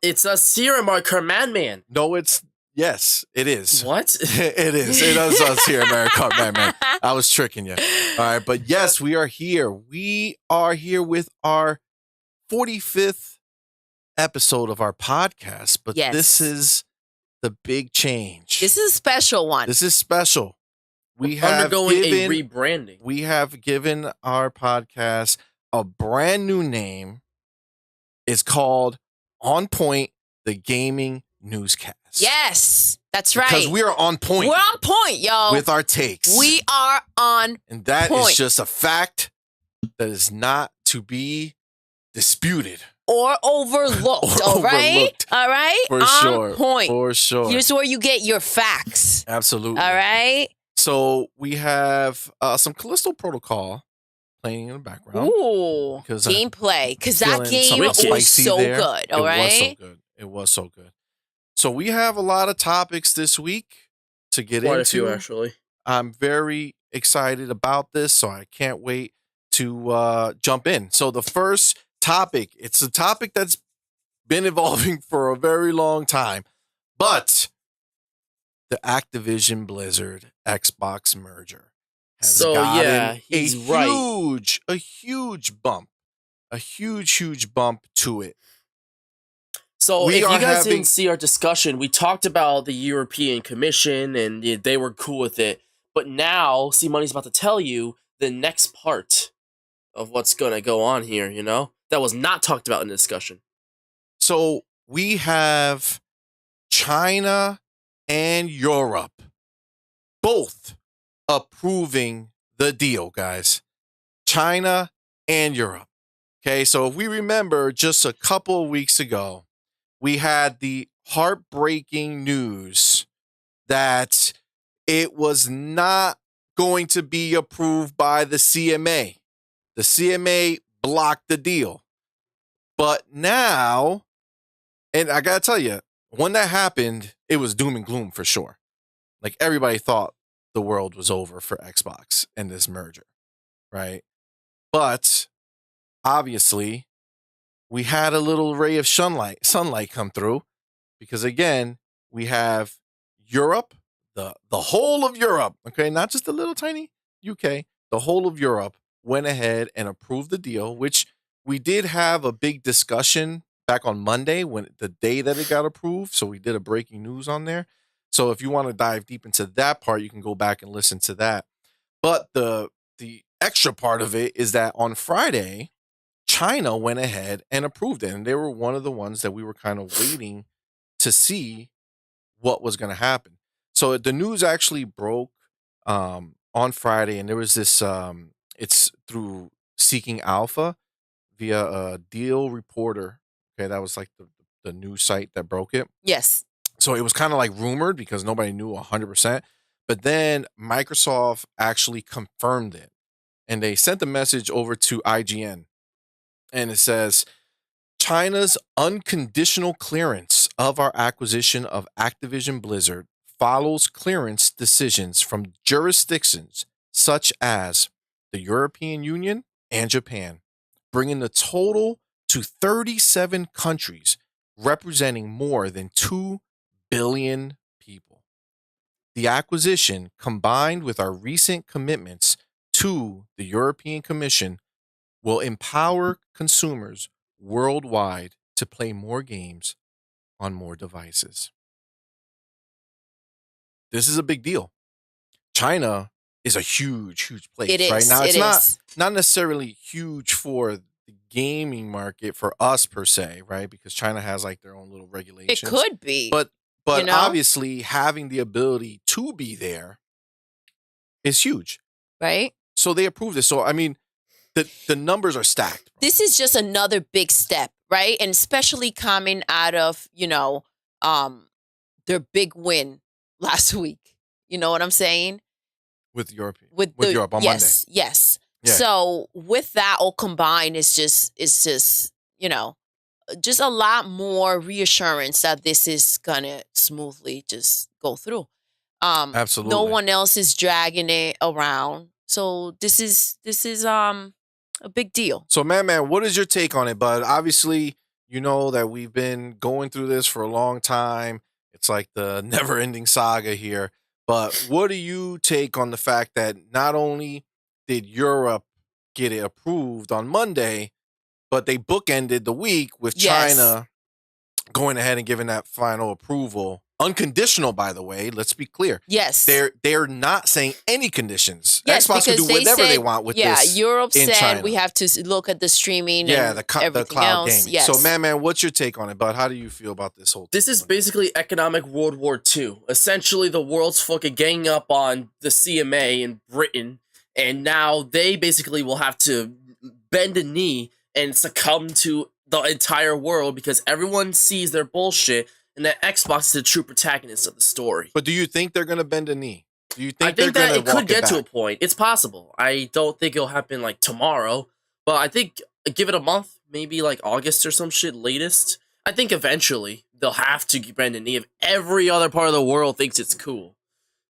It's a serum marker, Madman. No, yes, it is. What? It is. It is us here, America, man. I was tricking you. All right, but yes, we are here. We are here with our 45th episode of our podcast, but this is the big change. This is a special one. This is special. We have undergoing a rebranding. We have given our podcast a brand new name. It's called OnPoint, the Gaming Newscast. Yes, that's right. Because we are on point. We're on point, yo. With our takes. We are on And that point. is just a fact that is not to be disputed. Or overlooked, all right? Overlooked. All right? For on sure. point. For sure. Here's where you get your facts. Absolutely. All right? So we have some Callisto Protocol playing in the background. Ooh. Because gameplay. Because that feeling game something was spicy so there. good, all right? It was so good. It was so good. So we have a lot of topics this week to get Quite into. a few, actually. I'm very excited about this, so I can't wait to jump in. So the first topic, it's a topic that's been evolving for a very long time, but the Activision Blizzard Xbox merger has gotten a huge bump to it. So if you guys didn't see our discussion, we talked about the European Commission and they were cool with it. But now, see, Money's about to tell you the next part of what's going to go on here, you know? That was not talked about in the discussion. So we have China and Europe both approving the deal, guys. China and Europe. Okay, so if we remember just a couple of weeks ago, we had the heartbreaking news that it was not going to be approved by the CMA. The CMA blocked the deal. But now, and I got to tell you, when that happened, it was doom and gloom for sure. Like everybody thought the world was over for Xbox and this merger, right? But obviously, we had a little ray of sunlight come through because again, we have Europe, the whole of Europe, okay, not just the little tiny UK, the whole of Europe went ahead and approved the deal, which we did have a big discussion back on Monday when the day that it got approved. So we did a breaking news on there. So if you want to dive deep into that part, you can go back and listen to that. But the extra part of it is that on Friday, China went ahead and approved it. And they were one of the ones that we were kind of waiting to see what was going to happen. So the news actually broke on Friday, and there was this, it's through Seeking Alpha via a Deal Reporter. Okay, that was like the news site that broke it. Yes. So it was kind of like rumored because nobody knew 100%. But then Microsoft actually confirmed it. And they sent the message over to IGN. And it says, China's unconditional clearance of our acquisition of Activision Blizzard follows clearance decisions from jurisdictions such as the European Union and Japan, bringing the total to 37 countries, representing more than 2 billion people. The acquisition, combined with our recent commitments to the European Commission, will empower consumers worldwide to play more games on more devices. This is a big deal. China is a huge place right now. It's not necessarily huge for the gaming market for us per se, right? Because China has like their own little regulations. It could be. But you know? Obviously having the ability to be there is huge. Right? So they approved this. So I mean, the numbers are stacked. This is just another big step, right? And especially coming out of, their big win last week. You know what I'm saying? With Europe. With Europe on Monday. Yes. Yeah. So with that all combined, it's just, just a lot more reassurance that this is gonna smoothly just go through. Absolutely. No one else is dragging it around. So this is a big deal. So, man, what is your take on it, bud? Obviously, you know that we've been going through this for a long time. It's like the never-ending saga here. But what do you take on the fact that not only did Europe get it approved on Monday, but they bookended the week with China going ahead and giving that final approval? Unconditional, by the way. Let's be clear. Yes. They're not saying any conditions. Yes, Xbox can do whatever they want with this. Yeah, Europe said China. we have to look at the streaming and the everything cloud else. gaming. Yes. So, man, what's your take on it, bud? How do you feel about this whole thing? This is basically economic World War II. Essentially, the world's fucking ganging up on the CMA in Britain, and now they basically will have to bend a knee and succumb to the entire world because everyone sees their bullshit, and that Xbox is the true protagonist of the story. But do you think they're going to bend a knee? Do you think I think they're that going it could get to a point. It's possible. I don't think it'll happen like tomorrow, but I think give it a month, maybe like August or some shit latest. I think eventually they'll have to bend a knee if every other part of the world thinks it's cool.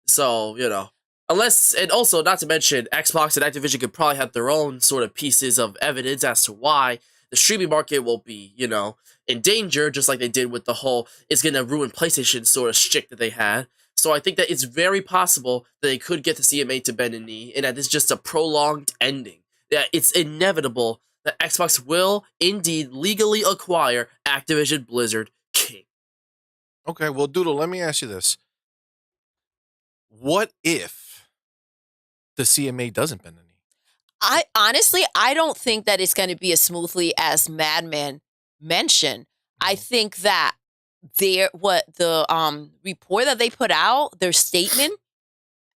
So, you know, unless, and also not to mention, Xbox and Activision could probably have their own sort of pieces of evidence as to why the streaming market will be, you know, in danger, just like they did with the whole it's going to ruin PlayStation sort of shtick that they had. So I think that it's very possible that they could get the CMA to bend a knee, and that it's just a prolonged ending. That it's inevitable that Xbox will indeed legally acquire Activision Blizzard King. Okay, well, Doodle, let me ask you this. What if the CMA doesn't bend a knee? I honestly don't think that it's going to be as smoothly as MADMAN mentioned. I think that the report that they put out, their statement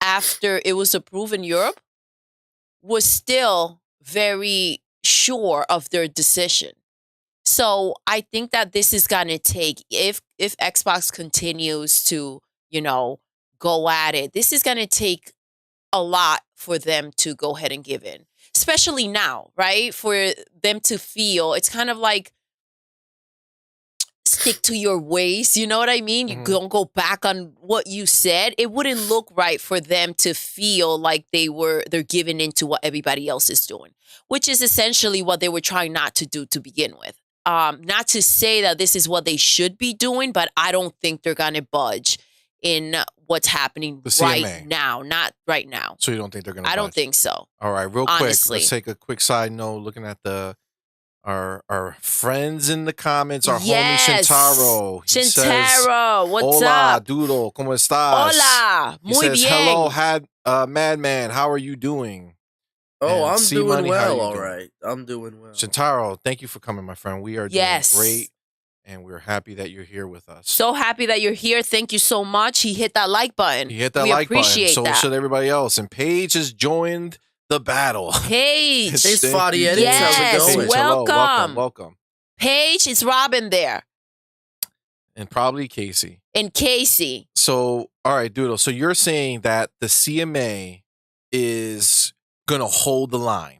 after it was approved in Europe, was still very sure of their decision. So I think that this is going to take, if Xbox continues to, you know, go at it, this is going to take a lot for them to go ahead and give in. Especially now, right? For them to feel, it's kind of like stick to your ways. You know what I mean? You don't go back on what you said. It wouldn't look right for them to feel like they're giving into what everybody else is doing, which is essentially what they were trying not to do to begin with. Not to say that this is what they should be doing, but I don't think they're going to budge in what's happening right now. Not right now. So you don't think they're going to budge? I don't think so. All right, real quick, let's take a quick side note looking at our friends in the comments, our homie Shintaro. Shintaro, what's Hola, up? Doodle, ¿cómo estás? Hola, he muy says, bien. hello, Madman, how are you doing? Oh, And I'm C doing Money, how well, you all doing? right. I'm doing well. Shintaro, thank you for coming, my friend. We are doing great, and we're happy that you're here with us. So happy that you're here. Thank you so much. He hit that like button. We appreciate that. So should everybody else. And Paige has joined the battle. Paige. It's Freddy. Yes, How's it going? Welcome. Paige, it's Robin there. And probably Casey. And Casey. So, all right, Doodle. So you're saying that the CMA is going to hold the line.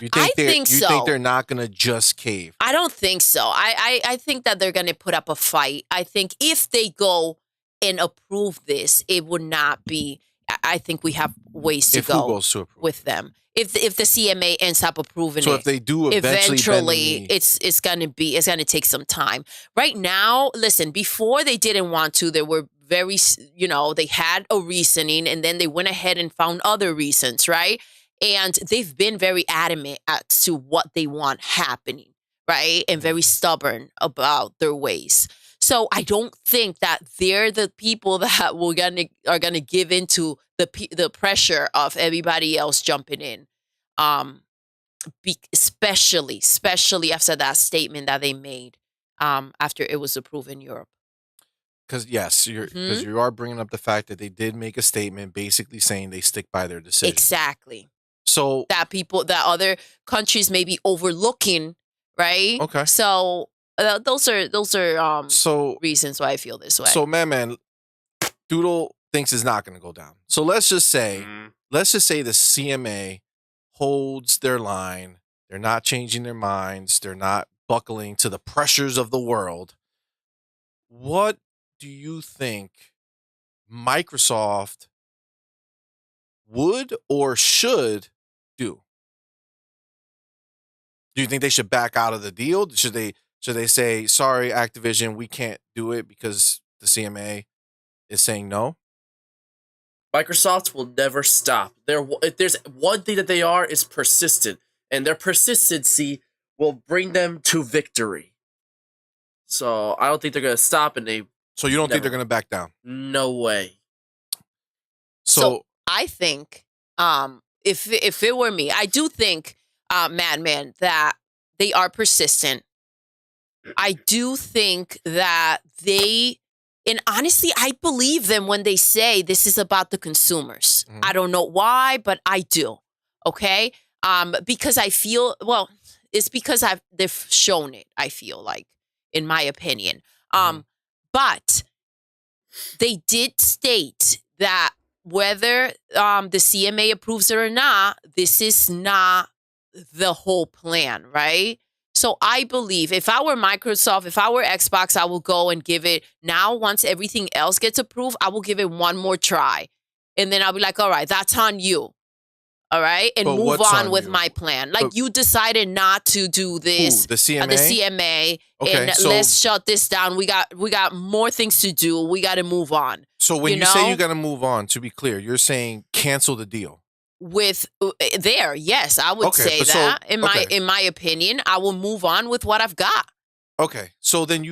You think so. You think they're not going to just cave? I don't think so. I think that they're going to put up a fight. I think if they go and approve this, it would not be. I think we have ways to go who goes to approve with them. If the CMA ends up approving so it, if they do eventually it's gonna take some time. Right now, listen, before they didn't want to, they were very, they had a reasoning, and then they went ahead and found other reasons, right? And they've been very adamant as to what they want happening, right? And very stubborn about their ways. So I don't think that they're the people that are gonna give into the pressure of everybody else jumping in, especially after that statement that they made after it was approved in Europe. Because you are bringing up the fact that they did make a statement basically saying they stick by their decision. Exactly. So that other countries may be overlooking, right? Okay. So those are reasons why I feel this way. So man, Doodle thinks it's not going to go down. So let's just say the CMA holds their line. They're not changing their minds. They're not buckling to the pressures of the world. What do you think Microsoft would or should do? Do you think they should back out of the deal? Should they Should they say, sorry, Activision, we can't do it because the CMA is saying no? Microsoft will never stop. If there's one thing that they are, is persistent. And their persistency will bring them to victory. So I don't think they're going to stop. So you don't think they're going to back down? No way. So I think if it were me, I do think, Madman, that they are persistent. I do think that and honestly, I believe them when they say this is about the consumers. Mm-hmm. I don't know why, but I do. Okay? Because I feel, well, it's because they've shown it, I feel like, in my opinion. But they did state that whether the CMA approves it or not, this is not the whole plan, right? So I believe if I were Microsoft, if I were Xbox, I will go and give it now. Once everything else gets approved, I will give it one more try. And then I'll be like, all right, that's on you. All right. And move on with my plan. Like, you decided not to do this. The CMA? The CMA. Okay, and let's shut this down. We got more things to do. We got to move on. So when you say you got to move on, to be clear, you're saying cancel the deal. Yes, I would say that. In my opinion, I will move on with what I've got. Okay, so then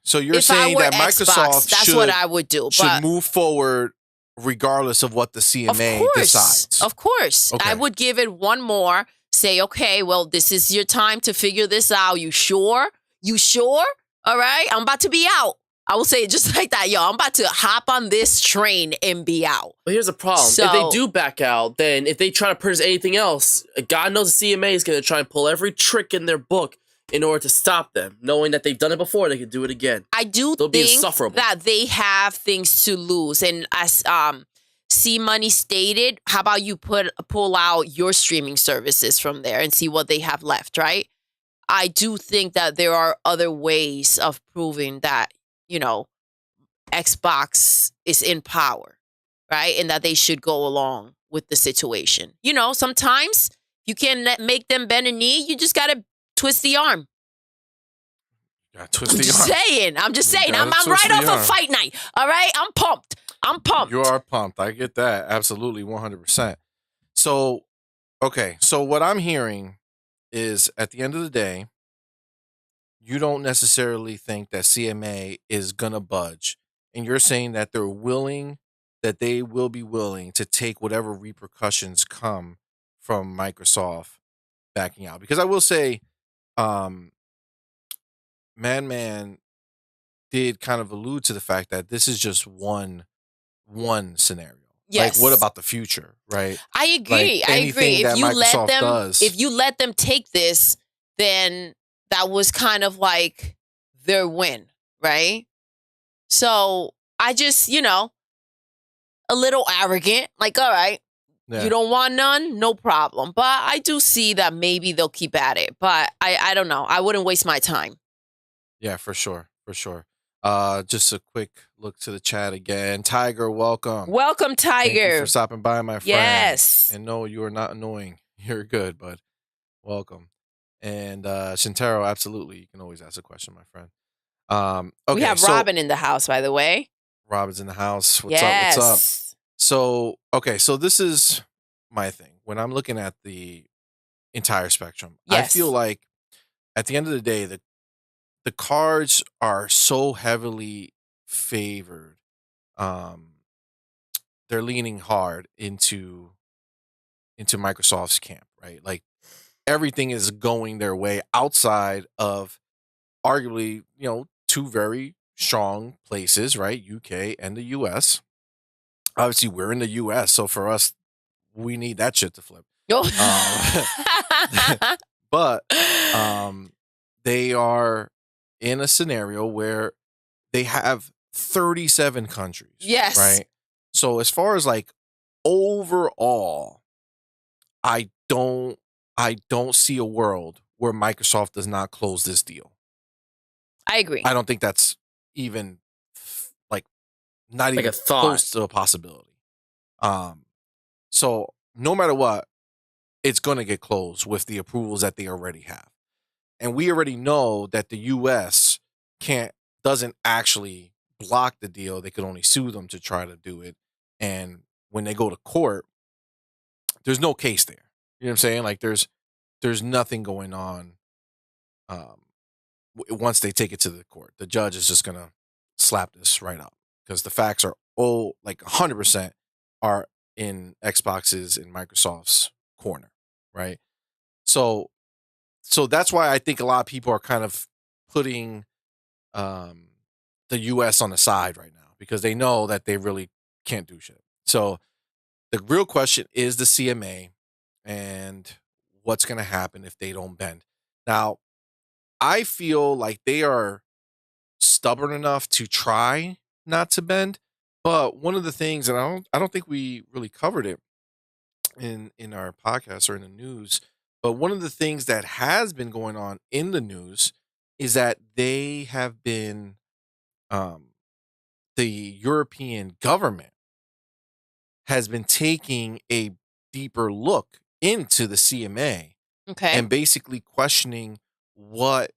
so you're saying that Microsoft that's what I would do. Should move forward regardless of what the CMA decides. Of course, I would give it one more. Say, okay, well, this is your time to figure this out. You sure? You sure? All right, I'm about to be out. I will say it just like that, yo. I'm about to hop on this train and be out. But here's the problem. If they do back out, then if they try to purchase anything else, God knows the CMA is going to try and pull every trick in their book in order to stop them, knowing that they've done it before, they can do it again. I do think that they have things to lose. And as C-Money stated, how about you pull out your streaming services from there and see what they have left, right? I do think that there are other ways of proving that, Xbox is in power, right? And that they should go along with the situation. Sometimes you can't make them bend a knee. You just got to twist the arm. I'm just saying. I'm right off of Fight Night. All right? I'm pumped. You are pumped. I get that. Absolutely, 100%. So, okay. So what I'm hearing is at the end of the day, you don't necessarily think that CMA is going to budge. And you're saying that they will be willing to take whatever repercussions come from Microsoft backing out. Because I will say, Madman did kind of allude to the fact that this is just one scenario. Yes. Like, what about the future, right? I agree. I agree. If you let them take this, then that was kind of like their win, right? So I just, a little arrogant, like, all right, you don't want none, no problem. But I do see that maybe they'll keep at it. But I don't know. I wouldn't waste my time. Yeah, for sure. For sure. Just a quick look to the chat again. Tiger, welcome. Welcome, Tiger. Thank you for stopping by, my friend. Yes. And no, you are not annoying. You're good, but welcome. And Shintaro, absolutely. You can always ask a question, my friend. Okay, we have Robin in the house, by the way. Robin's in the house. What's up? What's up? So, okay, so this is my thing. When I'm looking at the entire spectrum, I feel like at the end of the day, the cards are so heavily favored. They're leaning hard into Microsoft's camp, right? Like, everything is going their way outside of arguably, two very strong places, right? UK and the US. Obviously, we're in the US, so for us, we need that shit to flip. But they are in a scenario where they have 37 countries. Yes. Right? So as far as like overall, I don't see a world where Microsoft does not close this deal. I agree. I don't think that's even not even a thought. Close to a possibility. So no matter what, it's going to get closed with the approvals that they already have. And we already know that the U.S. doesn't actually block the deal. They could only sue them to try to do it. And when they go to court, there's no case there. You know what I'm saying? Like there's nothing going on. Once they take it to the court, the judge is just gonna slap this right up because the facts are like 100% are in Xbox's and Microsoft's corner, right? So that's why I think a lot of people are kind of putting the U.S. on the side right now because they know that they really can't do shit. So the real question is the CMA and what's going to happen if they don't bend. Now, I feel like they are stubborn enough to try not to bend, but one of the things, and I don't think we really covered it in our podcast or in the news, but one of the things that has been going on in the news is that they have been, the European government has been taking a deeper look into the CMA and basically questioning what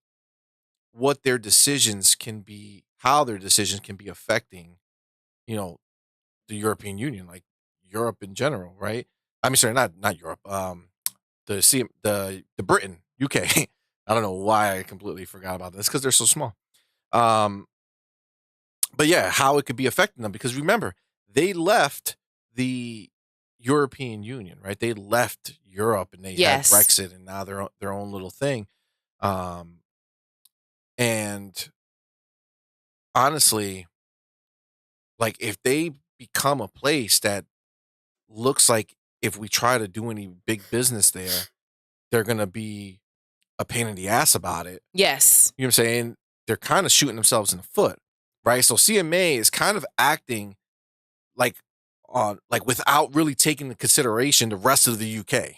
their decisions can be, how their decisions can be affecting, the European Union, like Europe in general, right? I mean, sorry, not Europe. The Britain, UK. I don't know why I completely forgot about this because they're so small. But yeah, how it could be affecting them because remember, they left the European Union, right? They left Europe and they had Brexit and now they're their own little thing. And honestly, like if they become a place that looks like if we try to do any big business there, they're going to be a pain in the ass about it. Yes. You know what I'm saying? They're kind of shooting themselves in the foot, right? So CMA is kind of acting like without really taking into consideration the rest of the UK.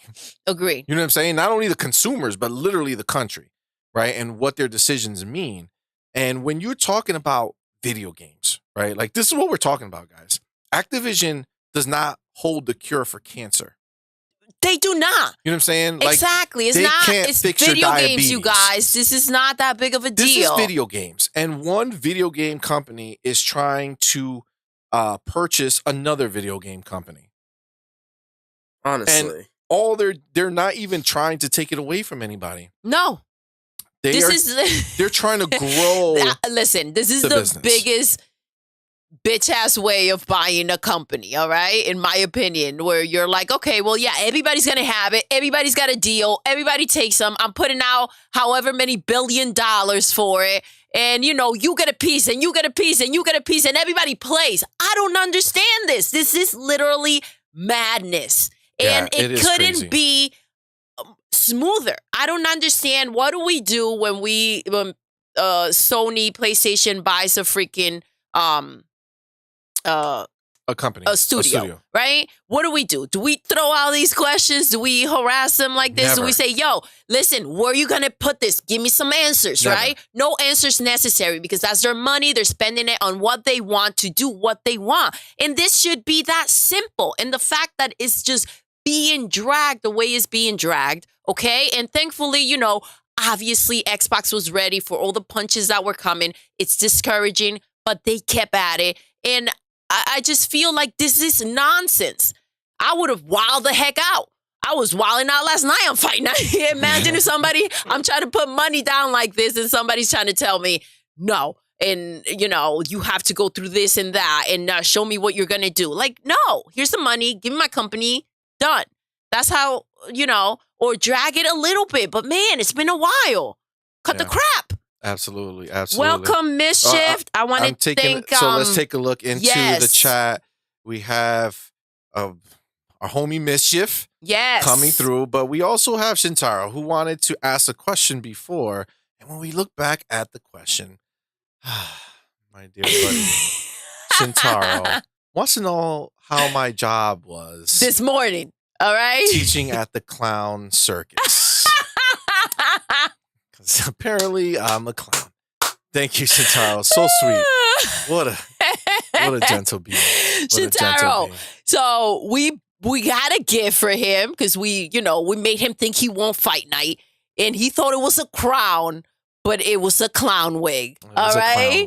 Agreed. You know what I'm saying? Not only the consumers, but literally the country, right? And what their decisions mean. And when you're talking about video games, right? Like this is what we're talking about, guys. Activision does not hold the cure for cancer. They do not. You know what I'm saying? Like, exactly. It's not. It's video games, you guys. This is not that big of a deal. This is video games, and one video game company is trying to purchase another video game company. Honestly, and they're not even trying to take it away from anybody. No, they're trying to grow. Listen, this is the biggest bitch ass way of buying a company, all right? In my opinion, where you're like, okay, well, yeah, everybody's gonna have it. Everybody's got a deal. Everybody takes them. I'm putting out however many $1 billion for it. And, you get a piece and you get a piece and you get a piece and everybody plays. I don't understand this. This is literally madness. And it couldn't be smoother. I don't understand. What do we do when Sony PlayStation buys a freaking a company, a studio, right? What do? Do we throw out these questions? Do we harass them like this? Never. Do we say, yo, listen, where are you going to put this? Give me some answers, Never. Right? No answers necessary because that's their money. They're spending it on what they want to do, what they want. And this should be that simple. And the fact that it's just being dragged the way it's being dragged, okay? And thankfully, obviously Xbox was ready for all the punches that were coming. It's discouraging, but they kept at it. And I just feel like this is nonsense. I would have wilded the heck out. I was wilding out last night on Fight Night. Imagine if I'm trying to put money down like this and somebody's trying to tell me, no, and, you have to go through this and that and show me what you're going to do. Like, no, here's the money. Give me my company. Done. That's how, or drag it a little bit. But, man, it's been a while. Cut the crap. Absolutely. Welcome, Mischief. I want to thank. So let's take a look into the chat. We have our homie Mischief coming through, but we also have Shintaro who wanted to ask a question before. And when we look back at the question, my dear buddy Shintaro wants to know how my job was this morning. All right, teaching at the clown circus. Apparently, I'm a clown. Thank you, Shintaro. So sweet. What a gentle being. Shintaro. So we got a gift for him because we made him think he won't Fight Night. and he thought it was a crown, but it was a clown wig. All right.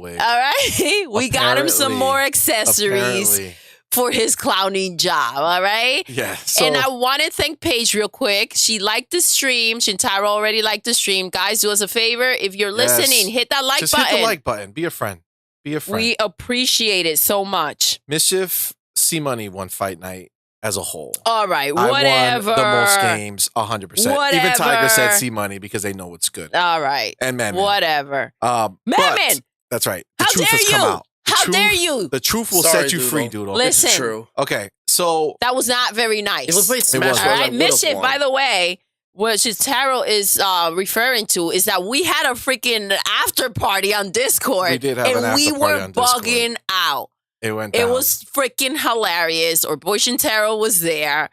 We got him some more accessories for his clowning job. All right. Yeah. And I want to thank Paige real quick. She liked the stream. Shintaro already liked the stream. Guys, do us a favor. If you're listening, hit that like button. Just hit the like button. Be a friend. We appreciate it so much. Mischief, C-Money won Fight Night as a whole. All right, whatever. I won the most games, 100%. Whatever. Even Tiger said C-Money because they know it's good. All right. And Madman. Whatever. Madman! That's right. The How truth dare has come out. How dare you? The truth will set you free, Doodle. Listen. It's true. Okay, so... That was not very nice. If we played Smash, all right, Mischief, by the way, what Shintaro is referring to is that we had a freaking after party on Discord. We did have an after party on Discord. And we were bugging out. It went down. It was freaking hilarious. Or Boy Shintaro was there.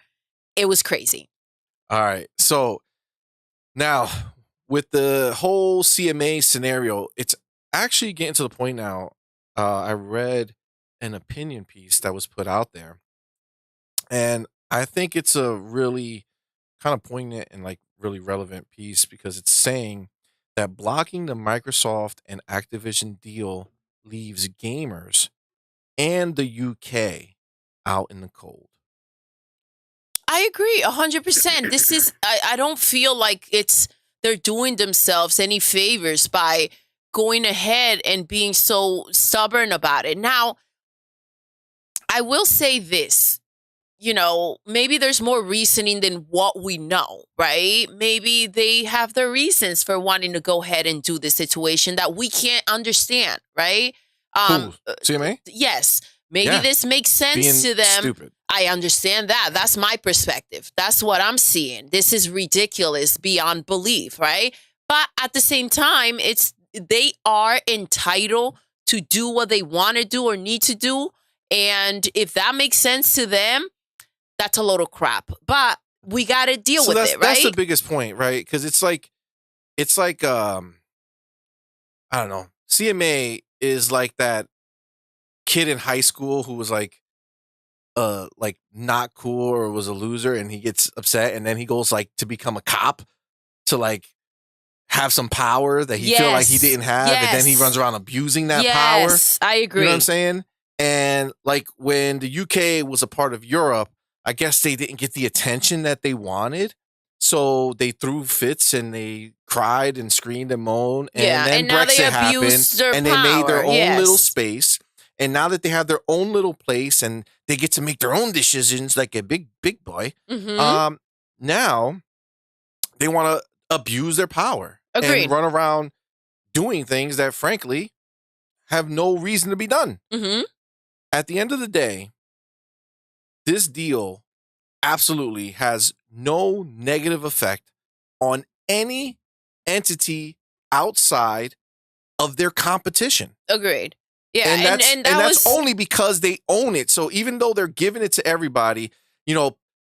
It was crazy. All right. So now with the whole CMA scenario, it's actually getting to the point now. I read an opinion piece that was put out there, and I think it's a really kind of poignant and like really relevant piece because it's saying that blocking the Microsoft and Activision deal leaves gamers and the UK out in the cold. I agree 100%. This is, I don't feel like they're doing themselves any favors by going ahead and being so stubborn about it. Now, I will say this, maybe there's more reasoning than what we know, right? Maybe they have their reasons for wanting to go ahead and do this situation that we can't understand, right? CMA? Yes. Maybe this makes sense to them. Stupid. I understand that. That's my perspective. That's what I'm seeing. This is ridiculous beyond belief, right? But at the same time, they are entitled to do what they want to do or need to do. And if that makes sense to them, that's a load of crap. But we got to deal with it, right? That's the biggest point, right? Because it's like, I don't know. CMA is like that kid in high school who was like not cool or was a loser, and he gets upset, and then he goes like to become a cop to like have some power that he feel like he didn't have, and then he runs around abusing that power. Yes, I agree. You know what I'm saying? And like when the UK was a part of Europe, I guess they didn't get the attention that they wanted. So they threw fits and they cried and screamed and moaned. And then Brexit happened and they made their own little space. And now that they have their own little place and they get to make their own decisions like a big boy, now they want to abuse their power. Agreed. And run around doing things that, frankly, have no reason to be done. Mm-hmm. At the end of the day, this deal absolutely has no negative effect on any entity outside of their competition. Agreed. Yeah, and that's only because they own it. So even though they're giving it to everybody,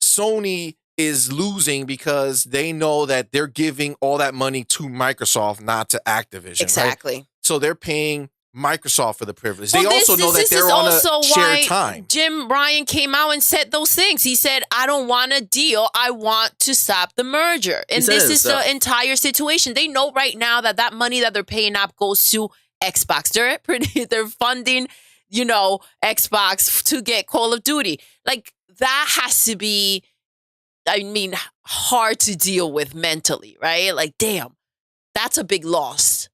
Sony is losing because they know that they're giving all that money to Microsoft, not to Activision. Exactly. Right? So they're paying Microsoft for the privilege. They also know that they're on a shared time. Jim Ryan came out and said those things. He said, I don't want a deal. I want to stop the merger. And this is the entire situation. They know right now that money that they're paying up goes to Xbox. They're funding, Xbox to get Call of Duty. Like, that has to be, hard to deal with mentally, right? Like, damn, that's a big loss.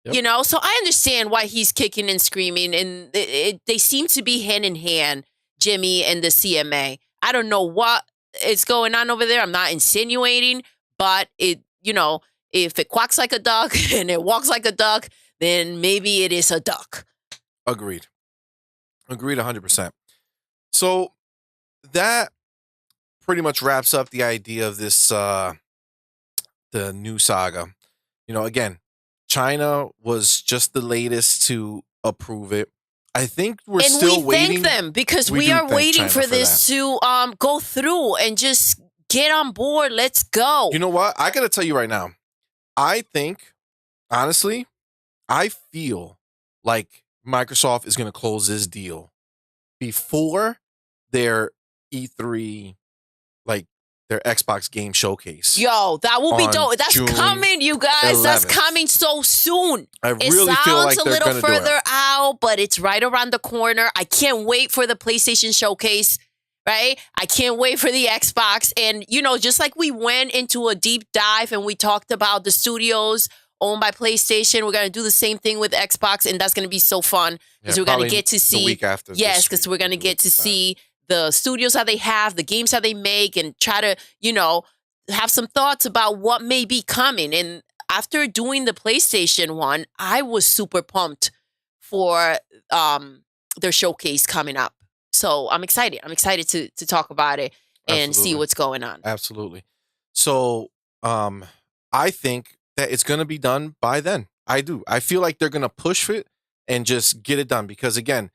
Yep. So I understand why he's kicking and screaming, and they seem to be hand in hand, Jimmy and the CMA. I don't know what is going on over there. I'm not insinuating, but if it quacks like a duck and it walks like a duck, then maybe it is a duck. Agreed 100%. So that pretty much wraps up the idea of this, the new saga. Again, China was just the latest to approve it. I think we're still waiting. And we thank them because we are waiting for this to go through and just get on board. Let's go. You know what? I got to tell you right now. I think, honestly, I feel like Microsoft is going to close this deal before their E3 their Xbox Game Showcase. Yo, that will be dope. That's June coming, you guys. 11th. That's coming so soon. I really feel like they're it sounds a little gonna do it. further out, but it's right around the corner. I can't wait for the PlayStation Showcase, right? I can't wait for the Xbox. And, you know, just like we went into a deep dive and we talked about the studios owned by PlayStation, we're going to do the same thing with Xbox, and that's going to be so fun because we're going to get to see. The week after. Yes, because we're going to get to see the studios that they have, the games that they make, and try to, you know, have some thoughts about what may be coming. And after doing the PlayStation one, I was super pumped for their showcase coming up. So I'm excited. I'm excited to talk about it and see what's going on. Absolutely. So I think that it's going to be done by then. I do. I feel like they're going to push it and just get it done because, again,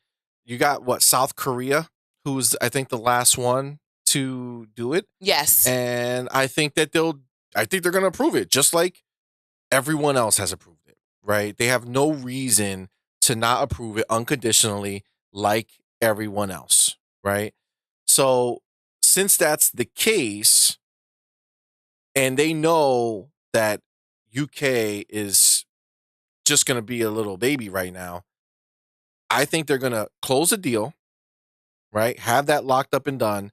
you got South Korea, who's I think the last one to do it. Yes. And I think that they're going to approve it just like everyone else has approved it, right? They have no reason to not approve it unconditionally like everyone else, right? So since that's the case, and they know that UK is just going to be a little baby right now, I think they're going to close the deal, right? Have that locked up and done.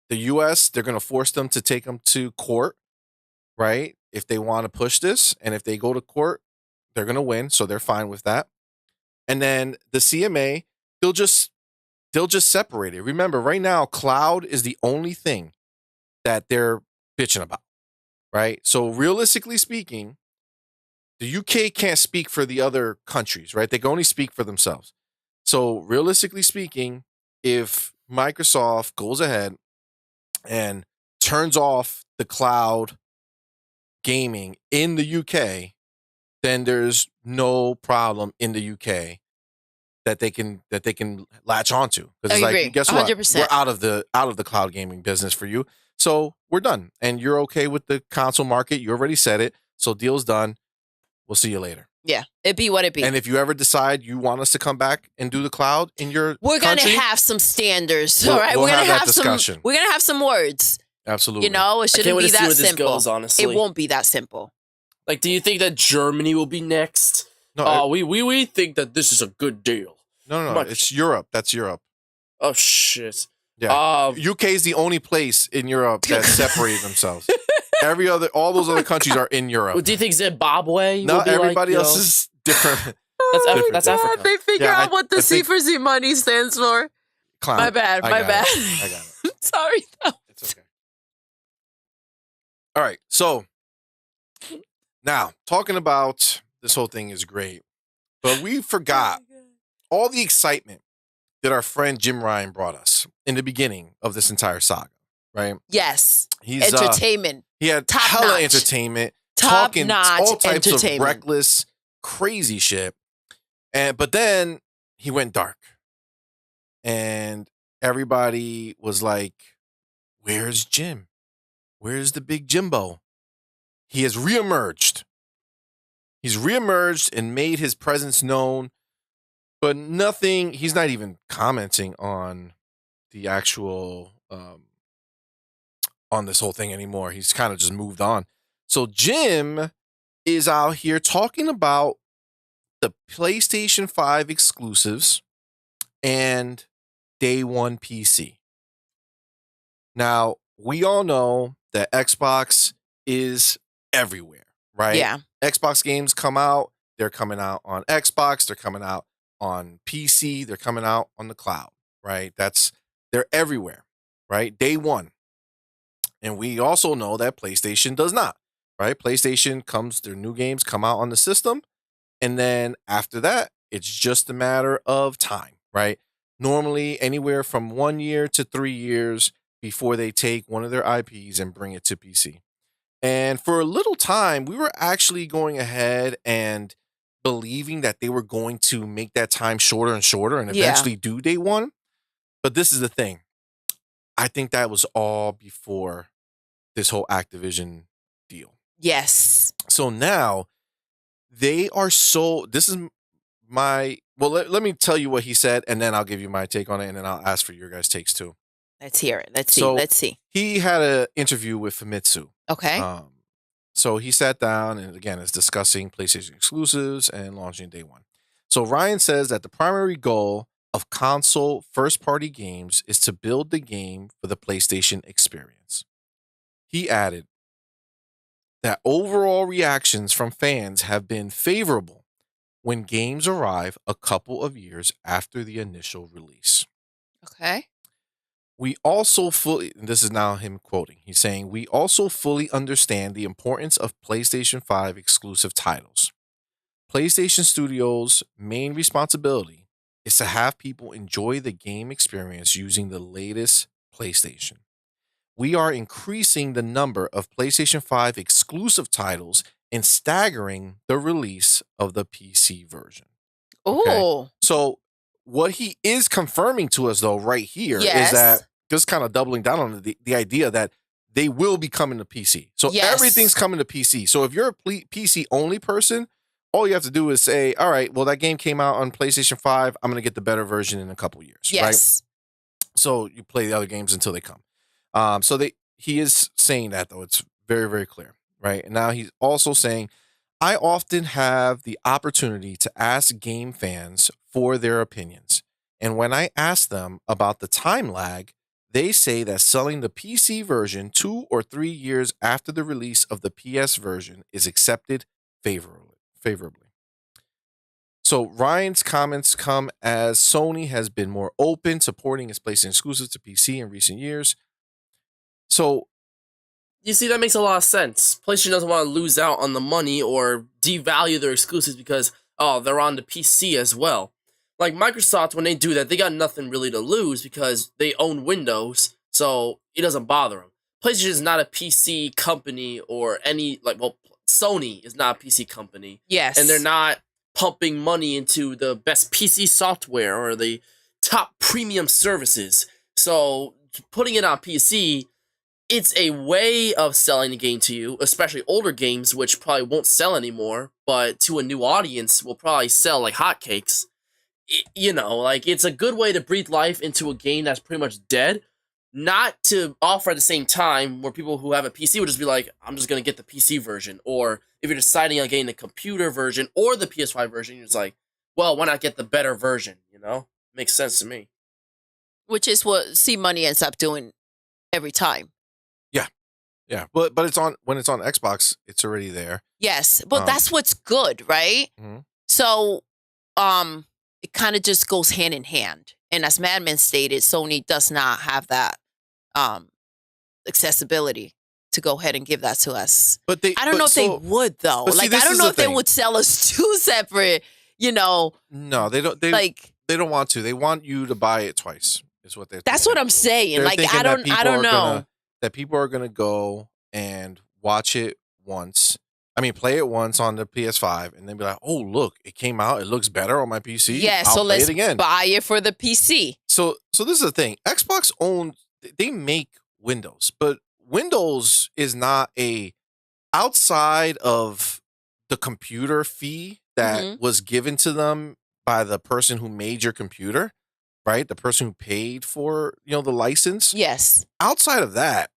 The US, they're going to force them to take them to court, right? If they want to push this, and if they go to court, they're going to win, so they're fine with that. And then the CMA, they'll just separate it. Remember, right now, cloud is the only thing that they're bitching about, right? So realistically speaking, the UK can't speak for the other countries, right? They can only speak for themselves. So realistically speaking, if Microsoft goes ahead and turns off the cloud gaming in the UK, then there's no problem in the UK that they can latch onto, because it's like, guess what? 100%. We're out of the cloud gaming business for you, so we're done, and you're okay with the console market. You already said it, so deal's done. We'll see you later. Yeah, it be what it be. And if you ever decide you want us to come back and do the cloud in your we're gonna country, have some standards, all right? we'll We're gonna have that have discussion. some. We're gonna have some words. Absolutely. You know, it shouldn't be that simple. Goes, honestly. It won't be that simple. Like, do you think that Germany will be next? No, we think that this is a good deal. No. It's Europe. That's Europe. Oh shit. Yeah. UK is the only place in Europe that separated themselves. All those other countries are in Europe. Well, do you think Zimbabwe? No, will be everybody like, else is different. That's Africa. They figure out what the C for Z money stands for. Clown. My bad. I got it. Sorry. It's okay. All right. So now talking about this whole thing is great, but we forgot all the excitement that our friend Jim Ryan brought us in the beginning of this entire saga, right? Yes. He's entertainment. He had Top hella notch. entertainment, Top talking notch all types of entertainment. reckless, crazy shit. But then he went dark, and everybody was like, "Where's Jim? Where's the big Jimbo?" He has reemerged. He's reemerged and made his presence known, but nothing. He's not even commenting on the actual on this whole thing anymore. He's kind of just moved on. So Jim is out here talking about the PlayStation 5 exclusives and day one PC. Now, we all know that Xbox is everywhere, right? Yeah. Xbox games come out. They're coming out on Xbox. They're coming out on PC. They're coming out on the cloud, right? They're everywhere, right? Day one. And we also know that PlayStation does not, right? PlayStation their new games come out on the system. And then after that, it's just a matter of time, right? Normally anywhere from 1 year to 3 years before they take one of their IPs and bring it to PC. And for a little time, we were actually going ahead and believing that they were going to make that time shorter and shorter and eventually do day one. But this is the thing. I think that was all before this whole Activision deal. Yes. So now they are this is my, well, let me tell you what he said, and then I'll give you my take on it, and then I'll ask for your guys' takes too. Let's hear it. Let's see. He had an interview with Famitsu. Okay. So he sat down and again is discussing PlayStation exclusives and launching day one. So Ryan says that the primary goal of console first-party games is to build the game for the PlayStation experience. He added that overall reactions from fans have been favorable when games arrive a couple of years after the initial release. Okay. We also fully, and this is now him quoting, he's saying, we also fully understand the importance of PlayStation 5 exclusive titles. PlayStation Studios' main responsibility is to have people enjoy the game experience using the latest PlayStation. We are increasing the number of PlayStation 5 exclusive titles and staggering the release of the PC version. Oh. So what he is confirming to us, though, right here is that just kind of doubling down on the idea that they will be coming to PC. So everything's coming to PC. So if you're a PC only person, all you have to do is say, all right, well, that game came out on PlayStation 5. I'm going to get the better version in a couple years. Yes. Right? So you play the other games until they come. He is saying that, though. It's very, very clear. Right. And now he's also saying, I often have the opportunity to ask game fans for their opinions. And when I ask them about the time lag, they say that selling the PC version 2 or 3 years after the release of the PS version is accepted favorably. So Ryan's comments come as Sony has been more open, supporting its PlayStation exclusives to PC in recent years. So you see, that makes a lot of sense. PlayStation doesn't want to lose out on the money or devalue their exclusives because, they're on the PC as well. Like Microsoft, when they do that, they got nothing really to lose because they own Windows, so it doesn't bother them. PlayStation is not a PC company or Sony is not a PC company. Yes. And they're not pumping money into the best PC software or the top premium services. So putting it on PC, it's a way of selling the game to you, especially older games, which probably won't sell anymore, but to a new audience will probably sell like hotcakes. It's a good way to breathe life into a game that's pretty much dead, not to offer at the same time where people who have a PC would just be like, I'm just going to get the PC version. Or if you're deciding on getting the computer version or the PS5 version, you're just like, well, why not get the better version? Makes sense to me. Which is what C-Money ends up doing every time. Yeah, but when it's on Xbox, it's already there. Yes, but that's what's good, right? Mm-hmm. So, it kind of just goes hand in hand. And as MADMAN stated, Sony does not have that accessibility to go ahead and give that to us. But I don't know if they would, though. I don't know if they would sell us two separate. No, they don't. They don't want to. They want you to buy it twice. Is what they're. That's what I'm saying. I don't know. That people are gonna go and watch it once. I mean, play it once on the PS5 and then be like, oh, look, it came out. It looks better on my PC. Yeah, so let's buy it for the PC. So this is the thing. Xbox they make Windows, but Windows is not outside of the computer fee that was given to them by the person who made your computer, right? The person who paid for, the license. Yes. Outside of that,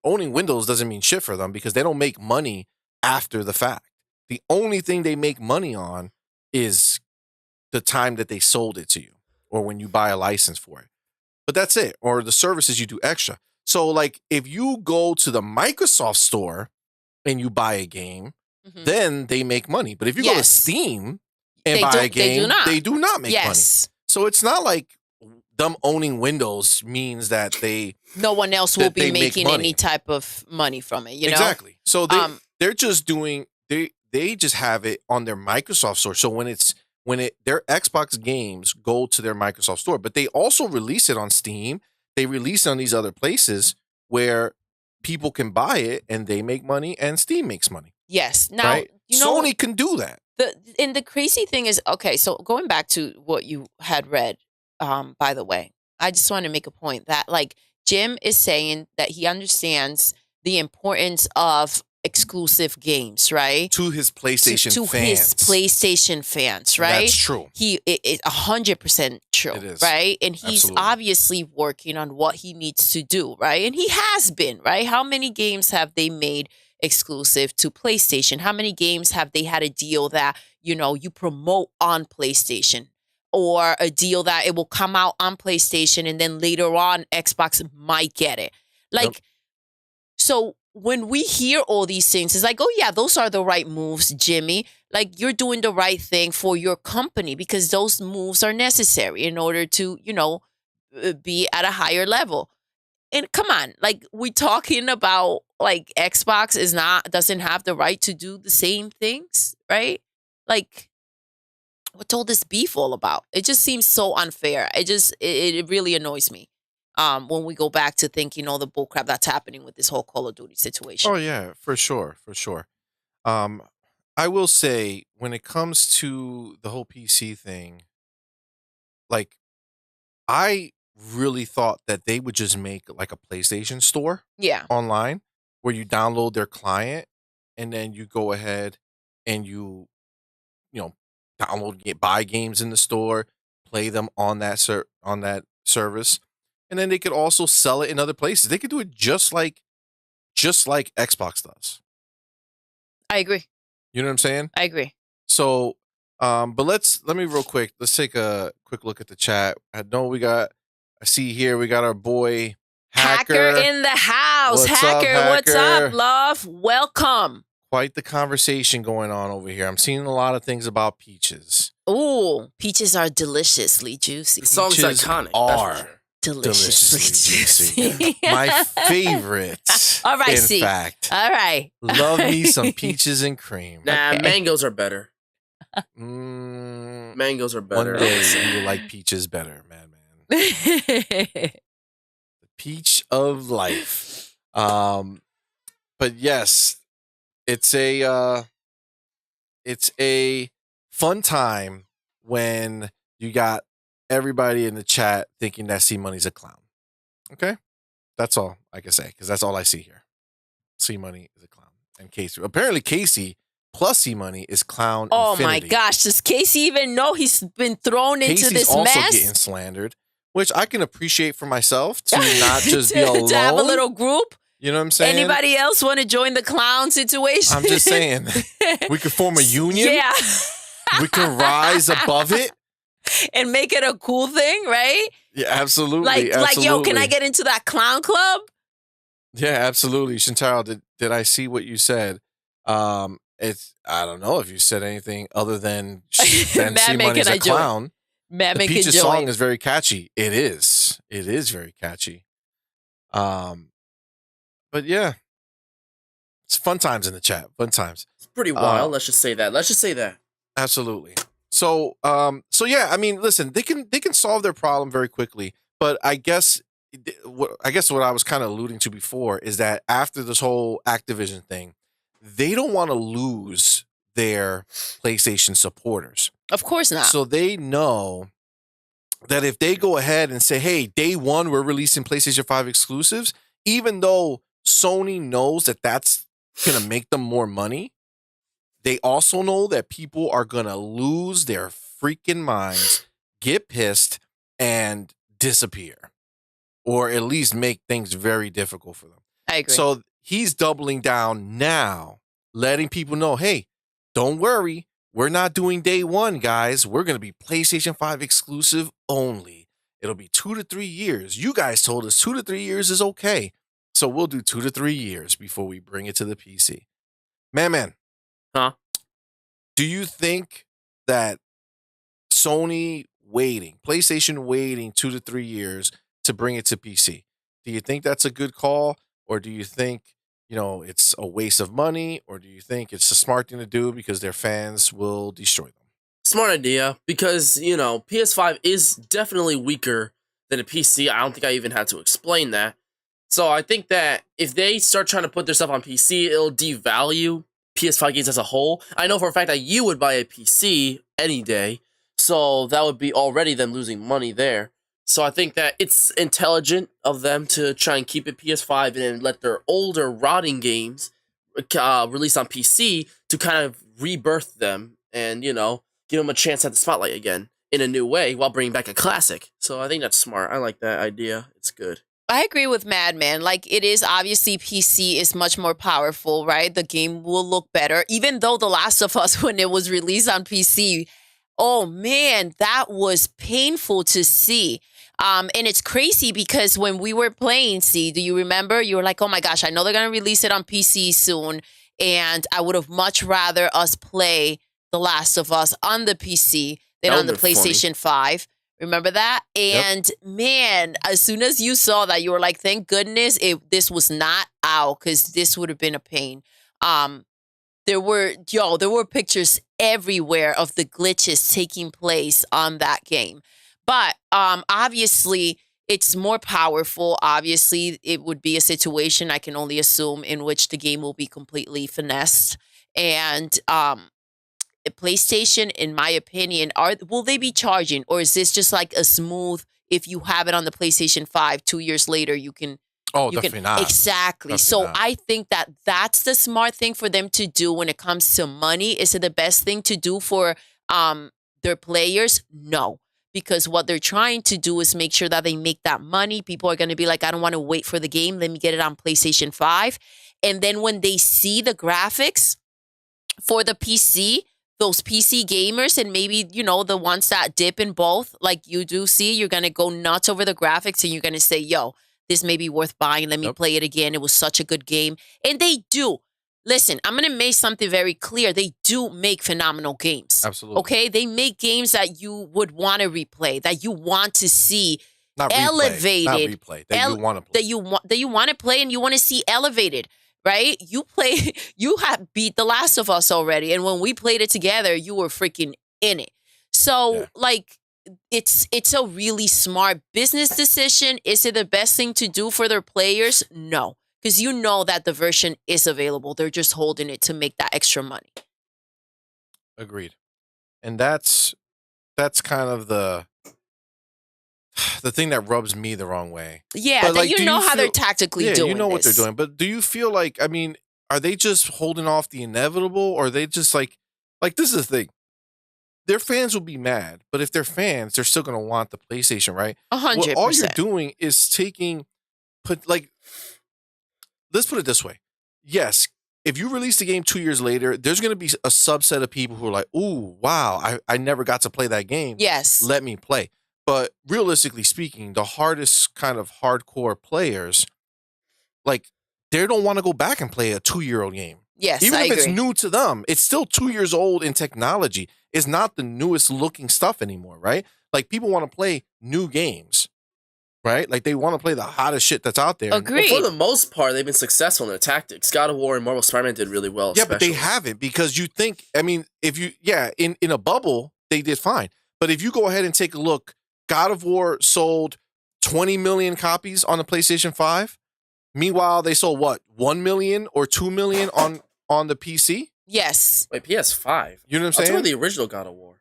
owning Windows doesn't mean shit for them because they don't make money after the fact. The only thing they make money on is the time that they sold it to you or when you buy a license for it. But that's it. Or the services you do extra. So if you go to the Microsoft store and you buy a game, then they make money. But if you go to Steam and buy a game, they do not make money. So it's not like them owning Windows means that no one else will be making any type of money from it, Exactly. So they're just doing they just have it on their Microsoft store. So their Xbox games go to their Microsoft store, but they also release it on Steam. They release it on these other places where people can buy it and they make money and Steam makes money. Yes. Now, right? Sony can do that. The crazy thing is, okay, so going back to what you had read, by the way, I just want to make a point that Jim is saying that he understands the importance of exclusive games, right? To his PlayStation to fans. his PlayStation fans, right? That's true. It's 100% true, It is. right? And he's Absolutely. obviously working on what he needs to do, right? And he has been, right? How many games have they made exclusive to PlayStation? How many games have they had a deal that, you promote on PlayStation? Or a deal that it will come out on PlayStation and then later on Xbox might get it. So when we hear all these things, it's like, oh yeah, those are the right moves, Jimmy. Like, you're doing the right thing for your company because those moves are necessary in order to, be at a higher level. And come on, like, we're talking about like Xbox doesn't have the right to do the same things, right? Like, what's all this beef all about? It just seems so unfair. It really annoys me. When we go back to thinking all the bullcrap that's happening with this whole Call of Duty situation. Oh yeah, for sure. I will say, when it comes to the whole PC thing, like, I really thought that they would just make like a PlayStation store online where you download their client and then you go ahead and you buy games in the store, play them on that service. And then they could also sell it in other places. They could do it just like Xbox does. I agree. You know what I'm saying? I agree. So, but let's take a quick look at the chat. I see here we got our boy Hacker in the house. Hacker, what's up, love? Welcome. Quite the conversation going on over here. I'm seeing a lot of things about peaches. Ooh, peaches are deliciously juicy. The song's iconic. Are deliciously juicy. My favorite. All right, in fact. All right. Love me some peaches and cream. Nah, Okay. mangoes are better. Mangoes are better. One day you will like peaches better, man. The peach of life. But yes, it's a fun time when you got everybody in the chat thinking that C Money's a clown. Okay? That's all I can say, because that's all I see here. C Money is a clown. And Casey. Apparently Casey plus C Money is clown Oh infinity. my gosh. Does Casey even know he's been thrown into Casey's this also mess? getting slandered, which I can appreciate for myself to not just be alone. To have a little group? You know what I'm saying? Anybody else want to join the clown situation? I'm just saying. We could form a union. Yeah. We can rise above it. And make it a cool thing, right? Yeah, absolutely. Like, yo, can I get into that clown club? Yeah, absolutely. Shintaro, did I see what you said? I don't know if you said anything other than C Money's a clown. The Peaches song is very catchy. It is very catchy. But yeah, it's fun times in the chat. Fun times. It's pretty wild. Let's just say that. Absolutely. So yeah, I mean, listen, they can solve their problem very quickly, but I guess what I was kind of alluding to before is that after this whole Activision thing, they don't want to lose their PlayStation supporters. Of course not. So they know that if they go ahead and say, hey, day one, we're releasing PlayStation 5 exclusives, even though Sony knows that that's going to make them more money, they also know that people are going to lose their freaking minds, get pissed, and disappear. Or at least make things very difficult for them. I agree. So he's doubling down now, letting people know, hey, don't worry. We're not doing day one, guys. We're going to be PlayStation 5 exclusive only. It'll be 2 to 3 years. You guys told us 2 to 3 years is okay. So we'll do 2 to 3 years before we bring it to the PC. Man. Huh? Do you think that PlayStation waiting 2 to 3 years to bring it to PC, do you think that's a good call? Or do you think, it's a waste of money? Or do you think it's a smart thing to do because their fans will destroy them? Smart idea, because, PS5 is definitely weaker than a PC. I don't think I even had to explain that. So I think that if they start trying to put their stuff on PC, it'll devalue PS5 games as a whole. I know for a fact that you would buy a PC any day, so that would be already them losing money there. So I think that it's intelligent of them to try and keep it PS5 and then let their older rotting games released on PC to kind of rebirth them and, you know, give them a chance at the spotlight again in a new way while bringing back a classic. So I think that's smart. I like that idea. It's good. I agree with Madman. Like, it is obviously PC is much more powerful, right? The game will look better. Even though The Last of Us, when it was released on PC, oh man, that was painful to see. And it's crazy because when we were playing, do you remember? You were like, oh my gosh, I know they're going to release it on PC soon. And I would have much rather us play The Last of Us on the PC than on the PlayStation 5. Remember that? And man, as soon as you saw that, you were like, thank goodness this was not out, because this would have been a pain. There were pictures everywhere of the glitches taking place on that game. But obviously, it's more powerful. Obviously, it would be a situation, I can only assume, in which the game will be completely finessed. And PlayStation, in my opinion, will they be charging, or is this just like a smooth? If you have it on the PlayStation 5, 2 years later, you can. Oh, definitely not. Exactly. Definitely so not. I think that's the smart thing for them to do when it comes to money. Is it the best thing to do for their players? No, because what they're trying to do is make sure that they make that money. People are going to be like, I don't want to wait for the game. Let me get it on PlayStation 5. And then when they see the graphics for the PC, those PC gamers, and maybe, you know, the ones that dip in both, like you do see, you're going to go nuts over the graphics and you're going to say, yo, this may be worth buying. Let me play it again. It was such a good game. And they do. Listen, I'm going to make something very clear. They do make phenomenal games. Absolutely. Okay? They make games that you would want to replay, that you want to see elevated. Not replay. That you want to play. That you want to play and you want to see elevated. Right? You have beat The Last of Us already. And when we played it together, you were freaking in it. So, like, it's a really smart business decision. Is it the best thing to do for their players? No. Because you know that the version is available. They're just holding it to make that extra money. Agreed. And that's kind of the thing that rubs me the wrong way. Yeah, but like, you know how they're tactically doing you know what this. they're doing. But do you feel like, I mean, are they just holding off the inevitable? Or are they just like this is the thing. Their fans will be mad, but if they're fans, they're still going to want the PlayStation, right? 100%. All you're doing is let's put it this way. Yes, if you release the game 2 years later, there's going to be a subset of people who are like, ooh, wow, I never got to play that game. Yes. Let me play. But realistically speaking, the hardest kind of hardcore players, like, they don't want to go back and play a 2-year-old game. Yes, even if agree. it's new to them, it's still 2 years old in technology. It's not the newest looking stuff anymore, right? Like, people want to play new games, right? Like, they want to play the hottest shit that's out there. Agreed. Well, for the most part, they've been successful in their tactics. God of War and Marvel Spider-Man did really well. Yeah, but they haven't, because you think, I mean, in a bubble, they did fine. But if you go ahead and take a look, God of War sold 20 million copies on the PlayStation 5. Meanwhile, they sold what, 1 million or 2 million on the PC? Yes. Wait, PS5? You know what I'm saying? That's the original God of War.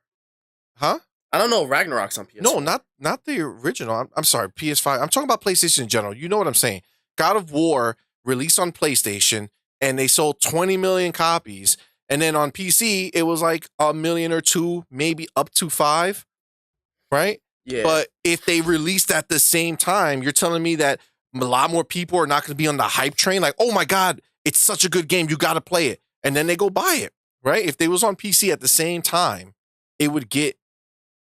Huh? I don't know. Ragnarok's on PS5. No, not the original. I'm sorry, PS5. I'm talking about PlayStation in general. You know what I'm saying? God of War released on PlayStation, and they sold 20 million copies. And then on PC, it was like 1 million or 2, maybe up to 5, right? Yeah. But if they released at the same time, you're telling me that a lot more people are not going to be on the hype train? Like, oh my God, it's such a good game, you got to play it. And then they go buy it, right? If they was on PC at the same time, it would get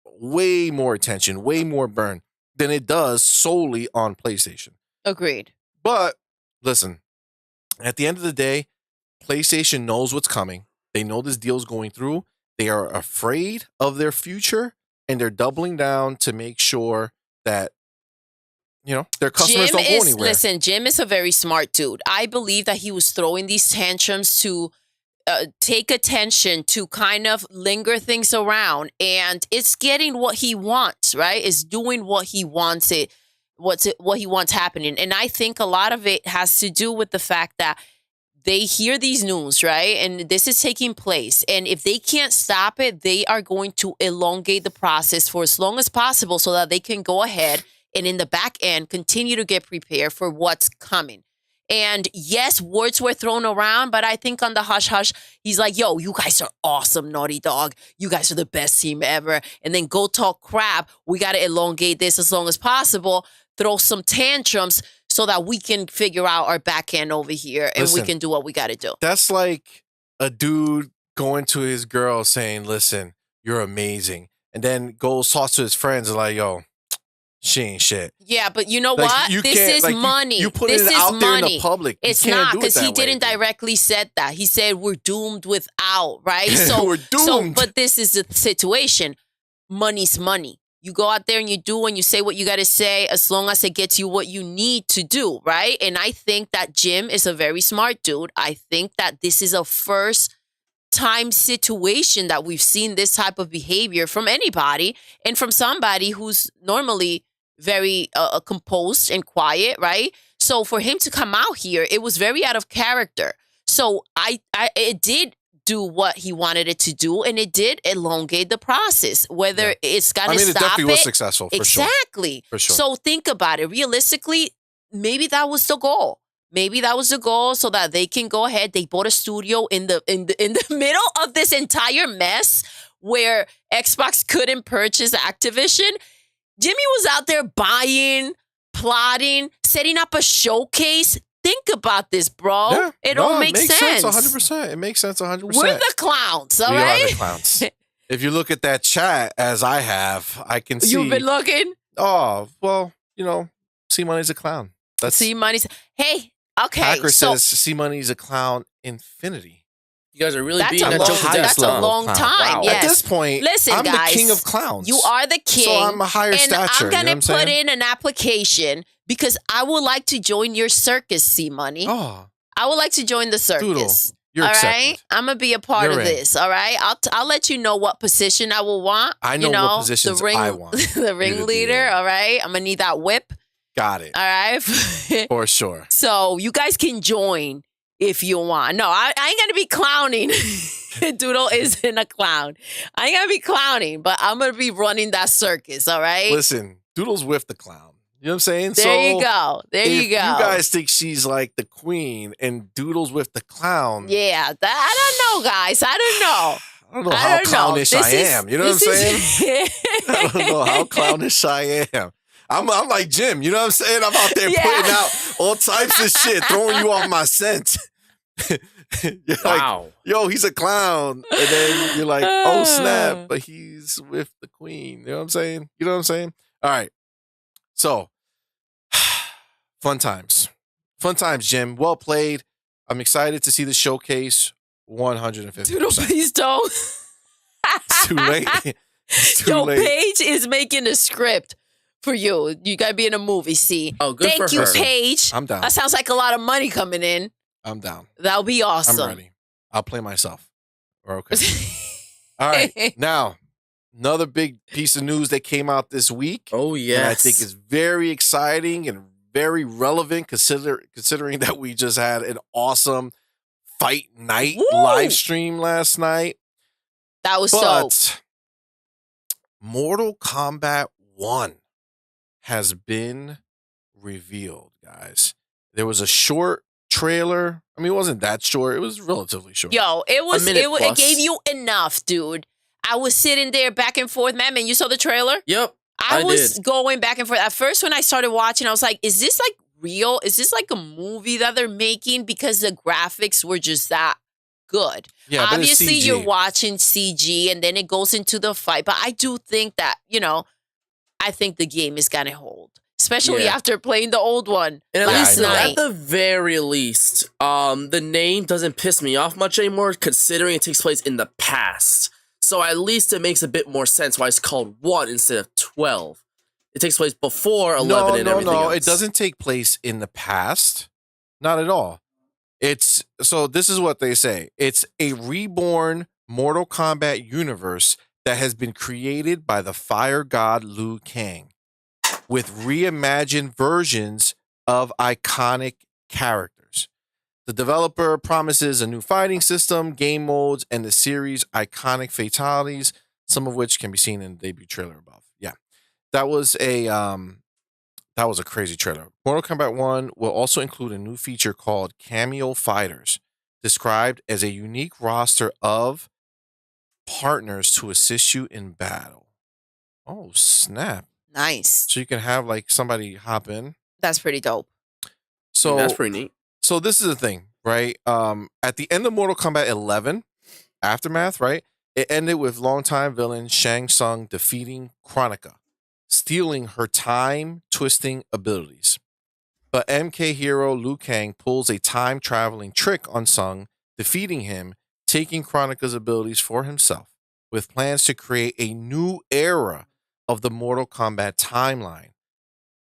way more attention, way more burn than it does solely on PlayStation. Agreed. But listen, at the end of the day, PlayStation knows what's coming. They know this deal's going through. They are afraid of their future, and they're doubling down to make sure that, you know, their customers don't go anywhere. Listen, Jim is a very smart dude. I believe that he was throwing these tantrums to take attention, to kind of linger things around, and it's getting what he wants, right? It's doing what he wants what he wants happening. And I think a lot of it has to do with the fact that they hear these news, right? And this is taking place. And if they can't stop it, they are going to elongate the process for as long as possible so that they can go ahead and in the back end continue to get prepared for what's coming. And yes, words were thrown around, but I think on the hush hush, he's like, yo, you guys are awesome, Naughty Dog. You guys are the best team ever. And then go talk crap. We got to elongate this as long as possible, throw some tantrums so that we can figure out our back end over here and we can do what we got to do. That's like a dude going to his girl saying, listen, you're amazing. And then goes, talks to his friends and like, yo, she ain't shit. Yeah, but you know what? This is money. You put this it is out there in money. the public. It's not, because he didn't directly said that. He said we're doomed without, right? So we're doomed. But this is the situation. Money's money. You go out there and you do and you say what you got to say as long as it gets you what you need to do, right? And I think that Jim is a very smart dude. I think that this is a first time situation that we've seen this type of behavior from anybody and from somebody who's normally very composed and quiet, right? So for him to come out here, it was very out of character. So it did do what he wanted it to do, and it did elongate the process. Whether it's got to stop it definitely was successful, for sure. Exactly. For sure. So think about it. Realistically, maybe that was the goal. Maybe that was the goal so that they can go ahead. They bought a studio in the middle of this entire mess where Xbox couldn't purchase Activision. Jimmy was out there buying, plotting, setting up a showcase. Think about this, bro. Yeah, it all makes sense. 100%. It makes sense 100%. We're the clowns, all right? We are the clowns. If you look at that chat, as I have, I can see. You've been looking? Oh, well, C-Money's a clown. That's C-Money's. Hey, okay. Hacker says C-Money's a clown infinity. You guys are really beating that joke to death. That's a long time. Wow. Yes. At this point, listen, I'm guys, the king of clowns. You are the king. So I'm a higher stature. I'm going to put in an application because I would like to join your circus, C-Money. Oh. I would like to join the circus. Doodle, you're all accepted. Right? I'm going to be a part of this. All right? I'll let you know what position I will want. I know what positions I want. The ringleader. All right? I'm going to need that whip. Got it. All right? For sure. So you guys can join if you want. No, I ain't going to be clowning. Doodle isn't a clown. I ain't going to be clowning, but I'm going to be running that circus, all right? Listen, Doodle's with the clown. You know what I'm saying? There you go. There you go. You guys think she's like the queen and Doodle's with the clown. Yeah, I don't know, guys. I don't know. I don't know how clownish I am. You know what I'm saying? I don't know how clownish I am. I'm like Jim. You know what I'm saying? I'm out there putting out all types of shit, throwing you off my scent. You're wow. Like, yo, he's a clown. And then you're like, oh, snap. But he's with the queen. You know what I'm saying? You know what I'm saying? All right. So, fun times. Fun times, Jim. Well played. I'm excited to see the showcase. 150%. Doodle, please don't. It's too late. It's too late. Paige is making a script for you. You got to be in a movie, see? Oh, good for her. Thank you, Paige. I'm down. That sounds like a lot of money coming in. I'm down. That'll be awesome. I'm ready. I'll play myself. We're okay. All right. Now, another big piece of news that came out this week. Oh, yes. And I think is very exciting and very relevant considering that we just had an awesome Fight Night live stream last night. That was But Mortal Kombat 1 has been revealed, guys. There was a short trailer. I mean, it wasn't that short. It was relatively short. Yo, it gave you enough, dude. I was sitting there back and forth. Man, you saw the trailer? Yep. I was going back and forth. At first, when I started watching, I was like, is this like real? Is this like a movie that they're making? Because the graphics were just that good. Yeah, obviously, you're watching CG and then it goes into the fight. But I do think that, I think the game is going to hold. Especially after playing the old one last night. At the very least, the name doesn't piss me off much anymore, considering it takes place in the past. So at least it makes a bit more sense why it's called 1 instead of 12. It takes place before 11 and everything else. It doesn't take place in the past. Not at all. So this is what they say. It's a reborn Mortal Kombat universe that has been created by the fire god Liu Kang, with reimagined versions of iconic characters. The developer promises a new fighting system, game modes, and the series' iconic fatalities, some of which can be seen in the debut trailer above. Yeah, that was a that was a crazy trailer. Mortal Kombat 1 will also include a new feature called Cameo Fighters, described as a unique roster of partners to assist you in battle. Oh, snap. Nice. So you can have like somebody hop in. That's pretty dope. So that's pretty neat. So this is the thing, right? At the end of Mortal Kombat 11, Aftermath, right? It ended with longtime villain Shang Tsung defeating Kronika, stealing her time-twisting abilities. But MK hero Liu Kang pulls a time-traveling trick on Tsung, defeating him, taking Kronika's abilities for himself, with plans to create a new era of the Mortal Kombat timeline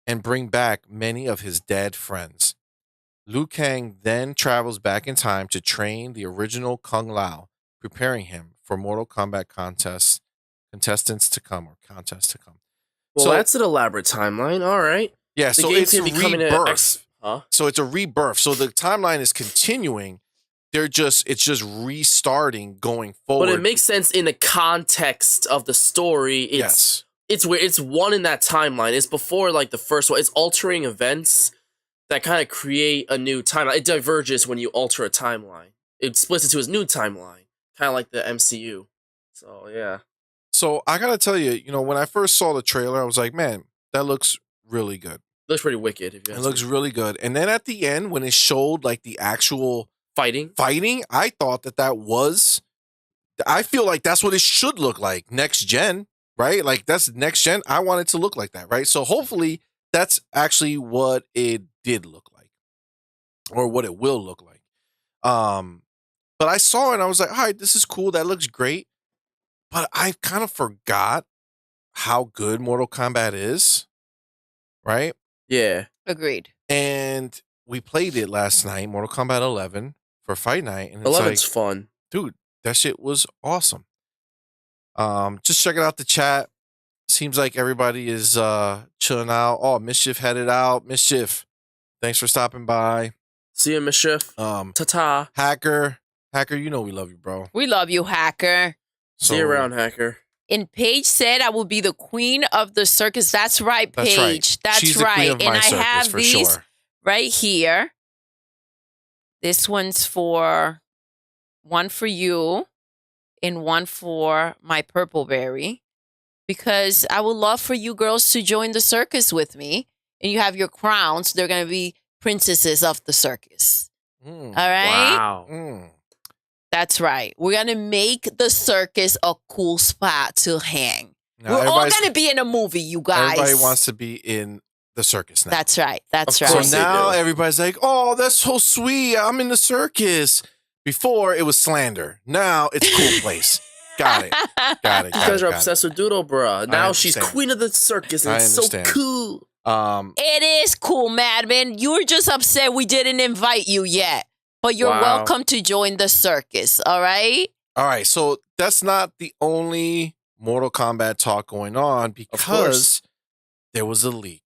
and bring back many of his dead friends. Liu Kang then travels back in time to train the original Kung Lao, preparing him for Mortal Kombat contestants to come. Well, so, that's an elaborate timeline. All right. Yeah, the so it's a rebirth. So it's a rebirth. So the timeline is continuing. It's just restarting going forward. But it makes sense in the context of the story. It's where it's one in that timeline. It's before like the first one. It's altering events that kind of create a new timeline. It diverges when you alter a timeline. It splits into a new timeline, kind of like the MCU. So yeah. So I gotta tell you, when I first saw the trailer, I was like, man, that looks really good. It looks pretty wicked. It looks really good. And then at the end, when it showed like the actual fighting, I thought that was. I feel like that's what it should look like next gen, right? Like that's next gen. I want it to look like that, right? So hopefully that's actually what it did look like, or what it will look like. But I saw it and I was like, all right, this is cool. That looks great. But I kind of forgot how good Mortal Kombat is, right? Yeah. Agreed. And we played it last night, Mortal Kombat 11, for Fight Night. And 11's fun. Dude, that shit was awesome. Just checking out the chat. Seems like everybody is chilling out. Oh, Mischief headed out. Mischief, thanks for stopping by. See you, Mischief. Ta-ta. Hacker, we love you, bro. We love you, Hacker. See you around, Hacker. And Paige said I will be the queen of the circus. That's right, Paige. That's right. And I have these right here. This one's one for you and one for my purple berry. Because I would love for you girls to join the circus with me. And you have your crowns. They're going to be princesses of the circus. All right? Wow. That's right. We're going to make the circus a cool spot to hang. Now, we're all going to be in a movie, you guys. Everybody wants to be in the circus now. That's right. That's right. So now everybody's like, oh, that's so sweet. I'm in the circus. Before, it was slander. Now, it's a cool place. Got it. You guys are obsessed with Doodle Bruh. Now she's queen of the circus, and it's so cool. It is cool, Madman. You were just upset we didn't invite you yet. But you're welcome to join the circus, all right? All right, so that's not the only Mortal Kombat talk going on because there was a leak.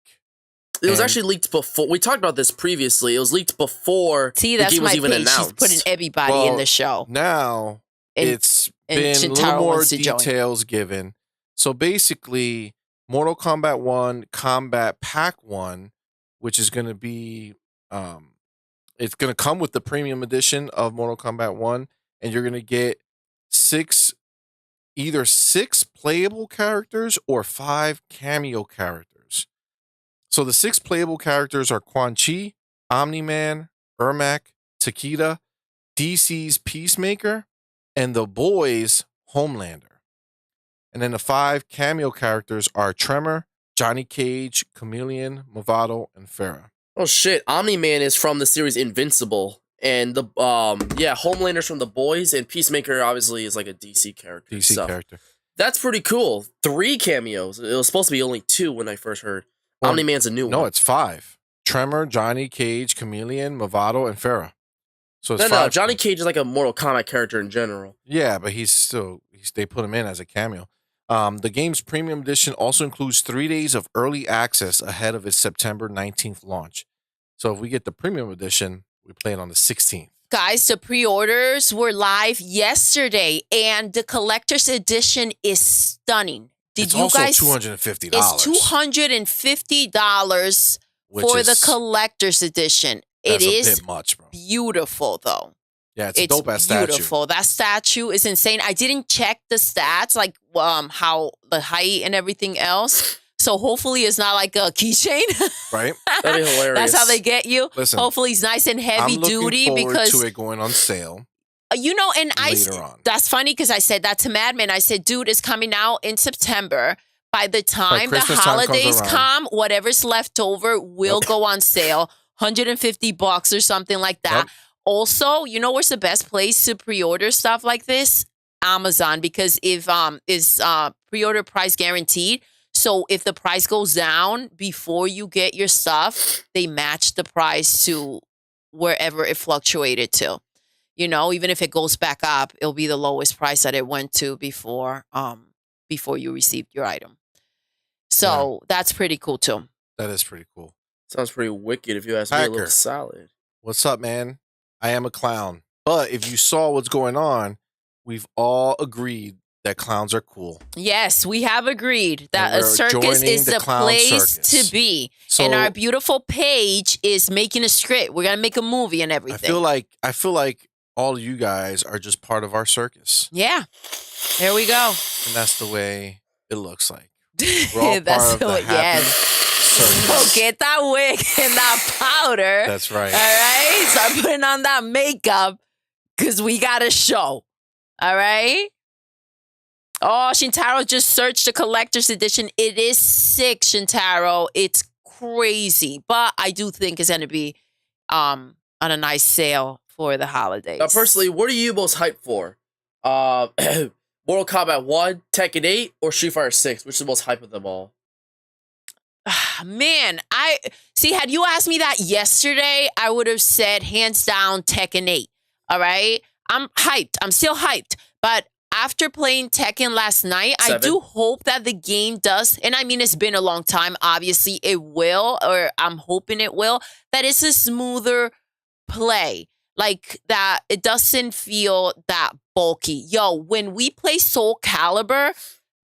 It was actually leaked before. We talked about this previously. It was leaked before the game was even announced. She's putting everybody in the show. Now, it's been a little more details given. So basically, Mortal Kombat 1 Combat Pack 1, which is going to be... it's going to come with the premium edition of Mortal Kombat 1, and you're going to get either 6 playable characters or 5 cameo characters. So the 6 playable characters are Quan Chi, Omni-Man, Ermac, Takeda, DC's Peacemaker, and the Boys Homelander. And then the 5 cameo characters are Tremor, Johnny Cage, Chameleon, Movado, and Farah. Oh shit, Omni-Man is from the series Invincible. And the Homelander's from The Boys, and Peacemaker obviously is like a DC character. Character. That's pretty cool. 3 cameos. It was supposed to be only 2 when I first heard. Well, Omni-Man's a new one. No, it's 5. Tremor, Johnny Cage, Chameleon, Movado, and Farah. So it's 5. No, Johnny Cage is like a Mortal Kombat character in general. Yeah, but they put him in as a cameo. The game's premium edition also includes 3 days of early access ahead of its September 19th launch. So if we get the premium edition, we play it on the 16th. Guys, the pre-orders were live yesterday, and the collector's edition is stunning. Did it's you also guys? $250. It's $250 for the collector's edition. It is a bit much, bro. Beautiful, though. Yeah, it's a dope-ass statue. Beautiful. That statue is insane. I didn't check the stats, like how the height and everything else. So hopefully it's not like a keychain. Right? That'd be hilarious. That's how they get you. Listen, hopefully it's nice and heavy duty I'm looking because forward to it going on sale. And later on. That's funny because I said that to Madman. I said, dude, it's coming out in September. By the time the holidays come, whatever's left over will go on sale. $150 or something like that. Yep. Also, you know where's the best place to pre-order stuff like this? Amazon, because if is pre-order price guaranteed. So if the price goes down before you get your stuff, they match the price to wherever it fluctuated to. You know, even if it goes back up, it'll be the lowest price that it went to before you received your item. So that's pretty cool too. That is pretty cool. Sounds pretty wicked if you ask me. A little solid. What's up, man? I am a clown. But if you saw what's going on, we've all agreed that clowns are cool. Yes, we have agreed that a circus is the place to be. So, and our beautiful Paige is making a script. We're going to make a movie and everything. I feel like all of you guys are just part of our circus. Yeah. There we go. And that's the way it looks like. We're all that's part of the happy circus. So get that wig and that powder. That's right. All right? Start putting on that makeup because we got a show. All right? Oh, Shintaro just searched the collector's edition. It is sick, Shintaro. It's crazy. But I do think it's going to be on a nice sale for the holidays. Now, personally, what are you most hyped for? Mortal Kombat 1, Tekken 8, or Street Fighter 6? Which is the most hype of them all? Man, had you asked me that yesterday, I would have said hands down Tekken 8. All right? I'm hyped. I'm still hyped. But after playing Tekken last night, 7. I do hope that the game does, and I mean, it's been a long time. Obviously, it will, or I'm hoping it will, that it's a smoother play. Like that, it doesn't feel that bulky. Yo, when we play Soul Calibur,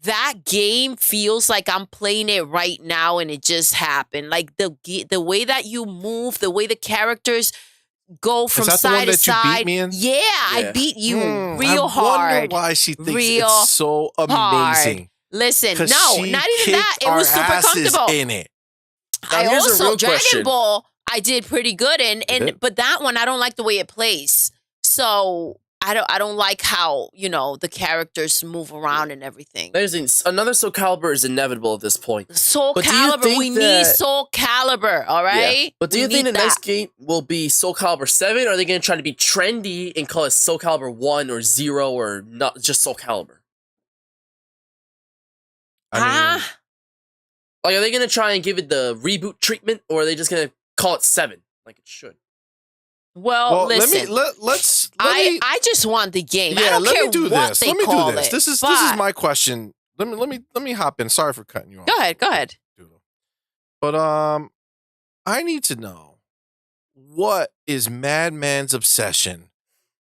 that game feels like I'm playing it right now and it just happened. Like the way that you move, the way the characters go from side to side. You beat me in? Yeah, I beat you real hard. I wonder why she thinks it's so amazing. Hard. Listen, no, not even that. It was super comfortable. In it. I also Dragon Ball I did pretty good in, but that one I don't like the way it plays. So I don't like how, the characters move around and everything. Another Soul Calibur is inevitable at this point. Soul Calibur, we need Soul Calibur, all right? Yeah. But do you think the next game will be Soul Calibur 7, or are they going to try to be trendy and call it Soul Calibur 1 or 0 or not just Soul Calibur? Are they going to try and give it the reboot treatment, or are they just going to call it 7 like it should? Well, listen. I just want the game. I don't care what they call it. This is my question. Let me hop in. Sorry for cutting you off. Go ahead. But I need to know, what is Madman's obsession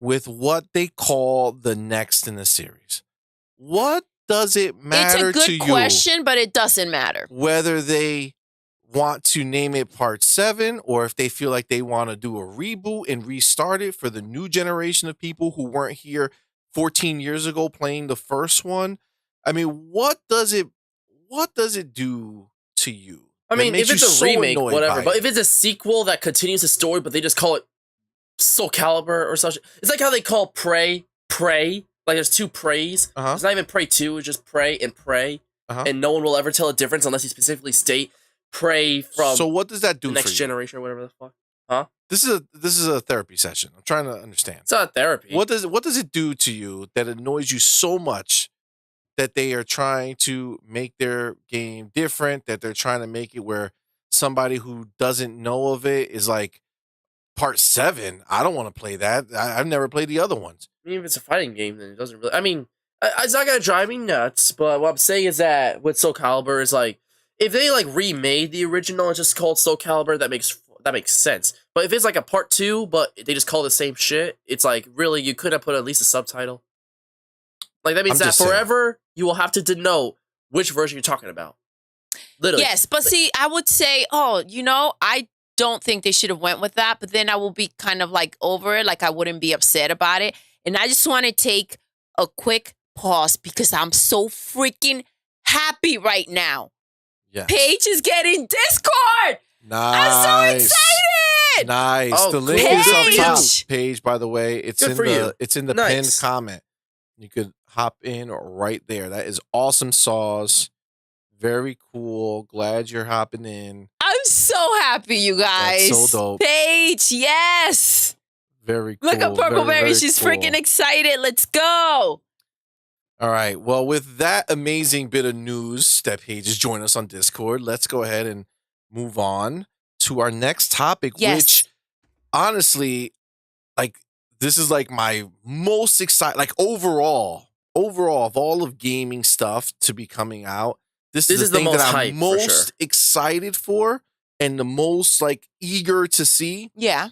with what they call the next in the series? What does it matter to you? It's a good question, but it doesn't matter. Whether they want to name it Part 7, or if they feel like they want to do a reboot and restart it for the new generation of people who weren't here 14 years ago playing the first one. I mean, what does it do to you? I mean, if it's a remake, whatever, but if it's a sequel that continues the story, but they just call it Soul Calibur or such, it's like how they call Prey. Like there's 2 Preys. It's not even Prey 2, it's just Prey and Prey. And no one will ever tell a difference unless you specifically state Prey from. So what does that do the next for generation or whatever the fuck? Huh? This is a therapy session. I'm trying to understand. It's not therapy. What does it do to you that annoys you so much that they are trying to make their game different, that they're trying to make it where somebody who doesn't know of it is like, Part 7? I don't want to play that. I've never played the other ones. I mean, if it's a fighting game, then it doesn't really. I mean, it's not gonna drive me nuts. But what I'm saying is that with Soul Calibur is like, if they like remade the original and just called Soul Calibur, that makes sense. But if it's like a Part 2, but they just call the same shit, it's like, really, you could have put at least a subtitle. Like that means that forever you will have to denote which version you're talking about. Literally. Yes, but see, I would say, I don't think they should have went with that, but then I will be kind of like over it, like I wouldn't be upset about it. And I just want to take a quick pause because I'm so freaking happy right now. Yes. Paige is getting Discord. Nice. I'm so excited. Nice. Oh, the link Paige. is up top. Paige, by the way, it's in the Nice. pinned comment. You could hop in right there. That is awesome sauce. Very cool. Glad you're hopping in. I'm so happy, you guys. That's so dope. Paige, yes. Very cool. Look at Purple very, Berry. very She's cool. freaking excited. Let's go. All right. Well, with that amazing bit of news that Paige is joining us on Discord, let's go ahead and move on to our next topic, Yes. which honestly, like, this is like my most excited, like overall of all of gaming stuff to be coming out. This is the thing most that hype, I'm for most sure. excited for and the most like eager to see. Yeah.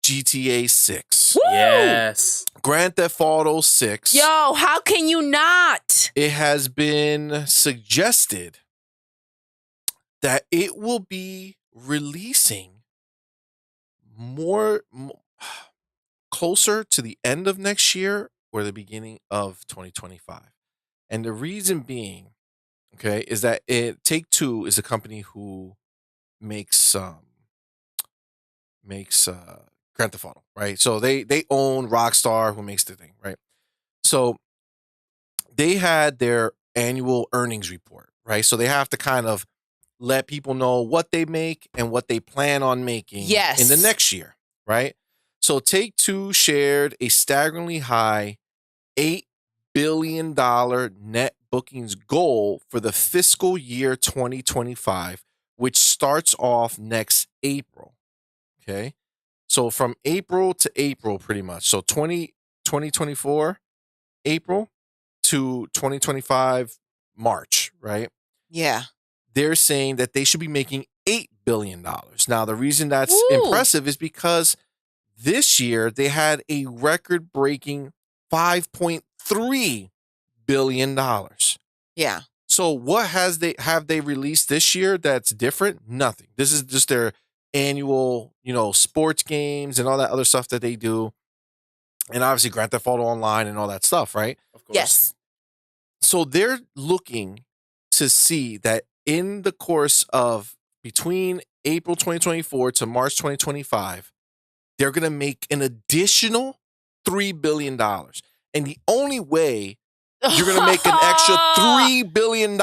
GTA 6. Woo! Yes. Grand Theft Auto 6. Yo, how can you not? It has been suggested that it will be releasing closer to the end of next year or the beginning of 2025. And the reason being, okay, is that Take-Two is a company who makes Grand Theft Auto, right? So they own Rockstar, who makes the thing, right? So they had their annual earnings report, right? So they have to kind of let people know what they make and what they plan on making in the next year, right? So Take-Two shared a staggeringly high $8 billion net bookings goal for the fiscal year 2025, which starts off next April, okay? So from April to April, pretty much. So 2024 April to 2025 March, right? Yeah. They're saying that they should be making $8 billion. Now, the reason that's Woo! impressive is because this year they had a record-breaking $5.3 billion. Yeah. So what have they released this year that's different? Nothing. This is just their annual, sports games and all that other stuff that they do. And obviously Grand Theft Auto Online and all that stuff, right? Of course. Yes. So they're looking to see that in the course of between April 2024 to March 2025, they're going to make an additional $3 billion. And the only way you're going to make an extra $3 billion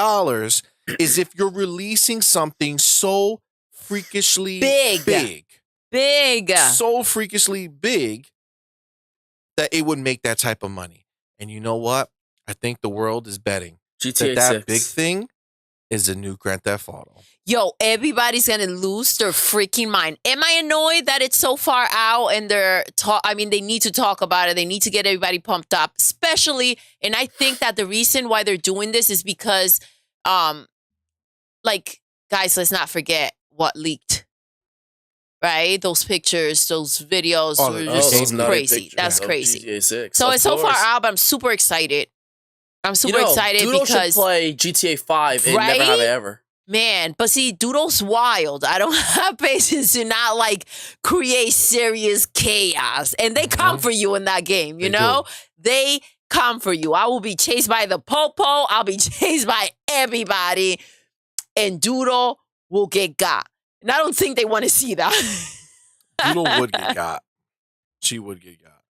is if you're releasing something so freakishly big. So freakishly big that it would make that type of money. And you know what? I think the world is betting GTA that 6. big thing is a new Grand Theft Auto. Yo, everybody's gonna lose their freaking mind. Am I annoyed that it's so far out and they need to talk about it. They need to get everybody pumped up, especially. And I think that the reason why they're doing this is because, guys, let's not forget what leaked. Right? Those pictures, those videos were just crazy. That's crazy. GTA 6. So it's so far course. out, but I'm super excited. I'm super excited Doodle because should play GTA 5 and Right? never have it ever. Man, but see, Doodle's wild. I don't have patience to not create serious chaos. And they come for you in that game, you know? They come for you. I will be chased by the popo. I'll be chased by everybody. And Doodle will get got. And I don't think they want to see that. Doodle would get got. She would get got.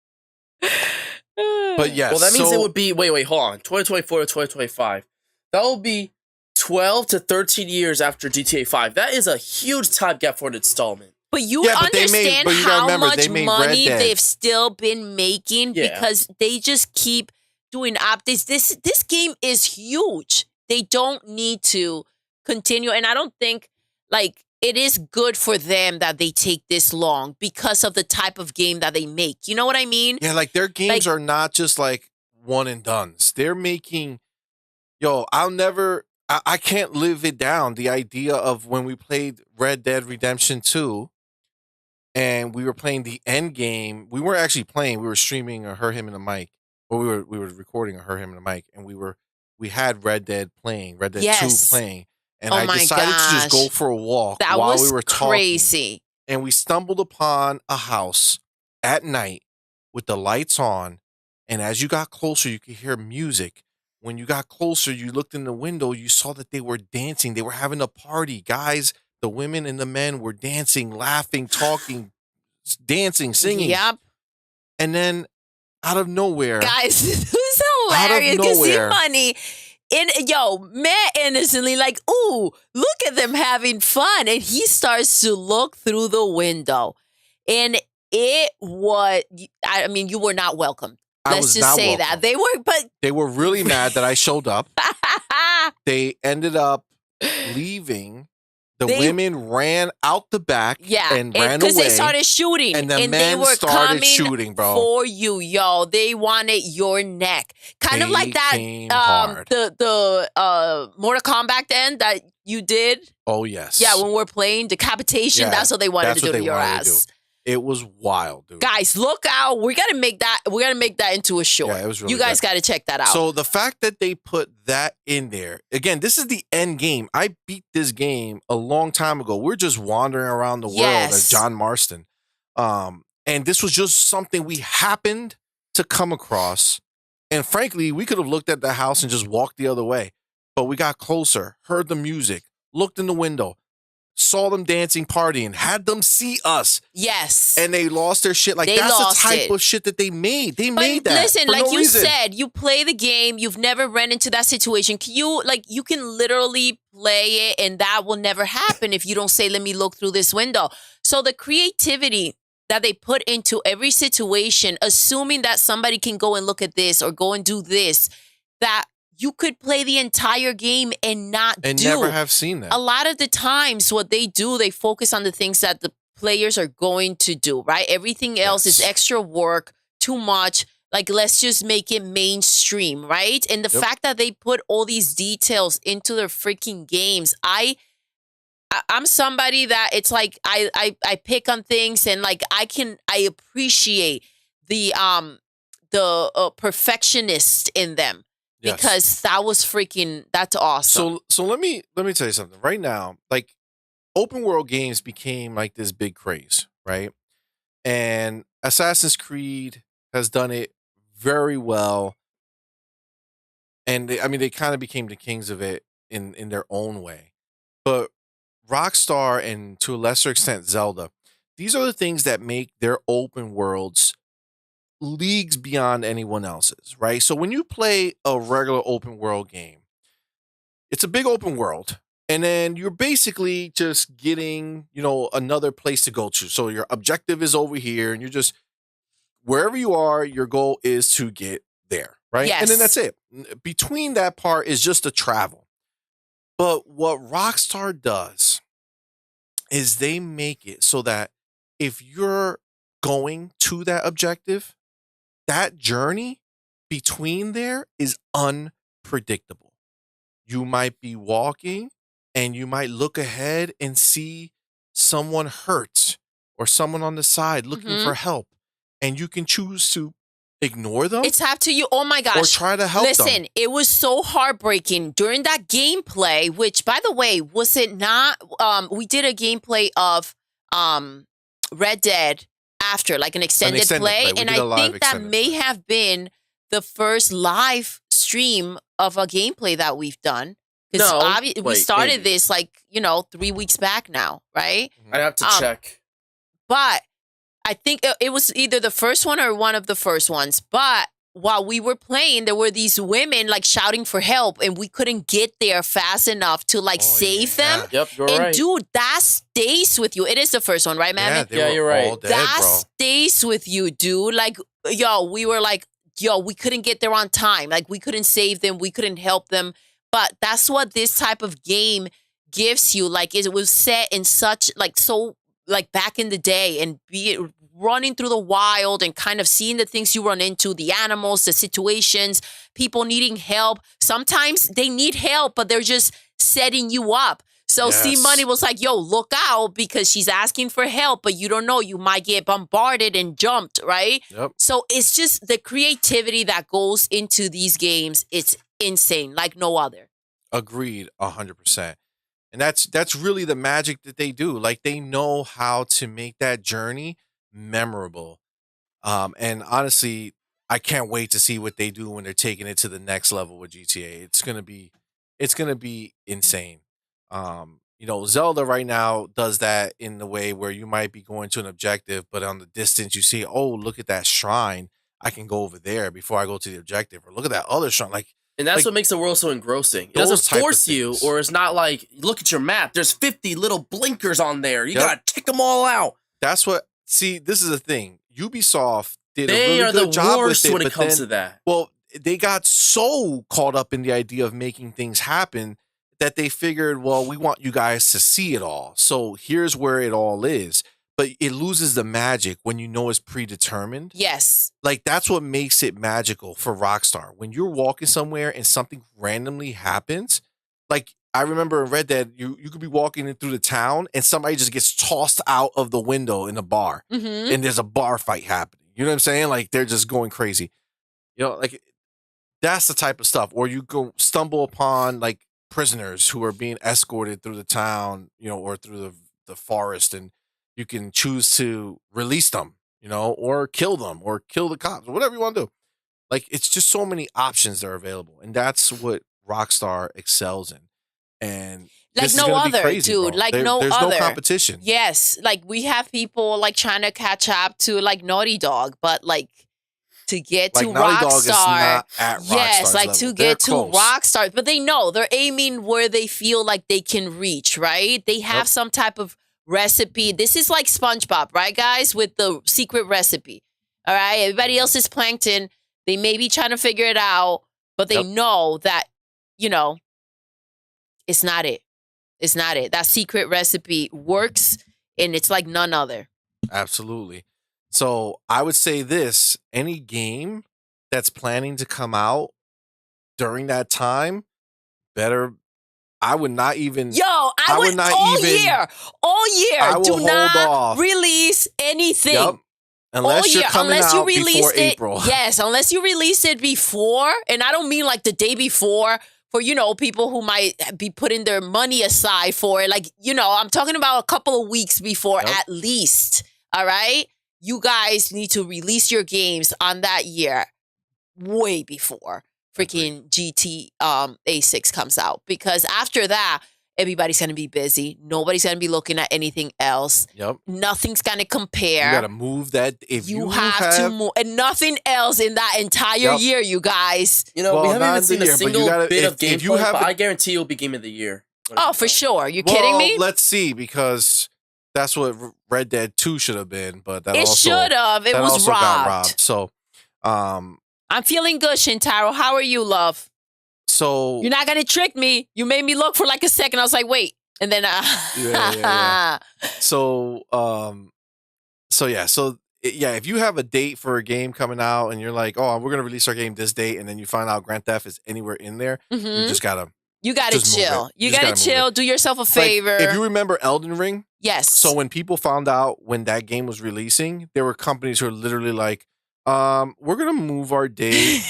But yes. Well, that means it would be, wait, hold on. 2024 to 2025. That will be 12 to 13 years after GTA 5. That is a huge time gap for an installment. But you understand how much money they've still been making because they just keep doing updates. This game is huge. They don't need to continue. And I don't think, it is good for them that they take this long because of the type of game that they make. You know what I mean? Yeah, their games are not just one and dones. They're making, I can't live it down. The idea of when we played Red Dead Redemption 2 and we were playing the end game. We weren't actually playing. We were streaming a Her, Him, and a Mic. Or we were recording a Her, Him, and a Mic. And we were we had Red Dead 2 playing, and Oh I my decided to just go gosh. for a walk That while was we were talking. crazy. And we stumbled upon a house at night with the lights on, and as you got closer, you could hear music. When you got closer, you looked in the window, you saw that they were dancing. They were having a party. Guys, the women and the men were dancing, laughing, talking, dancing, singing. Yep. And then out of nowhere, Guys, this was hilarious because C-Money met innocently like, ooh, look at them having fun. And he starts to look through the window. And it was, I mean, you were not welcome. Let's just say that. They were really mad that I showed up. They ended up leaving. The women ran out the back and ran away. Because they started shooting. And the men they were started shooting, bro. For you, yo. They wanted your neck. Kind of like that, the Mortal Kombat then that you did. Oh, yes. Yeah, when we're playing decapitation, that's what they wanted to do to your ass. It was wild, dude. Guys, look out. We gotta make that into a short. Yeah, it was really You guys gotta check that out. So the fact that they put that in there, again, this is the end game. I beat this game a long time ago. We're just wandering around the world as John Marston. And this was just something we happened to come across. And frankly, we could have looked at the house and just walked the other way. But we got closer, heard the music, looked in the window, saw them dancing, partying, had them see us. Yes. And they lost their shit. Like, that's the type of shit that they made. They made that. Listen, like you said, you play the game, you've never run into that situation. You can literally play it and that will never happen if you don't say, let me look through this window. So the creativity that they put into every situation, assuming that somebody can go and look at this or go and do this, that you could play the entire game and never have seen that. A lot of the times what they do, they focus on the things that the players are going to do, right? Everything else is extra work, too much. Like, let's just make it mainstream, right? And the fact that they put all these details into their freaking games, I'm somebody that it's like I pick on things and like I appreciate the perfectionist in them. Because that's awesome. So let me tell you something. Right now, like, open world games became like this big craze, right? And Assassin's Creed has done it very well. And they kind of became the kings of it in their own way. But Rockstar and to a lesser extent Zelda, these are the things that make their open worlds leagues beyond anyone else's, right? So when you play a regular open world game, it's a big open world, and then you're basically just getting, another place to go to. So your objective is over here, and you're just wherever you are, your goal is to get there, right? Yes. And then that's it. Between that part is just the travel. But what Rockstar does is they make it so that if you're going to that objective, that journey between there is unpredictable. You might be walking and you might look ahead and see someone hurt or someone on the side looking for help. And you can choose to ignore them. It's up to you. Oh my gosh. Or try to help them. Listen, it was so heartbreaking during that gameplay, which, by the way, was it not? We did a gameplay of Red Dead after, like an extended play. And I think that may have been the first live stream of a gameplay that we've done. Because we started this 3 weeks back now, right? I'd have to check. But I think it was either the first one or one of the first ones. But while we were playing, there were these women like shouting for help, and we couldn't get there fast enough to save them. Yep, you're right. And dude, that stays with you. It is the first one, right, man? Yeah, you're right. That stays with you, dude. Like, we were like, we couldn't get there on time. Like, we couldn't save them. We couldn't help them. But that's what this type of game gives you. Like, it was set in such back in the day, and be it running through the wild and kind of seeing the things you run into, the animals, the situations, people needing help. Sometimes they need help, but they're just setting you up. So C-Money was like, look out, because she's asking for help, but you don't know, you might get bombarded and jumped, right? Yep. So it's just the creativity that goes into these games. It's insane like no other. Agreed, 100%. And that's really the magic that they do. Like, they know how to make that journey memorable. And honestly, I can't wait to see what they do when they're taking it to the next level with GTA. It's gonna be insane. Zelda right now does that in the way where you might be going to an objective, but on the distance you see, oh, look at that shrine. I can go over there before I go to the objective, or look at that other shrine. And that's what makes the world so engrossing. It doesn't force you, or it's not like, look at your map. There's 50 little blinkers on there. You gotta tick them all out. This is the thing. Ubisoft did they a really good job with it when it comes to that. Well, they got so caught up in the idea of making things happen that they figured, well, we want you guys to see it all. So here's where it all is. But it loses the magic when you know it's predetermined. Yes. Like, that's what makes it magical for Rockstar. When you're walking somewhere and something randomly happens, like, I remember in Red Dead, you could be walking in through the town and somebody just gets tossed out of the window in a bar, and there's a bar fight happening. You know what I'm saying? Like, they're just going crazy. Like, that's the type of stuff. Or you go stumble upon, like, prisoners who are being escorted through the town, or through the forest, and you can choose to release them, or kill them, or kill the cops, or whatever you want to do. Like, it's just so many options that are available, and that's what Rockstar excels in. And like no other, crazy, dude. Bro. Like there's no competition. Yes, like we have people like trying to catch up to like Naughty Dog, but like to get to Rockstar, yes, like to get to Rockstar, but they know they're aiming where they feel like they can reach. Right? They have some type of recipe. This is like SpongeBob, right, guys? With the secret recipe. All right, everybody else is plankton. They may be trying to figure it out, but they know that it's not it. It's not it. That secret recipe works, and it's like none other. Absolutely. So I would say this, any game that's planning to come out during that time, I would not even... I would not all year, do not release anything. Yep. Unless you're coming out before April. Yes, unless you release it before, and I don't mean like the day before, for, people who might be putting their money aside for it. Like, I'm talking about a couple of weeks before at least. All right? You guys need to release your games on that year way before freaking GTA 6 comes out. Because after that, everybody's going to be busy. Nobody's going to be looking at anything else. Yep. Nothing's going to compare. You got to move that. If you have to move. And nothing else in that entire year, you guys. We haven't even seen a single bit of gameplay, but I guarantee it'll be Game of the Year. Oh, for sure. You kidding me? Let's see, because that's what Red Dead 2 should have been. But that it should have. It was robbed. Got robbed. So, I'm feeling good, Shintaro. How are you, love? So you're not gonna trick me. You made me look for like a second. I was like, wait, and then So if you have a date for a game coming out and you're like, oh, we're gonna release our game this date, and then you find out Grand Theft is anywhere in there, you just gotta chill. You gotta chill. Do yourself a favor. Like, if you remember Elden Ring, yes. So when people found out when that game was releasing, there were companies who were literally like, we're gonna move our date.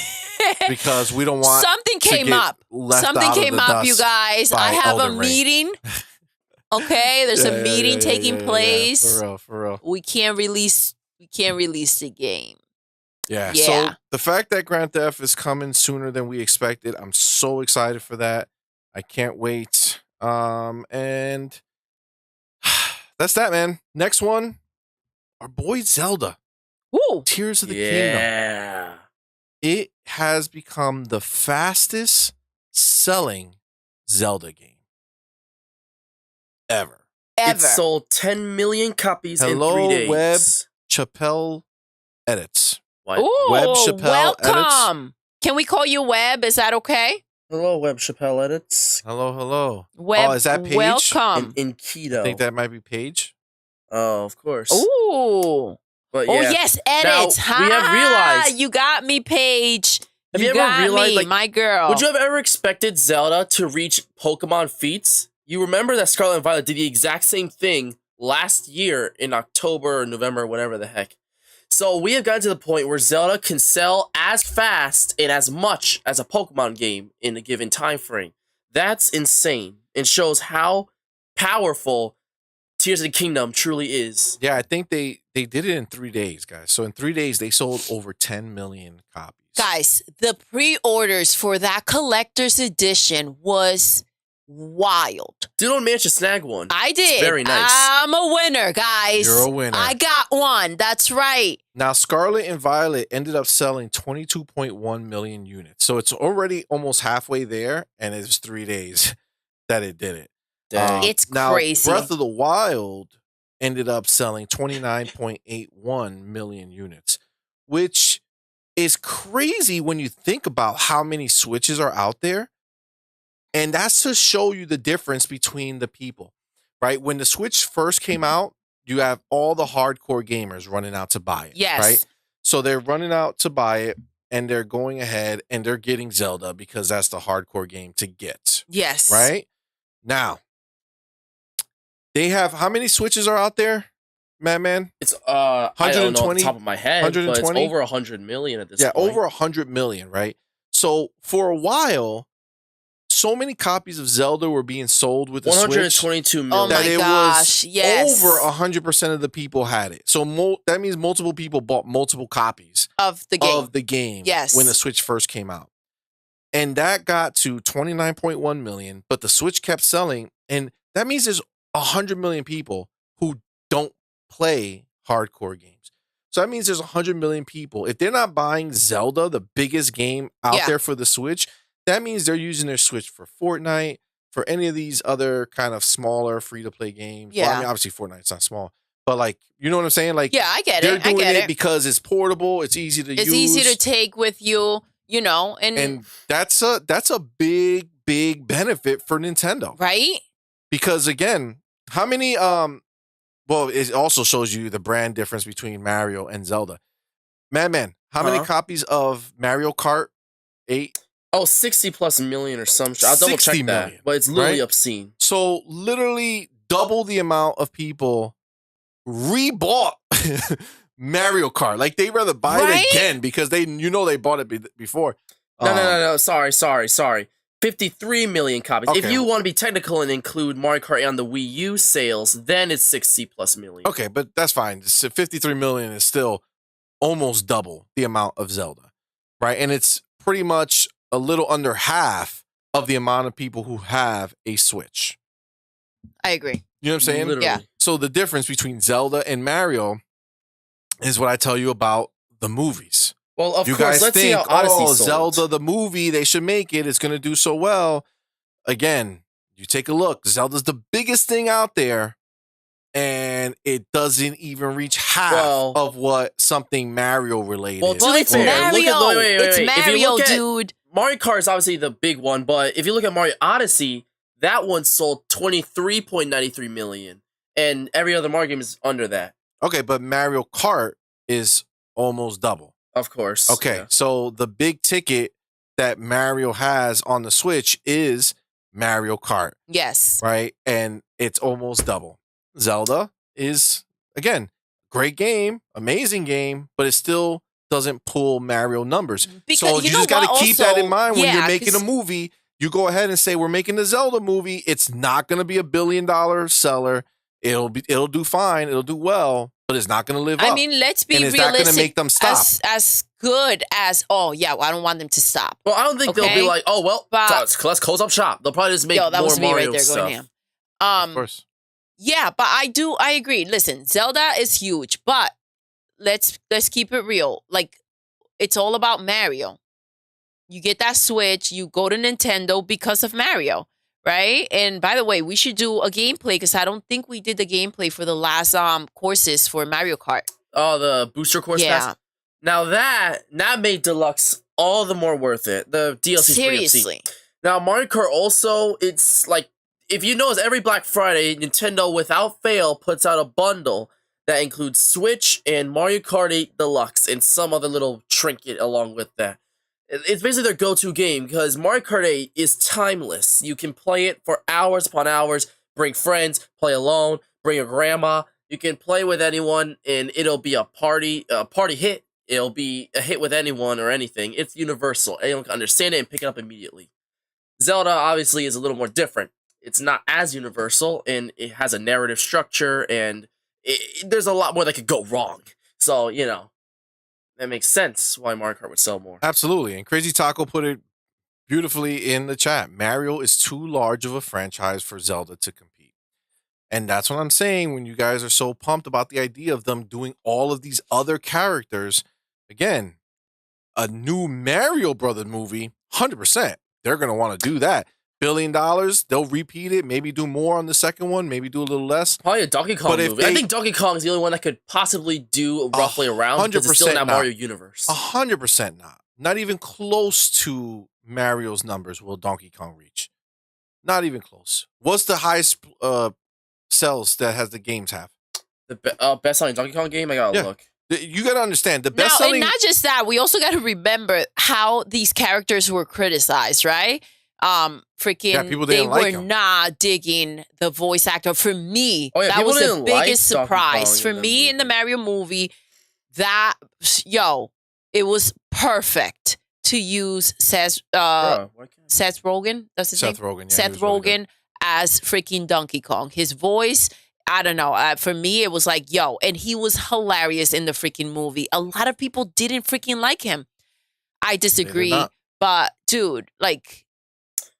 Because we don't want something came up. Something came up, you guys. I have a meeting. Okay, there's a meeting taking place. For real. We can't release the game. Yeah. So the fact that Grand Theft is coming sooner than we expected, I'm so excited for that. I can't wait. And that's that, man. Next one, our boy Zelda. Ooh. Tears of the Kingdom. It has become the fastest selling Zelda game ever. It sold 10 million copies in 3 days. Web Chappelle Edits. What? Ooh, Web Chappelle welcome. Edits. Can we call you Web? Is that okay? Hello, Web Chappelle Edits. Hello. Web, is that Paige? Welcome. In Keto. I think that might be Paige. Oh, of course. Ooh. But oh, yes, Edits. Now, we have realized. You got me, Paige. Have you ever realized, like, my girl. Would you have ever expected Zelda to reach Pokemon feats? You remember that Scarlet and Violet did the exact same thing last year in October or November, whatever the heck. So we have gotten to the point where Zelda can sell as fast and as much as a Pokemon game in a given time frame. That's insane and shows how powerful Tears of the Kingdom truly is. Yeah, I think they did it in 3 days, guys. So in 3 days, they sold over 10 million copies. Guys, the pre-orders for that collector's edition was wild. Dude managed to snag one. I did. It's very nice. I'm a winner, guys. You're a winner. I got one. That's right. Now, Scarlet and Violet ended up selling 22.1 million units. So it's already almost halfway there, and it's 3 days that it did it. It's crazy. Breath of the Wild ended up selling 29.81 million units, which is crazy when you think about how many Switches are out there. And that's to show you the difference between the people, right? When the Switch first came out, you have all the hardcore gamers running out to buy it. Yes. Right? So they're running out to buy it, and they're going ahead and they're getting Zelda because that's the hardcore game to get. Yes. Right? Now, they have, how many Switches are out there, Madman? It's I don't know off the top of my head, 120? but it's over 100 million at this point. Yeah, over 100 million, right? So for a while, so many copies of Zelda were being sold with the Switch 122 million. Oh my that it gosh, was yes. over 100% of the people had it. So that means multiple people bought multiple copies Of the game. Yes. when the Switch first came out. And that got to 29.1 million, but the Switch kept selling. And that means there's 100 million people who don't play hardcore games. So that means there's 100 million people. If they're not buying Zelda, the biggest game out there for the Switch, that means they're using their Switch for Fortnite, for any of these other kind of smaller free-to-play games. Yeah. Well, I mean, obviously Fortnite's not small, but like, you know what I'm saying? Like, Yeah, I get they're it. I doing get it it. because it's portable, it's easy to use. It's easy to take with you, you know, and that's a big benefit for Nintendo. right? Because again, how many well, it also shows you the brand difference between Mario and Zelda. Madman, how many copies of Mario Kart 8? Oh, 60 plus million or some shit. I'll double check 60 that. million, But it's literally right? obscene. So literally double the amount of people rebought Mario Kart. Like they rather buy it again because they bought it before. No. Sorry. 53 million copies. Okay. If you want to be technical and include Mario Kart on the Wii U sales, then it's 60 plus million. Okay, but that's fine. 53 million is still almost double the amount of Zelda, right? And it's pretty much a little under half of the amount of people who have a Switch. I agree. You know what I'm saying? Literally. Yeah. So the difference between Zelda and Mario is what I tell you about the movies. Well, of You course, guys let's see think, how Odyssey sold. Zelda the movie, they should make it. It's going to do so well. Again, you take a look. Zelda's the biggest thing out there, and it doesn't even reach half of what something Mario related. Well, to be It's fair, Mario. It's If you Mario, look at- dude. Mario Kart is obviously the big one, but if you look at Mario Odyssey, that one sold 23.93 million, and every other Mario game is under that. Okay, but Mario Kart is almost double. Of course. Okay, yeah. so the big ticket that Mario has on the Switch is Mario Kart, Yes. right? And it's almost double. Zelda is, again, great game, amazing game, but it still doesn't pull Mario numbers. Because So you just got to keep that in mind when Yeah, you're making a 'cause- movie. You go ahead and say, we're making the Zelda movie. It's not going to be $1 billion seller. It'll do fine. It'll do well, but it's not going to live up. I mean, let's be and is realistic. that going to make them stop? As good as, I don't want them to stop. Well, I don't think they'll Okay. be like, oh, well, But- let's close up shop. They'll probably just make Yo, that more was me Mario right there stuff. going ham. Of course. Yeah, but I agree. Listen, Zelda is huge, but let's keep it real. Like, it's all about Mario. You get that Switch, you go to Nintendo because of Mario, right? And by the way, we should do a gameplay because I don't think we did the gameplay for the last courses for Mario Kart. Oh, the booster course pass. Now that made Deluxe all the more worth it. The DLC Seriously. Now Mario Kart also, it's like, if you notice, every Black Friday, Nintendo without fail puts out a bundle that includes Switch and Mario Kart 8 Deluxe and some other little trinket along with that. It's basically their go-to game because Mario Kart 8 is timeless. You can play it for hours upon hours, bring friends, play alone, bring your grandma. You can play with anyone, and it'll be a party hit. It'll be a hit with anyone or anything. It's universal. Anyone can understand it and pick it up immediately. Zelda obviously is a little more different. It's not as universal, and it has a narrative structure, and there's a lot more that could go wrong. So, that makes sense why Mario Kart would sell more. Absolutely. And Crazy Taco put it beautifully in the chat. Mario is too large of a franchise for Zelda to compete. And that's what I'm saying when you guys are so pumped about the idea of them doing all of these other characters. Again, a new Mario Brothers movie, 100%. They're going to want to do that. $1 billion, they'll repeat it, maybe do more on the second one, maybe do a little less. Probably a Donkey Kong movie. I think Donkey Kong is the only one that could possibly do roughly around, because it's still in that Mario universe. 100% not. Not even close to Mario's numbers will Donkey Kong reach. Not even close. What's the highest sales that has the games have? The best-selling Donkey Kong game? I gotta look. You gotta understand, the best-selling... And not just that, we also gotta remember how these characters were criticized, right? People they like were him. Not digging the voice actor. For me, that was the biggest like surprise. For me, in the Mario movie, it was perfect to use Seth Rogen. That's his name? Seth Rogen. Yeah, Seth Rogen as freaking Donkey Kong. His voice, I don't know. For me, it was like, and he was hilarious in the freaking movie. A lot of people didn't freaking like him. I disagree, but dude,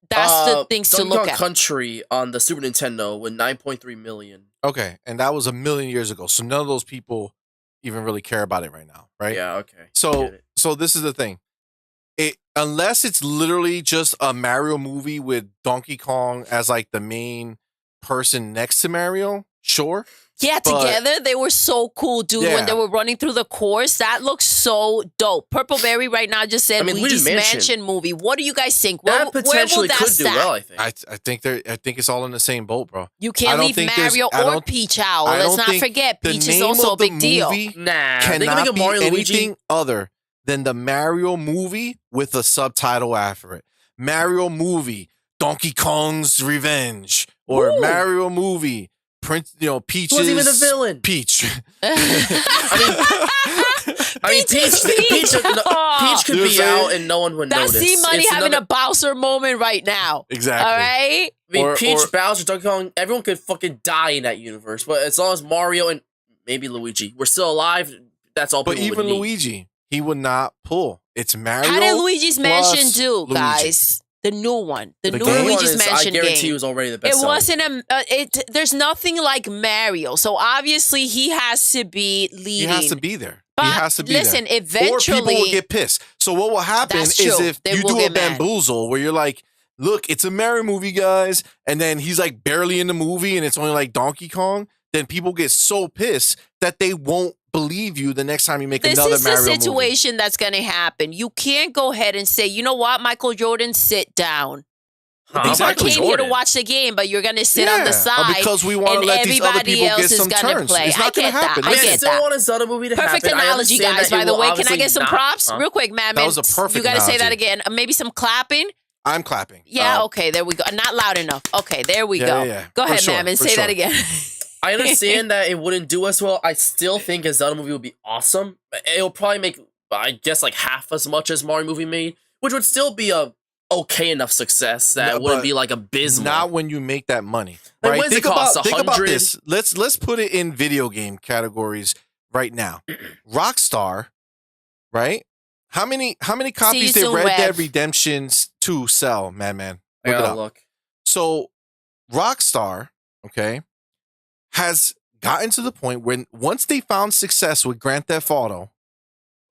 that's the things to look Donkey at. Kong Country on the Super Nintendo with 9.3 million. Okay, and that was 1 million years ago. So none of those people even really care about it right now, right? Yeah, okay. So this is the thing. Unless it's literally just a Mario movie with Donkey Kong as the main person next to Mario, sure. Yeah, together they were so cool, dude. Yeah. When they were running through the course, that looks so dope. Purple Berry right now just said Luigi's Mansion movie. What do you guys think? That potentially could do well, I think. I think it's all in the same boat, bro. You can't leave Mario or Peach out. Let's not forget, Peach is also a big deal. Nah, cannot they can make a Mario be Luigi. anything other than the Mario movie with a subtitle after it. Mario movie, Donkey Kong's Revenge, or Mario movie, Peach's... Who was even the villain? Peach. Peach could be out and no one would notice. That's C-Money having a Bowser moment right now. Exactly. All right? Peach, Bowser, Donkey Kong, everyone could fucking die in that universe. But as long as Mario and maybe Luigi were still alive, that's all people would need. But even Luigi, he would not pull. It's Mario. How did Luigi's Mansion do, guys? The new one. The new Luigi's Mansion game. I guarantee it was already the best. It wasn't there's nothing like Mario. So obviously he has to be leading. He has to be there. But he has to be listen, there. eventually... Or people will get pissed. So what will happen is if you do a bamboozle where you're like, look, it's a Mario movie, guys, and then he's barely in the movie and it's only Donkey Kong, then people get so pissed that they won't believe you the next time you make another Mario movie. This is the situation that's going to happen. You can't go ahead and say, you know what, Michael Jordan, sit down. Exactly. I came here to watch the game, but you're going to sit on the side. Because we want to let these other people get some turns. Play. It's not going to happen. I get still want a Zelda movie to Perfect happen. analogy, guys, by the way. Can I get some props? Huh? Real quick, Madman. That was a perfect You got to say that analogy. again. Maybe some clapping. I'm clapping. Yeah, okay, there we go. Not loud enough. Okay, there we go. Yeah. Go ahead, Madman. Say that again. I understand that it wouldn't do as well. I still think a Zelda movie would be awesome. It'll probably make, I guess, half as much as Mario movie made, which would still be a okay enough success that wouldn't be abysmal. Not when you make that money. Right? Think about this. Let's put it in video game categories right now. Rockstar, right? How many copies did Red Dead Redemption 2 sell, Madman? Look. So Rockstar, okay, has gotten to the point when once they found success with Grand Theft Auto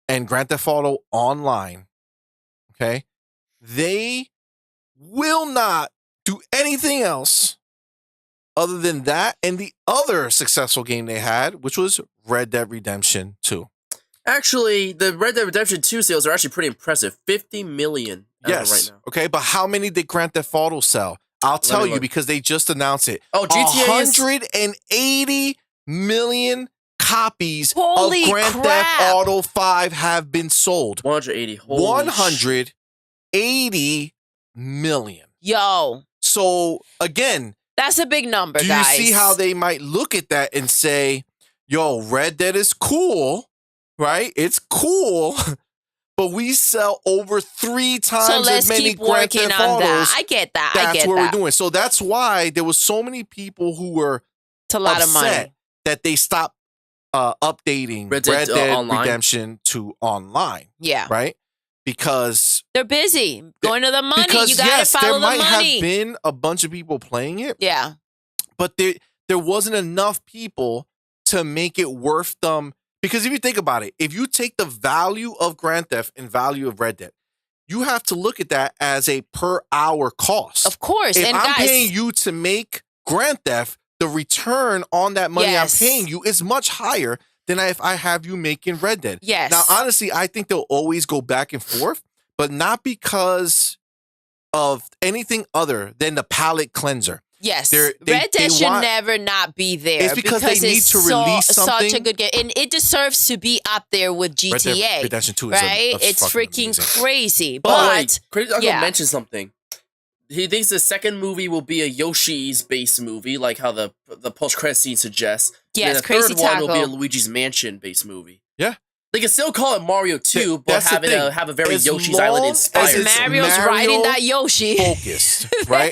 and Grand Theft Auto Online, okay, they will not do anything else other than that and the other successful game they had, which was Red Dead Redemption 2. Actually, the Red Dead Redemption 2 sales are actually pretty impressive. 50 million right now. Okay, but how many did Grand Theft Auto sell? I'll tell you because they just announced it. Oh, GTA 180 million copies Holy of Grand Theft Auto 5 have been sold. 180. 180 million. Yo. So, again, That's a big number, Do guys. you see how they might look at that and say, yo, Red Dead is cool, right? It's cool, but we sell over 3 times as many Grand Theft Autos. I get that. That's what we're doing. So that's why there was so many people who were it's a lot of money that they stopped updating Red Dead Redemption to online. Yeah. Right? Because they're busy going to the money. Because, you gotta follow the money. There might have been a bunch of people playing it. Yeah. But there wasn't enough people to make it worth them. Because if you think about it, if you take the value of Grand Theft and value of Red Dead, you have to look at that as a per hour cost. Of course. If and I'm guys, paying you to make Grand Theft, the return on that money I'm paying you is much higher than if I have you making Red Dead. Yes. Now, honestly, I think they'll always go back and forth, but not because of anything other than the palate cleanser. Yes, Red Dead should never not be there. It's because they need to release something. Such a good game, and it deserves to be up there with GTA. Red Dead Redemption 2 is right? It's freaking amazing. crazy. But I'm gonna mention something. He thinks the second movie will be a Yoshi's based movie, like how the post credit scene suggests. Yes, and the Crazy third one Taco will be a Luigi's Mansion based movie. Yeah. They can still call it Mario 2, but have a very Yoshi's Island inspired. Mario's riding that Yoshi. Focused, right?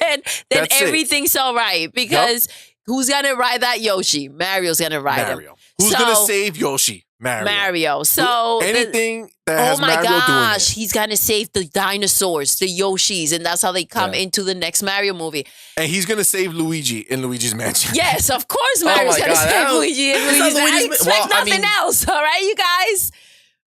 then everything's all right because who's gonna ride that Yoshi? Mario's gonna ride Mario. Who's gonna save Yoshi? Mario. So anything that has Mario doing it. He's gonna save the dinosaurs, the Yoshis, and that's how they come into the next Mario movie. And he's gonna save Luigi in Luigi's Mansion. Yes, of course Mario's gonna save Luigi in Luigi's Mansion. I expect nothing else, all right, you guys?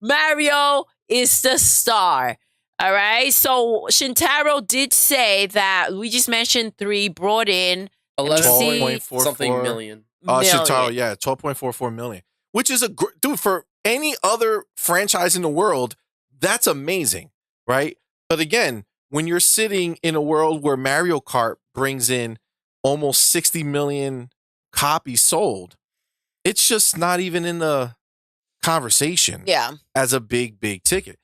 Mario is the star. All right. So Shintaro did say that Luigi's Mansion 3 brought in 11.44 something million. Shintaro, 12.44 million. Which is dude, for any other franchise in the world, that's amazing, right? But again, when you're sitting in a world where Mario Kart brings in almost 60 million copies sold, it's just not even in the conversation as a big ticket.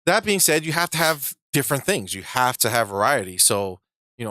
That being said, you have to have different things. You have to have variety. So,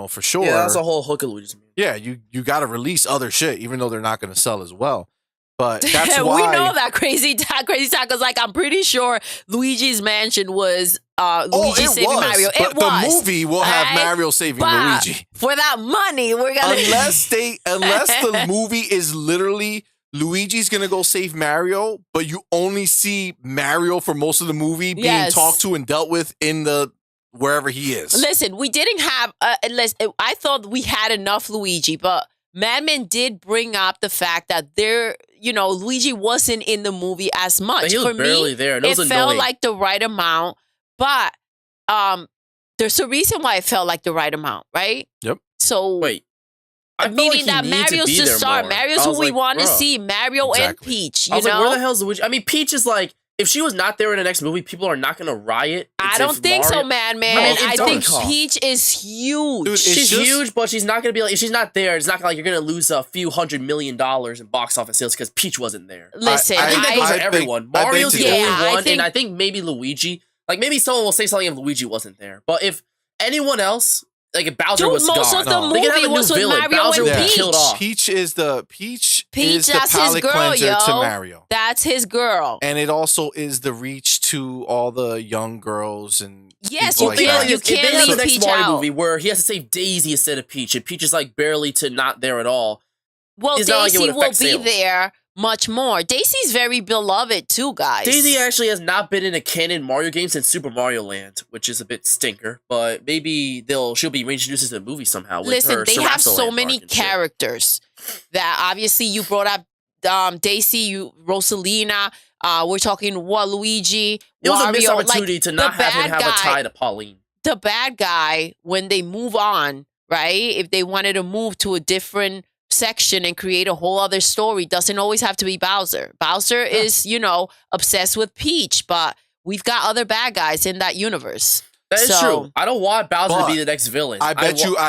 for sure. Yeah, that's a whole hook of Luigi's Mansion. Yeah, you got to release other shit, even though they're not going to sell as well. But that's why we know that Crazy Taco's like, I'm pretty sure Luigi's Mansion was Luigi saving Mario. But the movie will have Mario saving Luigi. For that money, we're gonna unless the movie is literally Luigi's gonna go save Mario, but you only see Mario for most of the movie being talked to and dealt with in the wherever he is. Listen, we didn't have I thought we had enough Luigi, but Madman did bring up the fact that Luigi wasn't in the movie as much. But he was barely there. It felt like the right amount, but there's a reason why it felt like the right amount, right? Yep. So wait, meaning that Mario's the star. Mario's who we want to see. Mario and Peach. I was like, where the hell is Luigi? I mean, Peach is like, if she was not there in the next movie, people are not going to riot. I don't think so, Madman. I think Peach is huge. Dude, she's huge, but she's not going to be like, if she's not there, it's not like you're going to lose a few $100 million in box office sales because Peach wasn't there. Listen, I think that goes for everyone. Mario's the only one, and I think maybe Luigi. Like, maybe someone will say something if Luigi wasn't there. But if anyone else, like if Bowser was most gone, of the movie was with Mario Bowser and would Peach. be killed off. Peach is the that's palate his girl, cleanser to Mario. That's his girl. And it also is the reach to all the young girls and you can't leave the next Peach Mario out. movie where he has to save Daisy instead of Peach, and Peach is like barely to not there at all. Well, Daisy will be there much more. Daisy's very beloved too, guys. Daisy actually has not been in a canon Mario game since Super Mario Land, which is a bit stinker. But maybe she'll be reintroduced into the movie somehow. Listen, they have so many characters that obviously you brought up. Daisy, Rosalina. We're talking Waluigi. It was Wario, a missed opportunity to not have him have a tie to Pauline. The bad guy, when they move on, right? If they wanted to move to a different section and create a whole other story, doesn't always have to be Bowser. Bowser is, obsessed with Peach, but we've got other bad guys in that universe. That is true. I don't want Bowser to be the next villain. I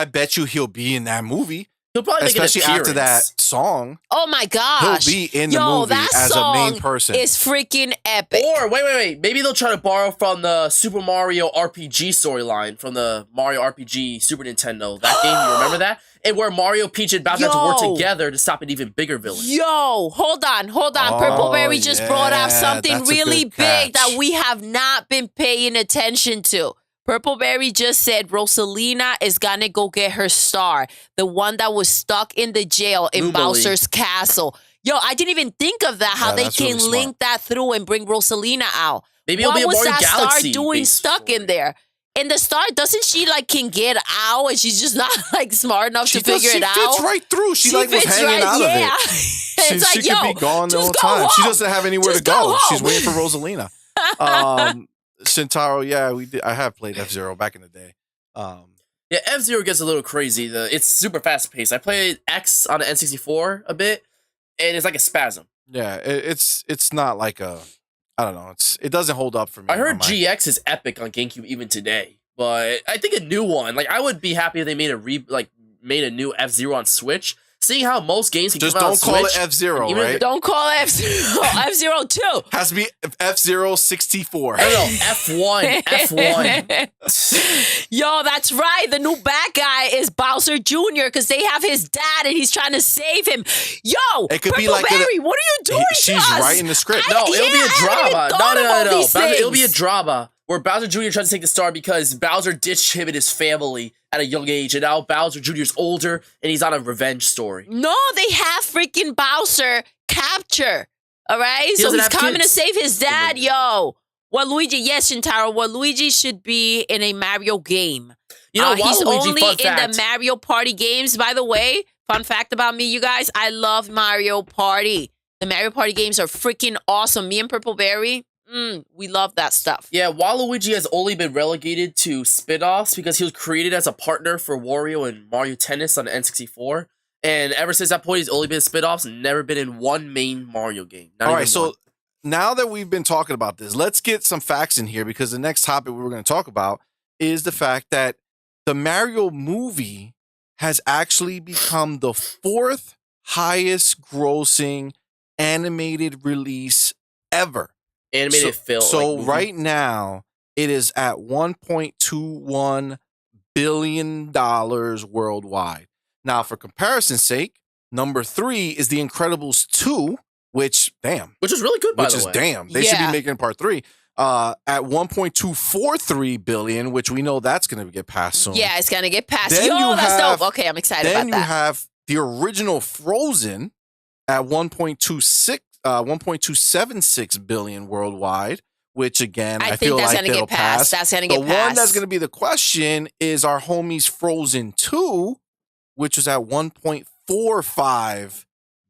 bet you he'll be in that movie. He'll probably especially make an after that song. Oh my gosh. He'll be in the movie as a main person. It's freaking epic. Or wait. Maybe they'll try to borrow from the Super Mario RPG storyline from the Mario RPG Super Nintendo. That game, you remember that? And where Mario, Peach, and Bowser have to work together to stop an even bigger villain. Yo, hold on. Purple Berry just brought out something really big that we have not been paying attention to. Purple Berry just said Rosalina is gonna go get her star. The one that was stuck in the jail in Bowser's castle. Yo, I didn't even think of that, how they can really link that through and bring Rosalina out. Maybe it'll be a Mario Galaxy. What was that star doing stuck in there? And the star, doesn't she can get out and she's just not smart enough to figure it out? She fits right through. She was hanging out of it. She could be gone the whole time. She doesn't have anywhere to go. She's waiting for Rosalina. Shintaro, I have played F-Zero back in the day. Yeah, F-Zero gets a little crazy. It's super fast paced. I played X on the N64 a bit, and it's like a spasm. Yeah, it's not like a, I don't know. It doesn't hold up for me. I heard GX is epic on GameCube even today, but I think a new one. I would be happy if they made a new F-Zero on Switch. Seeing how most games can just come out on Switch. Don't call it F-Zero, right? Don't call it F-Zero. F-Zero 2. Has to be F-Zero 64. No, F1. Yo, that's right. The new bad guy is Bowser Jr. because they have his dad and he's trying to save him. Yo, it could Purple be like Berry, what are you doing to She's us? writing the script. It'll be a drama. No. It'll be a drama where Bowser Jr. tries to take the star because Bowser ditched him and his family at a young age, and now Bowser Jr. is older, and he's on a revenge story. No, they have freaking Bowser capture, all right? So he's coming to save his dad, yo. Waluigi, yes, Shintaro, Waluigi should be in a Mario game. You know, he's Waluigi, only in the Mario Party games, by the way. Fun fact about me, you guys, I love Mario Party. The Mario Party games are freaking awesome. Me and Purple Berry, we love that stuff. Yeah, Waluigi has only been relegated to spin-offs because he was created as a partner for Wario and Mario Tennis on the N64. And ever since that point, he's only been in spin-offs and never been in one main Mario game. All right, so now that we've been talking about this, let's get some facts in here because the next topic we were going to talk about is the fact that the Mario movie has actually become the 4th highest grossing animated release ever. Animated film. So right now, it is at $1.21 billion worldwide. Now, for comparison's sake, number 3 is The Incredibles 2, which is really good, by the way. Which is damn. They should be making part 3. At 1.243 billion, which we know that's going to get passed soon. Yeah, it's going to get passed. That's dope. Okay, I'm excited about that. Then you have the original Frozen at 1.276 billion worldwide, which again, I feel like that'll pass. That's going to get passed. The one that's going to be the question is our homies Frozen 2, which is at 1.45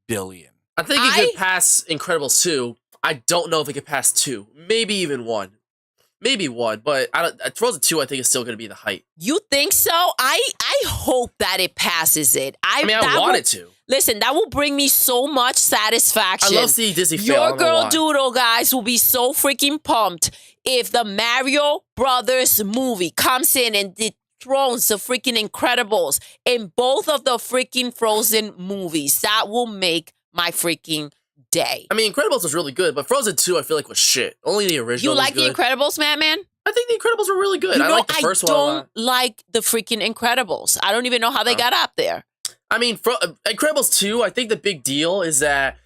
billion. I think it could pass Incredibles 2. I don't know if it could pass 2. Maybe even 1. Maybe 1, but Frozen 2 I think is still going to be the height. You think so? I hope that it passes it. I want it to. Listen, that will bring me so much satisfaction. I love seeing Disney fail. Your girl Doodle, guys, will be so freaking pumped if the Mario Brothers movie comes in and dethrones the freaking Incredibles in both of the freaking Frozen movies. That will make my freaking day. I mean, Incredibles was really good, but Frozen 2 I feel like was shit. Only the original You like The Incredibles, Madman? I think The Incredibles were really good. I like the first one a lot. I don't like the freaking Incredibles. I don't even know how they got up there. I mean, Incredibles 2, I think the big deal is that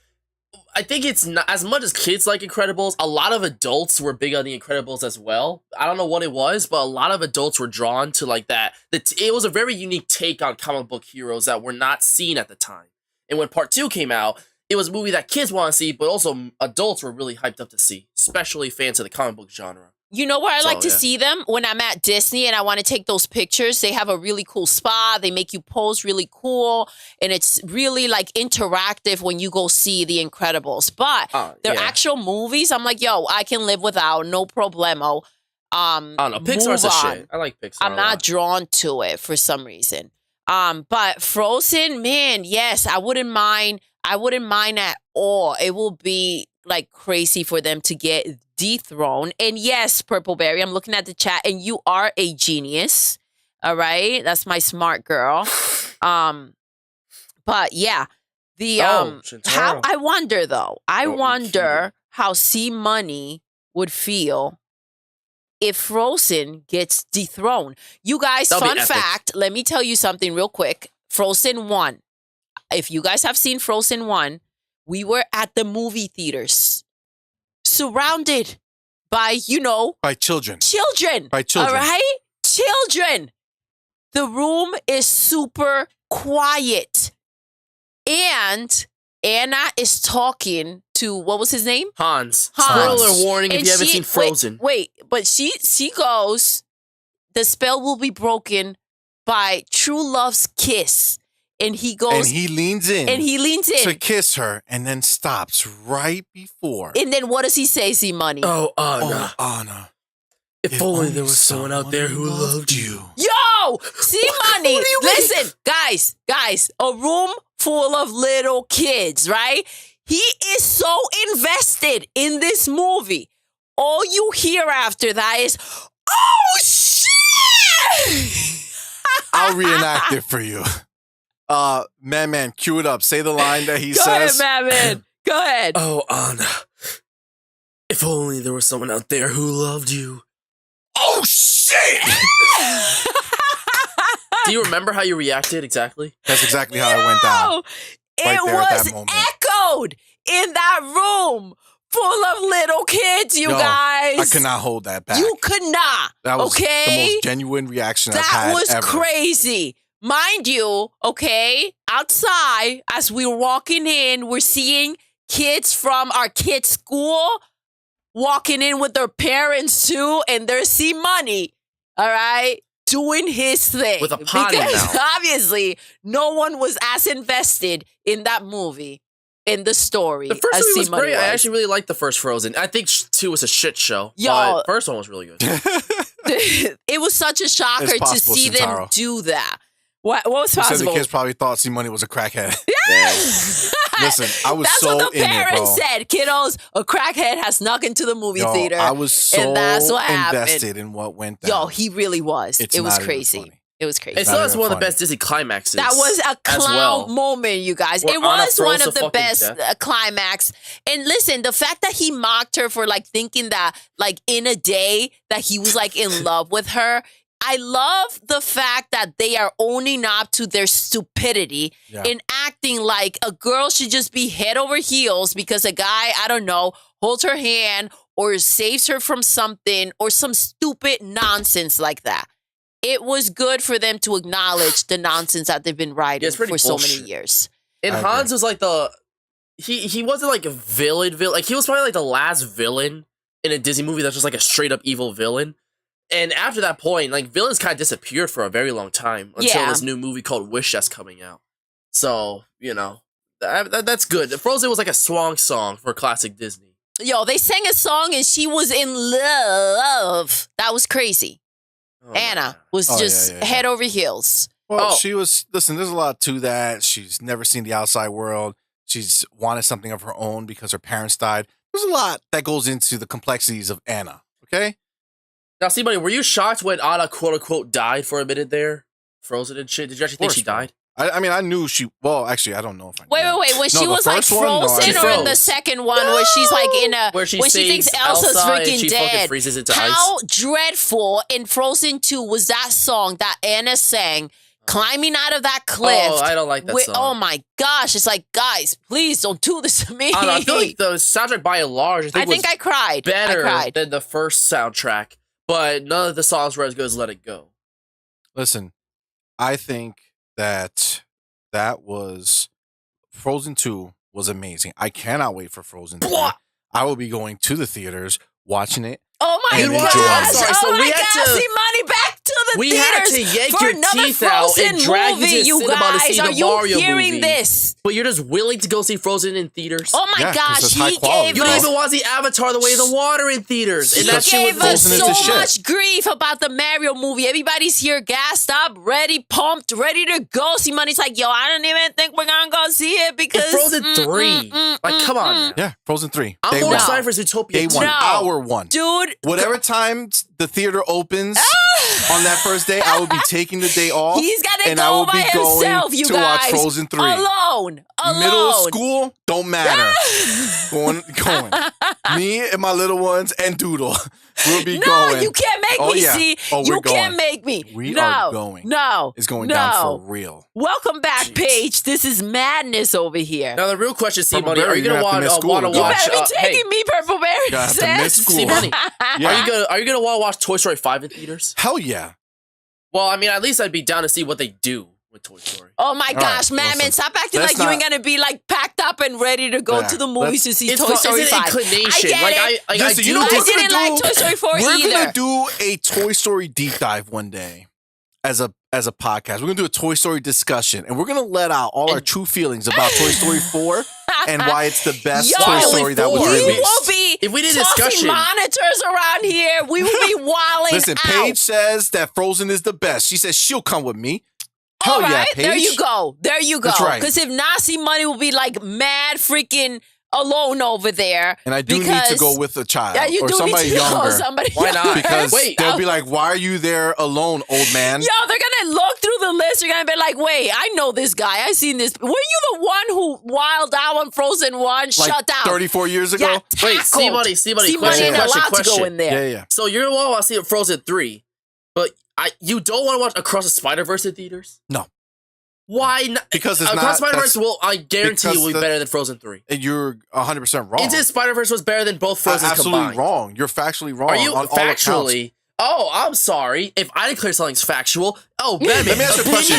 I think it's not as much as kids like Incredibles. A lot of adults were big on the Incredibles as well. I don't know what it was, but a lot of adults were drawn to like that. It was a very unique take on comic book heroes that were not seen at the time. And when part 2 came out, it was a movie that kids want to see, but also adults were really hyped up to see, especially fans of the comic book genre. You know where I like to see them? When I'm at Disney and I want to take those pictures. They have a really cool spa. They make you pose really cool. And it's really like interactive when you go see The Incredibles. But their actual movies, I'm like, yo, I can live without. No problemo. I don't know. Pixar's a shit. I like Pixar. I'm not drawn to it for some reason. But Frozen, man, yes, I wouldn't mind. I wouldn't mind at all. It will be like crazy for them to get dethroned. And yes, Purple Berry, I'm looking at the chat and you are a genius. All right. That's my smart girl. But yeah, the Shintaro. how I wonder though. I Oh, wonder how C Money would feel if Frozen gets dethroned. You guys, That'll be fun epic. fact, let me tell you something real quick. Frozen 1. If you guys have seen Frozen 1, we were at the movie theaters, surrounded by, By children. children. By children. All right? Children. The room is super quiet. And Anna is talking to, what was his name? Hans. Hans. Spoiler warning if And you haven't she- seen Frozen. Wait, but she goes, the spell will be broken by true love's kiss. And he goes, And he leans in. to to kiss her and then stops right before. And then what does he say, C Money? Oh, Anna. Anna. If only there was someone out there who loved you. Yo, C Money. Listen, guys, a room full of little kids, right? He is so invested in this movie. All you hear after that is, oh shit! I'll reenact it for you. Man, cue it up. Say the line that he Go says. ahead, man. Go ahead. Oh, Anna. If only there was someone out there who loved you. Oh, shit! Do you remember how you reacted exactly? That's exactly how it went down. Yo, Right it there at was that moment. echoed in that room full of little kids, you Yo, guys. I could not hold that back. You could not. That was okay? the most genuine reaction I've That had was ever. crazy. Mind you, okay, outside, as we were walking in, we're seeing kids from our kids' school walking in with their parents too, and they're C Money, all right, doing his thing. With a potty because mouth. obviously no one was as invested in that movie, in the story. The first as movie was C-Money great. I actually really liked the first Frozen. I think 2 was a shit show. Yo. But first one was really good. It was such a shocker It's to possible, see them Shintaro. do that. What was You said the possible? kids probably thought C-Money was a crackhead. Yeah. Listen, I was That's so what the in it, parents bro. said. Kiddos, a crackhead has snuck into the movie Yo, theater. I was so and that's what happened. invested in what went down. Yo, he really was. It's It was not even crazy. funny. It was crazy. It still not has even one of the funny. best Disney climaxes. That was a as clown well. moment, you guys. Where It Anna was one froze of to the fucking best death. climax. And listen, the fact that he mocked her for like thinking that like in a day that he was like in love with her. I love the fact that they are owning up to their stupidity Yeah. and acting like a girl should just be head over heels because a guy, I don't know, holds her hand or saves her from something or some stupid nonsense like that. It was good for them to acknowledge the nonsense that they've been riding it's pretty for so many bullshit. years. And I Hans agree. was like the he wasn't like a villain. Like he was probably like the last villain in a Disney movie that's just like a straight up evil villain. And after that point, like villains kind of disappeared for a very long time until Yeah. this new movie called Wish that's coming out. So that's good. Frozen was like a swan song for classic Disney. Yo, they sang a song and she was in love. That was crazy. Oh, Anna was Oh, just yeah. head over heels. Well, Oh. she was, listen, there's a lot to that. She's never seen the outside world. She's wanted something of her own because her parents died. There's a lot that goes into the complexities of Anna, okay? Now, see, buddy, were you shocked when Anna quote unquote died for a minute there? Frozen and shit. Did you actually think she course, bro. died? I mean, I knew well, actually, I don't know if I Wait. knew. When No, she the was like first one? No, I frozen, didn't. or in the Froze. second one where she's like in a Where she when she thinks saves Elsa's Elsa and freaking she fucking dead. freezes into How ice. dreadful in Frozen 2 was that song that Anna sang, climbing out of that cliff? Oh, I don't like that song. Oh my gosh! It's like, guys, please don't do this to me. I don't know, I feel like the soundtrack by and large, I think I cried. better I cried. than the first soundtrack, but none of the songs were as good as Let It Go. Listen, I think that was Frozen 2 was amazing. I cannot wait for Frozen 3. Blah. I will be going to the theaters, watching it. Oh my And gosh! enjoy it. I'm sorry, so oh we my had gosh! to- See, money back to the We theaters had to yank for your another teeth out and Frozen drag you movie. to the You cinema to guys, see are the you Mario hearing movie. this? But you're just willing to go see Frozen in theaters? Oh my Yeah, 'cause gosh! it's high He quality. gave You don't us. even want to see Avatar the Way of the Water in theaters. He And that shit gave was us Frozen so into shit. much grief about the Mario movie. Everybody's here, gassed up, ready, pumped, ready to go. See, money's like, yo, I don't even think we're gonna go see it because It's Frozen 3. Like, come on now. Yeah, Frozen 3. I'm Day more one. excited for Zootopia Day 2. one. No. Hour one. dude. Whatever time the theater opens, on that first day, I will be taking the day off. He's got to and I go will by be going himself, you to guys. watch Frozen 3. Alone. Middle school, don't matter. going. Me and my little ones and Doodle will be going. No, you can't make me, see. You can't make me. We are going. No. It's going down for real. Welcome back, Paige. This is madness over here. Now, the real question, C-Money, Purple are you going to want to watch... You better be taking me, Purple Berry. You have to miss school. C-Money, are you going to want to watch Toy Story 5 in theaters? Hell yeah. Well, I mean, at least I'd be down to see what they do with Toy Story. Oh my gosh, Madman, stop acting like you ain't gonna be like packed up and ready to go to the movies to see Toy Story 5. It's an inclination. I didn't like Toy Story 4 either. We're gonna do a Toy Story deep dive one day as a podcast. We're gonna do a Toy Story discussion, and we're gonna let out all our true feelings about Toy Story 4 and why it's the best Toy Story that was released. We will be if we did discussion monitors around here. We will be wilding Listen, Paige says that Frozen is the best. She says she'll come with me. All right, yeah, Paige. there you go. There you go. That's right. Because if Nasi Money will be like mad freaking alone over there. And I do need to go with a child or somebody younger. Why not? Because they'll be like, why are you there alone, old man? Yo, they're going to look through the list. They're going to be like, wait, I know this guy. I seen this. Were you the one who wild out on Frozen 1? Like Shut down. 34 years ago? Wait, C-Money. C-Money allowed to go in there. Yeah. So you're going to want to see Frozen 3, but you don't want to watch Across the Spider-Verse in theaters? No. Why not? Because it's Across Spider-Verse I guarantee you will be better than Frozen 3. You're 100% wrong. Into Spider-Verse was better than both Frozen absolutely combined. Wrong. You're factually wrong. Are you on factually? Oh, I'm sorry. If I declare something's factual, let me ask you a question.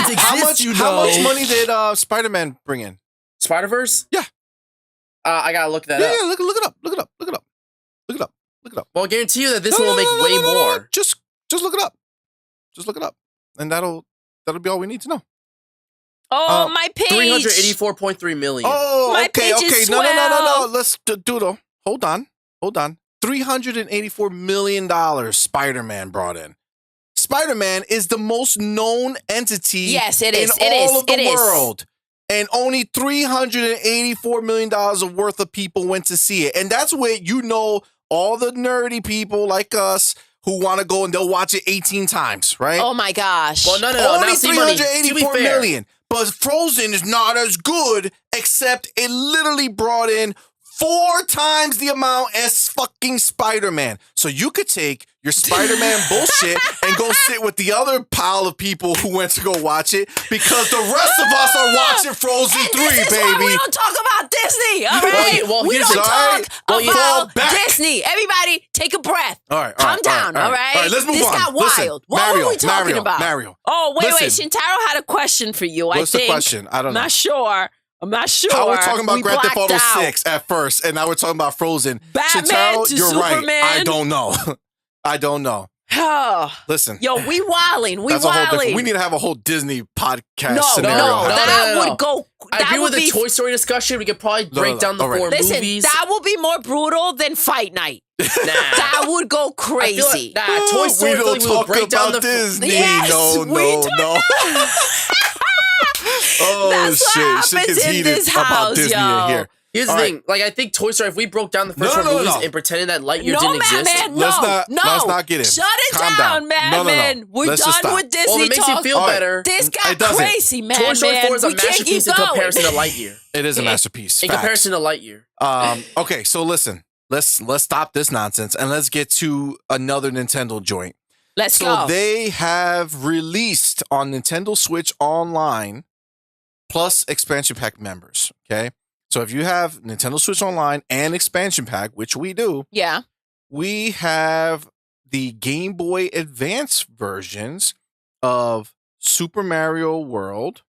How much money did Spider-Man bring in? Spider-Verse? Yeah. I gotta look that up. Yeah, look it up. Well, I guarantee you that this one will make way more. Just look it up. Just look it up, and that'll be all we need to know. Oh, my page. 384.3 million. Oh, my okay. No. Let's Doodle. Hold on. $384 million Spider-Man brought in. Spider-Man is the most known entity in all of the world. And only $384 million worth of people went to see it. And that's where all the nerdy people like us who want to go and they'll watch it 18 times, right? Oh my gosh. Well, no. Only $384 million. But Frozen is not as good, except it literally brought in 4 times the amount as fucking Spider-Man. So you could take your Spider-Man bullshit and go sit with the other pile of people who went to go watch it, because the rest of us are watching Frozen 3, this is baby. Why we don't talk about Disney, all right? We don't talk about Disney. Everybody, take a breath. All right. Calm down, all right? All right, let's move on. This got wild. What were we talking about? Mario. Oh, wait. Shintaro had a question for you, I think. What's the question? I don't know. I'm not sure. How we're talking about Grand Theft Auto 6 at first, and now we're talking about Frozen. Batman Shintaro, to you're Superman. right. I don't know. Listen. Yo, we wilding. We need to have a whole Disney podcast scenario. No. That would go. I agree with the Toy Story discussion. We could probably break down the 4 movies. That will be more brutal than Fight Night. That would go crazy. Toy Story. We don't talk about Disney. Yes, No. Oh, that's shit. what Shit happens gets in heated this about house, Disney yo. in here. Here's the thing. Like, I think Toy Story, if we broke down the first 4 movies and pretended that Lightyear didn't exist. Let's not get in. Shut it Calm down, Madman. We're done with Disney Well, if it makes you feel better. This got crazy, man. Toy Story 4 is a masterpiece in comparison to Lightyear. It is a masterpiece. In comparison to Lightyear. Okay, so listen. Let's stop this nonsense and let's get to another Nintendo joint. Let's go. So they have released on Nintendo Switch Online plus expansion pack members, okay? So if you have Nintendo Switch Online and expansion pack, which we do, we have the Game Boy Advance versions of Super Mario World.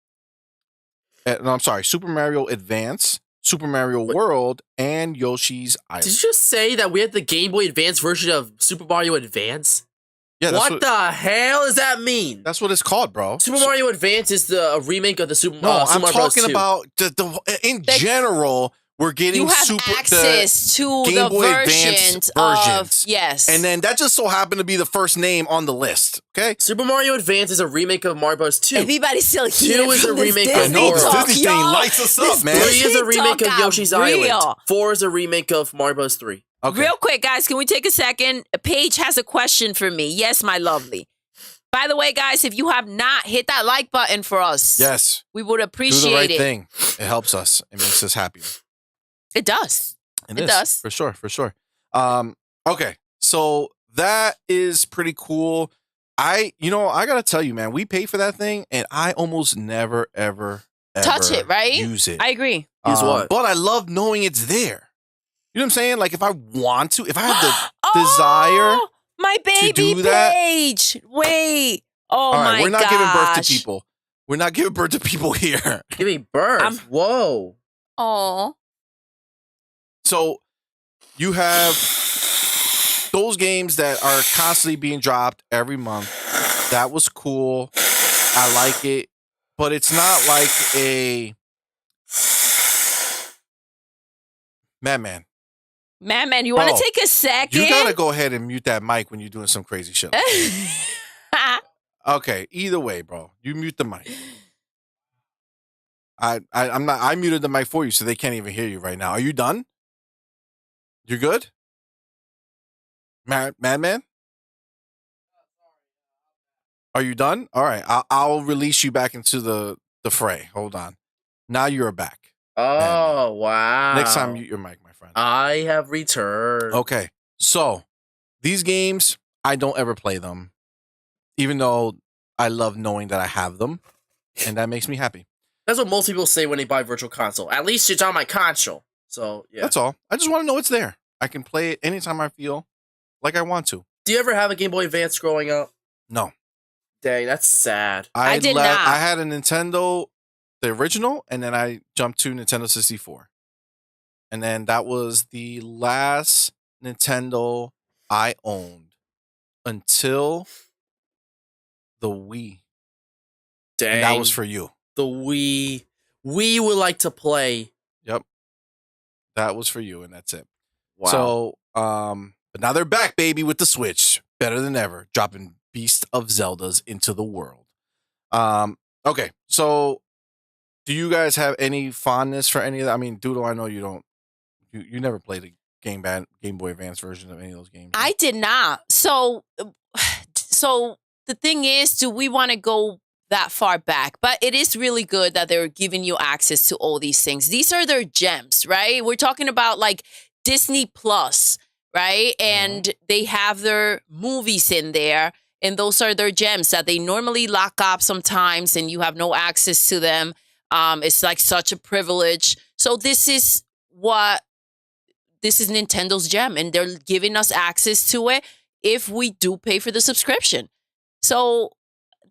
Super Mario Advance, Super Mario World, and Yoshi's Island. Did you just say that we had the Game Boy Advance version of Super Mario Advance? Yeah, what the hell does that mean? That's what it's called, bro. Super Mario Advance is the remake of the Super Mario Bros. No, I'm talking about in general. We're getting access to Game the Boy versions of yes, and then that just so happened to be the first name on the list. Okay, Super Mario Advance is a remake of Mario Bros. 2. Everybody's still here. 2 is a remake of Disney thing lights us up, man. 3 is a remake of Yoshi's Island. 4 is a remake of Mario Bros. 3. Okay. Real quick, guys, can we take a second? Paige has a question for me. Yes, my lovely. By the way, guys, if you have not, hit that like button for us. Yes. We would appreciate Do the right it. thing. It helps us. It makes us happy. It does. It does. For sure. For sure. Okay. So that is pretty cool. I got to tell you, man, we pay for that thing and I almost never, ever touch it, right? Use it. I agree. Use what? But I love knowing it's there. You know what I'm saying? Like if I want to, if I have the desire, my baby to do that, page. Wait. Oh all right, my we're not gosh. giving birth to people. We're not giving birth to people here. Giving birth. Whoa. Oh. So you have those games that are constantly being dropped every month. That was cool. I like it, but it's not like a Madman. Madman, you want to take a second? You gotta go ahead and mute that mic when you're doing some crazy shit. Okay, either way, bro, you mute the mic. I'm not. I muted the mic for you, so they can't even hear you right now. Are you done? You're good, Madman. Are you done? All right, I'll release you back into the fray. Hold on. Now you're back. Oh, Madman. wow. Next time, mute your mic, my friend. I have returned. Okay, so these games, I don't ever play them, even though I love knowing that I have them, and that makes me happy. That's what most people say when they buy Virtual Console. At least it's on my console. So, yeah. That's all. I just want to know it's there. I can play it anytime I feel like I want to. Do you ever have a Game Boy Advance growing up? No. Dang, that's sad. I did not. I had a Nintendo, the original, and then I jumped to Nintendo 64. And then that was the last Nintendo I owned until the Wii. Dang. And that was for you. The Wii. We would like to play. Yep. That was for you, and that's it. Wow. So, but now they're back, baby, with the Switch. Better than ever. Dropping Beast of Zeldas into the world. Okay, so do you guys have any fondness for any of that? I mean, Doodle, I know you don't. You never played a Game Boy Advance version of any of those games. I did not. So the thing is, do we want to go that far back? But it is really good that they're giving you access to all these things. These are their gems, right? We're talking about like Disney Plus, right? And they have their movies in there. And those are their gems that they normally lock up sometimes and you have no access to them. It's like such a privilege. So this is Nintendo's gem, and they're giving us access to it if we do pay for the subscription. So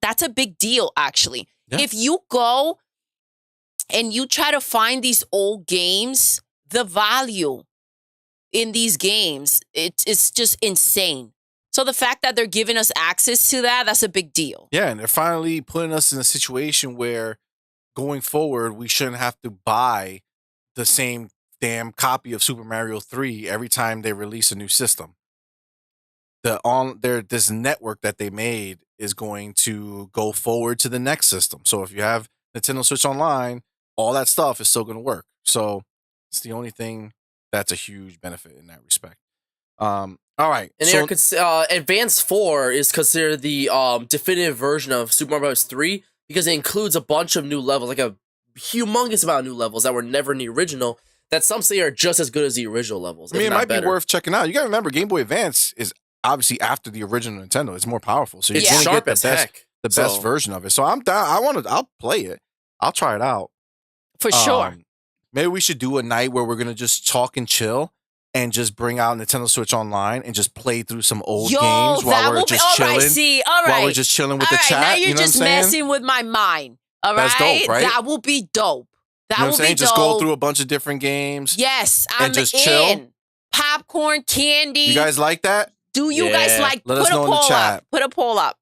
that's a big deal, actually. Yeah. If you go and you try to find these old games, the value in these games, it's just insane. So the fact that they're giving us access to that's a big deal. Yeah, and they're finally putting us in a situation where going forward, we shouldn't have to buy the same damn copy of Super Mario 3 every time they release a new system. This network that they made is going to go forward to the next system. So if you have Nintendo Switch Online, all that stuff is still going to work. So it's the only thing that's a huge benefit in that respect. All right. And so, Advance 4 is considered the definitive version of Super Mario Bros. 3 because it includes a bunch of new levels, like a humongous amount of new levels that were never in the original, that some say are just as good as the original levels. I mean, it might be worth checking out. You got to remember, Game Boy Advance is obviously after the original Nintendo. It's more powerful. So you're going to get the best version of it. So I'm down. I'll play it. I'll try it out. For sure. Maybe we should do a night where we're going to just talk and chill and just bring out Nintendo Switch Online and just play through some old games while we're just chilling. All right. While we're just chilling with the chat. Now you're just messing with my mind. All right. That's dope, right? That will be dope. That will be dope. Just go through a bunch of different games. Yes, I'm just in. Chill. Popcorn, candy. You guys like that? Do you guys like? Let us know in the chat. Put a poll up.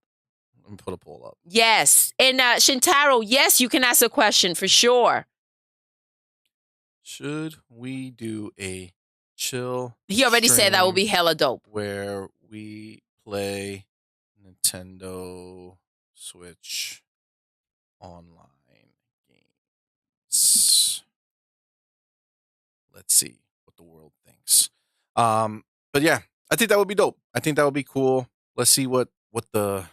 Let me put a poll up. Yes, and Shintaro, yes, you can ask a question for sure. Should we do a chill? He already said that will be hella dope. Where we play Nintendo Switch Online games. Let's see what the world thinks. But yeah, I think that would be dope. I think that would be cool. Let's see what the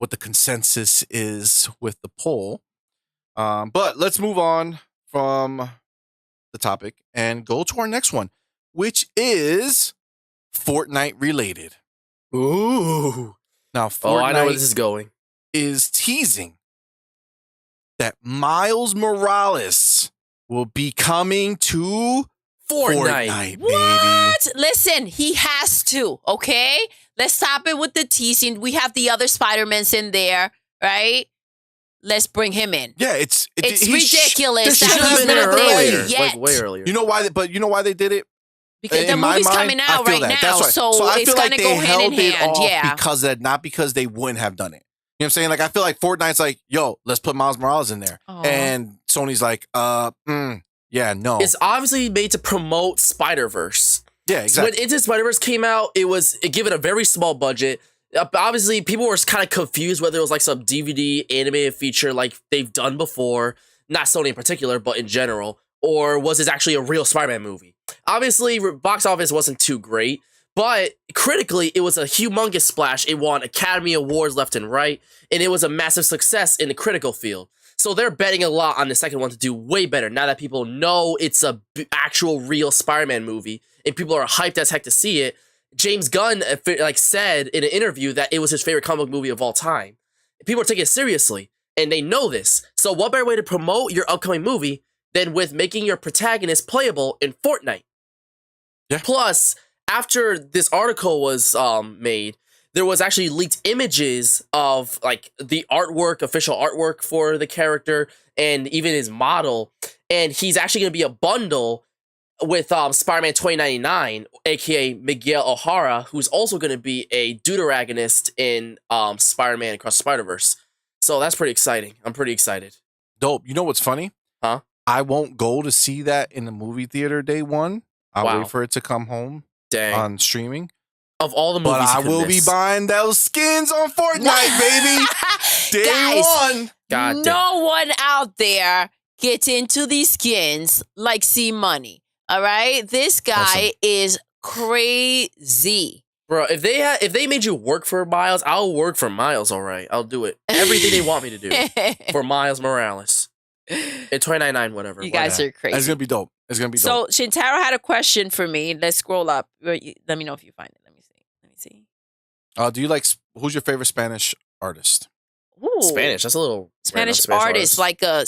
what the consensus is with the poll. But let's move on from the topic and go to our next one, which is Fortnite related. Ooh. Now, Fortnite I know where this is going. Is teasing that Miles Morales will be coming to Fortnite, baby. What? Listen, he has to, okay? Let's stop it with the teasing. We have the other Spider-Mans in there, right? Let's bring him in. Yeah, it's ridiculous that he's not there yet. Like way earlier. You know why? But you know why they did it? Because the movie's coming out right now, so I it's feel gonna like go they hand in held it hand. off Yeah, because not because they wouldn't have done it. You know what I'm saying? Like I feel like Fortnite's like, yo, let's put Miles Morales in there, and Sony's like, yeah, no. It's obviously made to promote Spider-Verse. Yeah, exactly. So when Into Spider-Verse came out, it given a very small budget. Obviously, people were kind of confused whether it was like some DVD animated feature like they've done before, not Sony in particular, but in general, or was this actually a real Spider-Man movie? Obviously, box office wasn't too great, but critically, it was a humongous splash. It won Academy Awards left and right, and it was a massive success in the critical field. So they're betting a lot on the second one to do way better now that people know it's a actual real Spider-Man movie, and people are hyped as heck to see it. James Gunn said in an interview that it was his favorite comic book movie of all time. People are taking it seriously, and they know this. So what better way to promote your upcoming movie than with making your protagonist playable in Fortnite? Yeah. Plus, after this article was made, there was actually leaked images of like the artwork, official artwork for the character, and even his model. And he's actually going to be a bundle with Spider-Man 2099, aka Miguel O'Hara, who's also going to be a deuteragonist in Spider-Man Across the Spider-Verse. So that's pretty exciting. I'm pretty excited. Dope. You know what's funny? Huh? I won't go to see that in the movie theater day one. I'll wait for it to come home on streaming. Of all the movies, but I will be buying those skins on Fortnite, baby. Day Guys, one. God no one out there gets into these skins like C Money. All right, this guy is crazy, bro. If they made you work for Miles, I'll work for Miles. All right, I'll do it. Everything they want me to do for Miles Morales. At 2099, whatever. You guys are crazy. It's gonna be dope. It's gonna be dope. So Shintaro had a question for me. Let's scroll up. Let me know if you find it. Let me see. Do you like? Who's your favorite Spanish artist? Ooh. Spanish. That's a little Spanish artist, like a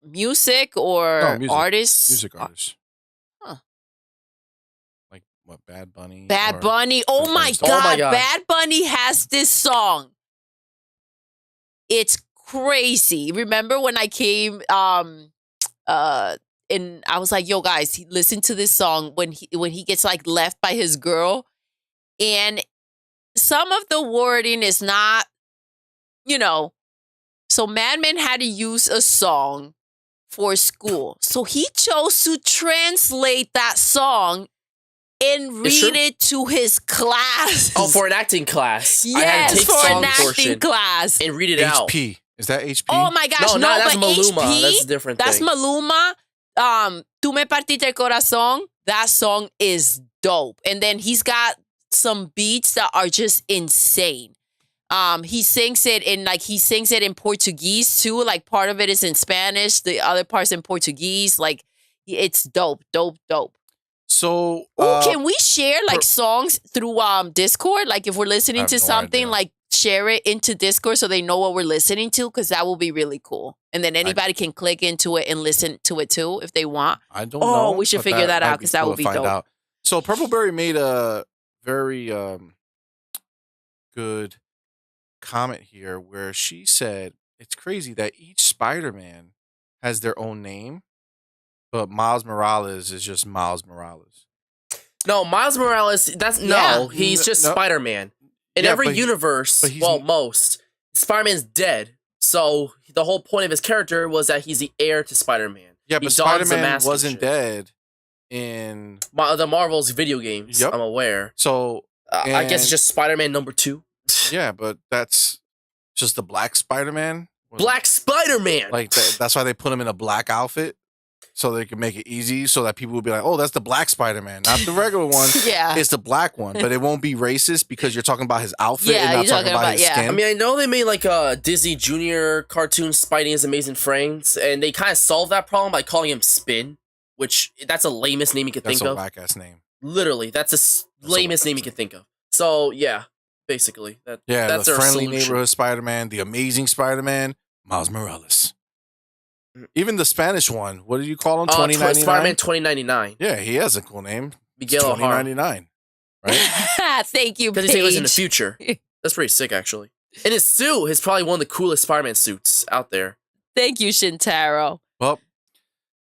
music or music. artist. Music artist. Huh? Like what? Bad Bunny. Bad Bunny. Oh my god! Bad Bunny has this song. It's crazy. Remember when I came and I was like, yo guys, listen to this song when he gets like left by his girl, and some of the wording is not, so MADMAN had to use a song for school, so he chose to translate that song and read it to his class. Oh, for an acting class. Yes, I had to take for song an acting class and read it out. HP. Is that HP? Oh my gosh, no, that's but Maluma. HP, That's a different thing. That's Maluma. Tu me partiste el corazón. That song is dope. And then he's got some beats that are just insane. He sings it in Portuguese too. Like part of it is in Spanish, the other part's in Portuguese. Like it's dope. So can we share like songs through Discord? Like if we're listening to something, like share it into Discord so they know what we're listening to, because that will be really cool. And then anybody can click into it and listen to it too if they want. I don't know. Oh, we should figure that out because that would be dope. Out. So Purpleberry made a very good comment here where she said it's crazy that each Spider-Man has their own name, but Miles Morales is just Miles Morales. No, Miles Morales, he's just Spider-Man. In every universe, most, Spider-Man's dead. So the whole point of his character was that he's the heir to Spider-Man. Yeah, but Spider-Man wasn't dead in the Marvel's video games. Yep. I'm aware. So I guess it's just Spider-Man number 2. Yeah, but that's just the Black Spider-Man. Black Spider-Man. Like that's why they put him in a black outfit. so they can make it easy so that people will be like, oh, that's the black Spider-Man, not the regular one. Yeah. It's the black one, but it won't be racist because you're talking about his outfit and not talking about his skin. I mean, I know they made like a Disney Junior cartoon, Spidey His Amazing Friends, and they kind of solved that problem by calling him Spin, which that's a lamest name you could think of. That's a whack-ass name. Literally, that's the lamest name you could think of. So, yeah, basically. That's the our friendly solution. neighborhood Spider-Man, the amazing Spider-Man, Miles Morales. Even the Spanish one, what did you call him? 2099? Spider-Man 2099. Yeah, he has a cool name. Miguel 2099. Right? Thank you, because he lives in the future. That's pretty sick, actually. And his suit is probably one of the coolest Spider-Man suits out there. Thank you, Shintaro. Well,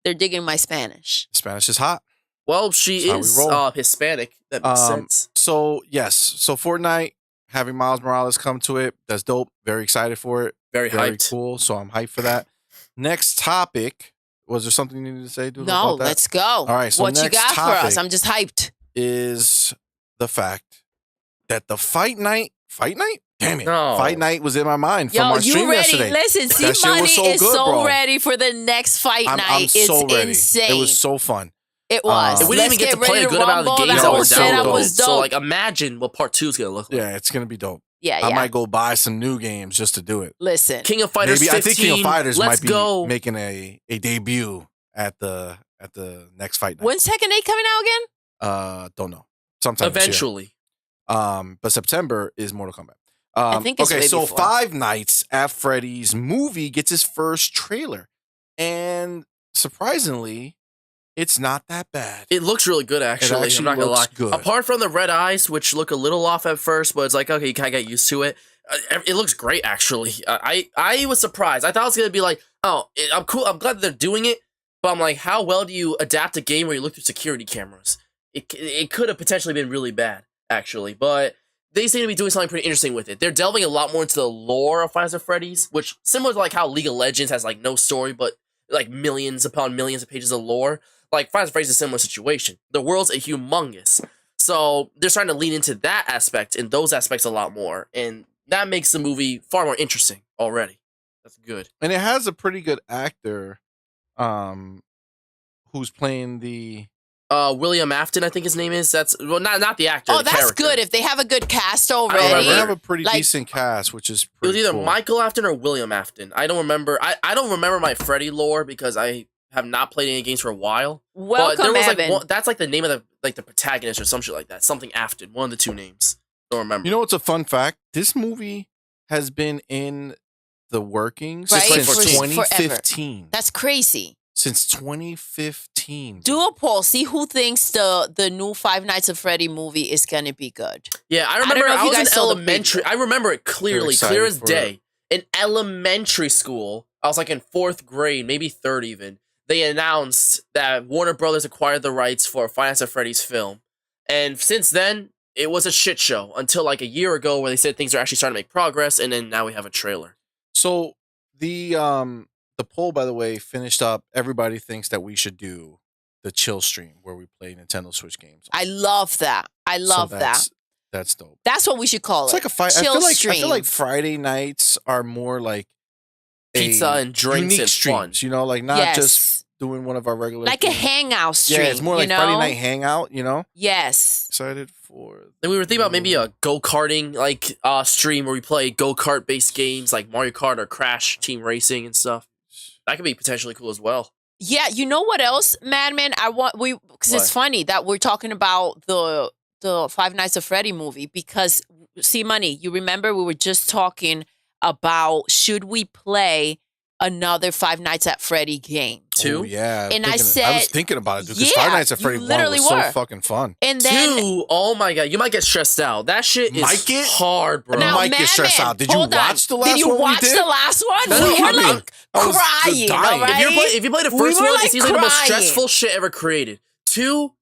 they're digging my Spanish. Spanish is hot. Well, she is Hispanic. That makes sense. So, yes. So, Fortnite, having Miles Morales come to it, that's dope. Very excited for it. Very hyped. Cool. So, I'm hyped for that. Next topic. Was there something you needed to say, dude? No, let's go. All right. So what you got for us? I'm just hyped. Is the fact that the Fight Night? Damn it. No. Fight Night was in my mind from our stream yesterday. Listen, C-Money is so ready for the next Fight Night. It's so insane. It was so fun. It was. We didn't even get to play a good amount of the games that were downloaded. So, like, imagine what part 2 is going to look like. Yeah, it's going to be dope. Yeah, I might go buy some new games just to do it. Listen. King of Fighters 15. I think King of Fighters might be making a debut at the next Fight Night. When's Tekken 8 coming out again? Don't know. Sometime eventually. But September is Mortal Kombat. I think it's okay, so before. Five Nights at Freddy's movie gets its first trailer. And surprisingly, it's not that bad. It looks really good, actually. I'm not going to lie. Good. Apart from the red eyes, which look a little off at first, but it's like, okay, you kind of get used to it. It looks great, actually. I was surprised. I thought it was going to be like, I'm cool. I'm glad they're doing it. But I'm like, how well do you adapt a game where you look through security cameras? It could have potentially been really bad, actually. But they seem to be doing something pretty interesting with it. They're delving a lot more into the lore of Five Nights at Freddy's, which similar to like how League of Legends has like no story, but like millions upon millions of pages of lore. Like Five Nights at Freddy's is a similar situation. The world's a humongous. So they're starting to lean into that aspect and those aspects a lot more. And that makes the movie far more interesting already. That's good. And it has a pretty good actor who's playing the William Afton, I think his name is. That's not the actor. Oh, the that's character. good. If they have a good cast already, they have a pretty decent cast, which is pretty It was either cool. Michael Afton or William Afton. I don't remember. I don't remember my Freddy lore because I have not played any games for a while. Welcome, but there was Evan. that's like the name of the protagonist or some shit like that. Something Afton. One of the two names. Don't remember. You know what's a fun fact? This movie has been in the workings Right? since For 2015. forever. That's crazy. Since 2015. Do a poll. See who thinks the new Five Nights at Freddy movie is going to be good. Yeah, I remember I I was in saw the elementary. I remember it clearly, clear as day. In elementary school, I was like in 4th grade, maybe 3rd even. They announced that Warner Brothers acquired the rights for Five Nights at Freddy's film. And since then, it was a shit show until like a year ago where they said things are actually starting to make progress, and then now we have a trailer. So the poll, by the way, finished up. Everybody thinks that we should do the chill stream where we play Nintendo Switch games. I love that. I love that. That's dope. That's what we should call It's it. like a fight. Chill I stream. feel like Friday nights are more like Pizza and drinks and streams, fun. you know, like not just doing one of our regular like things. a hangout stream. Yeah, it's more like Friday night hangout, you know? Yes. Excited for Then we were thinking about maybe a go-karting like stream where we play go-kart based games like Mario Kart or Crash Team Racing and stuff. That could be potentially cool as well. Yeah, you know what else, Madman? Because it's funny that we're talking about the Five Nights at Freddy movie because C-Money, you remember we were just talking about should we play another Five Nights at Freddy game? 2? Oh, yeah. And I was thinking about it, dude, because Five Nights at Freddy 1 was so fucking fun. And then 2, oh my god, you might get stressed out. That shit is hard, bro. Now, might get stressed out. Did you watch the last one? Did you watch the last one? We were like crying, all right? If you play the first one, it's easily the most stressful shit ever created. 2,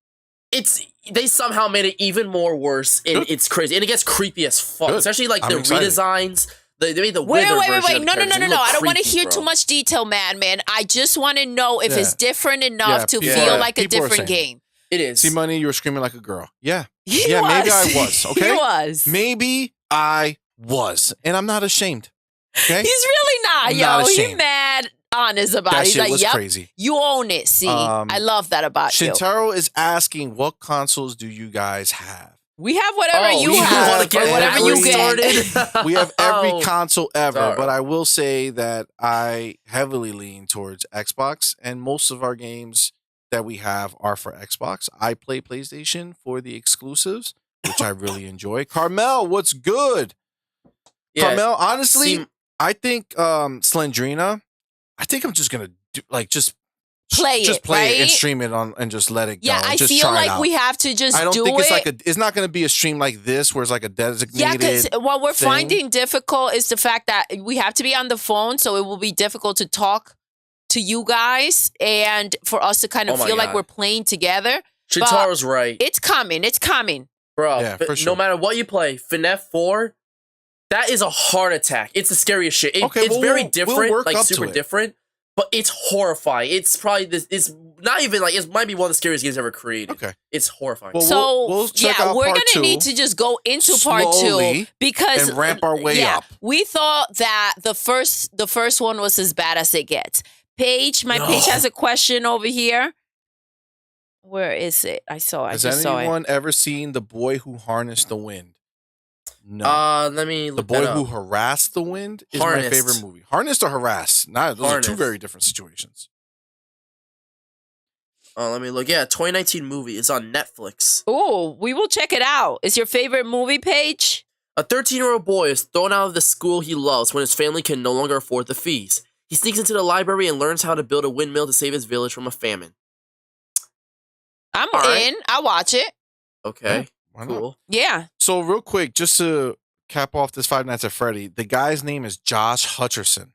they somehow made it even more worse, and it's crazy. And it gets creepy as fuck. Good. Especially like the excited. redesigns. They made the wait. No. I don't want to hear too much detail, Madman. I just want to know if it's different enough to feel like a different game. It is. C-Money, you were screaming like a girl. Yeah. He maybe was. I was. Okay. He was. Maybe I was. And I'm not ashamed. Okay. He's really not, yo. Not He's ashamed. mad honest about it. That He's shit like, was yep, crazy. you own it. See, I love that about you. Shintaro is asking, what consoles do you guys have? We have whatever you you have, wanna get or whatever every- you get. We have every console ever, Sorry. but I will say that I heavily lean towards Xbox, and most of our games that we have are for Xbox. I play PlayStation for the exclusives, which I really enjoy. Carmel, what's good? Yeah, Carmel, honestly, I think Slendrina, I think I'm just gonna do just play it, right? and stream it on and just let it go. Yeah, and I just feel try it like out. we have to just I don't do think it. it's not going to be a stream like this where it's like a designated. Yeah, because what we're thing. finding difficult is the fact that we have to be on the phone, so it will be difficult to talk to you guys and for us to kind of feel like we're playing together. Shintaro's right. It's coming. It's coming. Bro, Yeah, for sure. No matter what you play, FNAF 4, that is a heart attack. It's the scariest shit. It's very different, work like up super to it. different, but it's horrifying. It's probably this. It's not even like it might be one of the scariest games ever created. Okay, it's horrifying. Well, So we'll check out we're part gonna two need to just go into part two slowly because and ramp our way up. We thought that the first one was as bad as it gets. Paige, my Paige has a question over here. Where is it? I just saw it. anyone ever seen The Boy Who Harnessed the Wind? No. Let me The look Boy that Who up. Harassed the Wind is Harnessed. my favorite movie. Harnessed or harassed? Those are two Harnessed. very different situations. Let me look. Yeah, 2019 movie. It's on Netflix. Oh, we will check it out. Is your favorite movie, Paige? A 13-year-old boy is thrown out of the school he loves when his family can no longer afford the fees. He sneaks into the library and learns how to build a windmill to save his village from a famine. I'm All right. in. I'll watch it. Okay, Why not? cool. Yeah. So real quick, just to cap off this Five Nights at Freddy, the guy's name is Josh Hutcherson,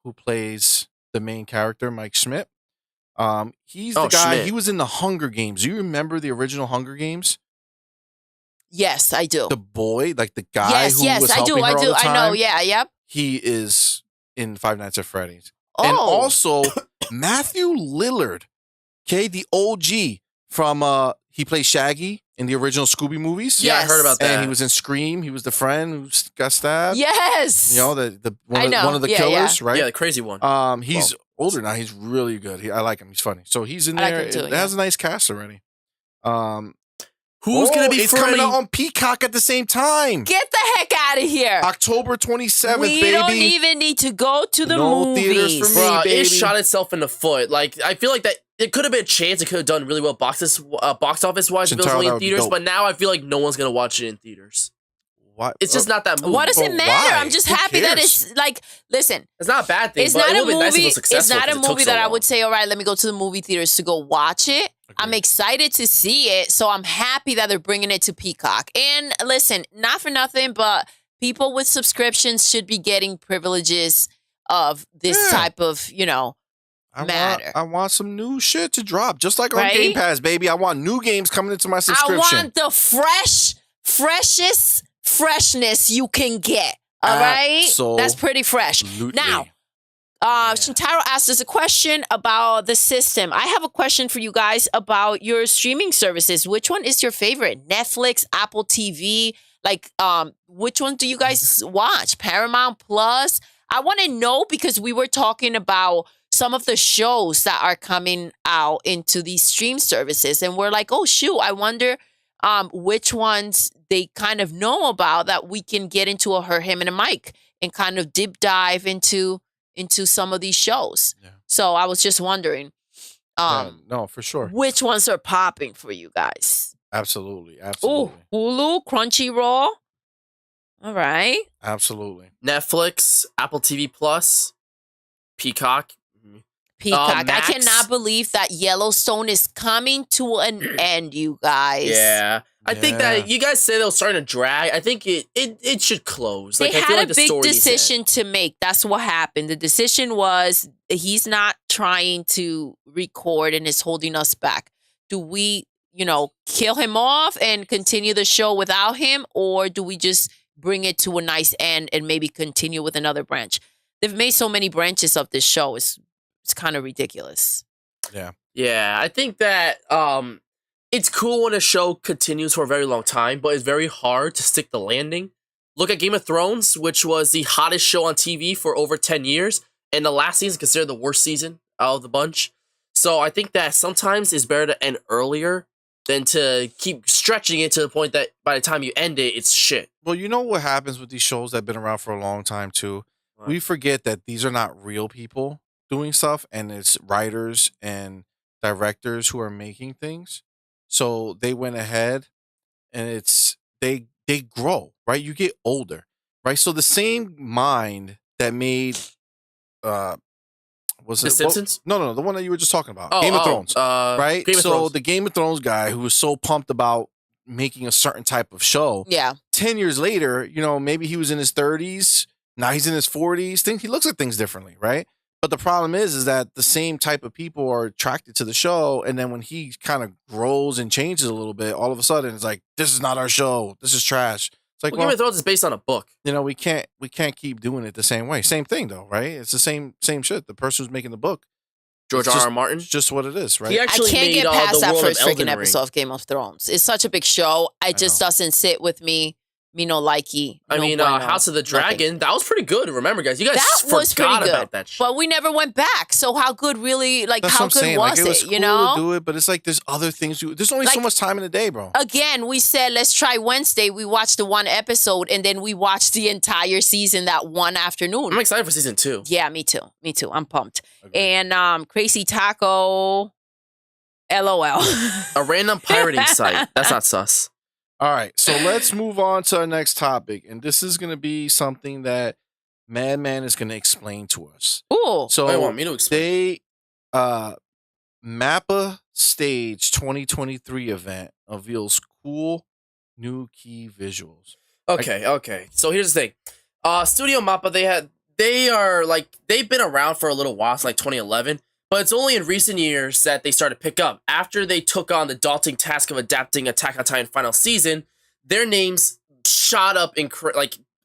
who plays the main character, Mike Schmidt. He's the guy. Schmidt. He was in the Hunger Games. Do you remember the original Hunger Games? Yes, I do. The boy, like the guy who was I do. helping her I all do. the time, I know. Yeah. Yep. he is in Five Nights at Freddy's. Oh. And also Matthew Lillard, okay, the OG from he played Shaggy in the original Scooby movies. Yeah, I heard about that. And he was in Scream. He was the friend who got stabbed. Yes. You know, the I know. one of the Yeah, killers, right? Yeah, the crazy one. He's older now. He's really good. I like him. He's funny. So he's in I like there. him too, It has a nice cast already. Who's gonna be it's Freddy? coming out on Peacock at the same time. Get the heck out of here. October 27th, We baby. don't even need to go to the No movies. theaters for me. Bro, baby. it shot itself in the foot. Like, I feel like that it could have been a chance. It could have done really well box office wise if it was Shintaro, only that in would be theaters. dope. But now I feel like no one's gonna watch it in theaters. What? It's just not that movie. What does it But matter? why? I'm just Who happy that cares? it's like, listen, It's not a bad thing. it's but not it a would be nice if it movie. was successful It's not a 'cause it took movie so that I long. would say, all right, let me go to the movie theaters to go watch it. I'm excited to see it, so I'm happy that they're bringing it to Peacock. And listen, not for nothing, but people with subscriptions should be getting privileges of this type of, matter. I want some new shit to drop, just like on Right? Game Pass, baby. I want new games coming into my subscription. I want the freshest freshness you can get. All right? That's pretty fresh. Absolutely. Now, Shintaro asked us a question about the system. I have a question for you guys about your streaming services. Which one is your favorite? Netflix, Apple TV? Like, which one do you guys watch? Paramount Plus? I want to know because we were talking about some of the shows that are coming out into these stream services. And we're like, oh, shoot, I wonder which ones they kind of know about that we can get into a Her, Him, and a Mike and kind of deep dive into some of these shows. Yeah. So I was just wondering, no, for sure. Which ones are popping for you guys? Absolutely. Oh, Hulu, Crunchyroll. All right. Absolutely. Netflix, Apple TV Plus, Peacock. Peacock. Max. I cannot believe that Yellowstone is coming to an end, you guys. Yeah. I think that you guys say they're starting to drag. I think it should close. They I feel had like a the big story decision to make. That's what happened. The decision was he's not trying to record and is holding us back. Do we, kill him off and continue the show without him? Or do we just bring it to a nice end and maybe continue with another branch? They've made so many branches of this show. It's kind of ridiculous. Yeah. Yeah. I think that it's cool when a show continues for a very long time, but it's very hard to stick the landing. Look at Game of Thrones, which was the hottest show on TV for over 10 years, and the last season is considered the worst season out of the bunch. So I think that sometimes it's better to end earlier than to keep stretching it to the point that by the time you end it, it's shit. Well, you know what happens with these shows that have been around for a long time too? Right. We forget that these are not real people doing stuff, and it's writers and directors who are making things. So they went ahead, and it's they grow, right? You get older, right? So the same mind that made was The it Simpsons? No, the one that you were just talking about, Game of Thrones, right? Game of Thrones. The Game of Thrones guy who was so pumped about making a certain type of show, 10 years later, you know, maybe he was in his 30s, now he's in his 40s. He looks at things differently, right? But the problem is that the same type of people are attracted to the show, and then when he kind of grows and changes a little bit, all of a sudden it's like, this is not our show, this is trash. It's like, Game of Thrones is based on a book. You know, we can't keep doing it the same way. Same thing though, right? It's the same shit. The person who's making the book, George R.R. Martin, it's just what it is, right? He actually I can't made get past that first freaking Ring. episode of Game of Thrones. It's such a big show. It just doesn't sit with me. Me no likey. I mean, House of the Dragon, that was pretty good. Remember, guys, you guys forgot about that shit. But we never went back. So how good really, like, how good was it? Cool, you know, to do it, but it's like there's other things. There's only so much time in the day, bro. Again, we said let's try Wednesday. We watched the one episode, and then we watched the entire season that one afternoon. I'm excited for season 2. Yeah, me too. I'm pumped. Okay. And Crazy Taco, LOL, a random pirating site. That's not sus. All right, so let's move on to our next topic, and this is going to be something that Madman is going to explain to us. Ooh. So I want me to explain. Mappa Stage 2023 event unveils cool new key visuals. Okay. So here's the thing. Studio Mappa, they've been around for a little while, since like 2011. But it's only in recent years that they started to pick up. After they took on the daunting task of adapting Attack on Titan final season, their names shot up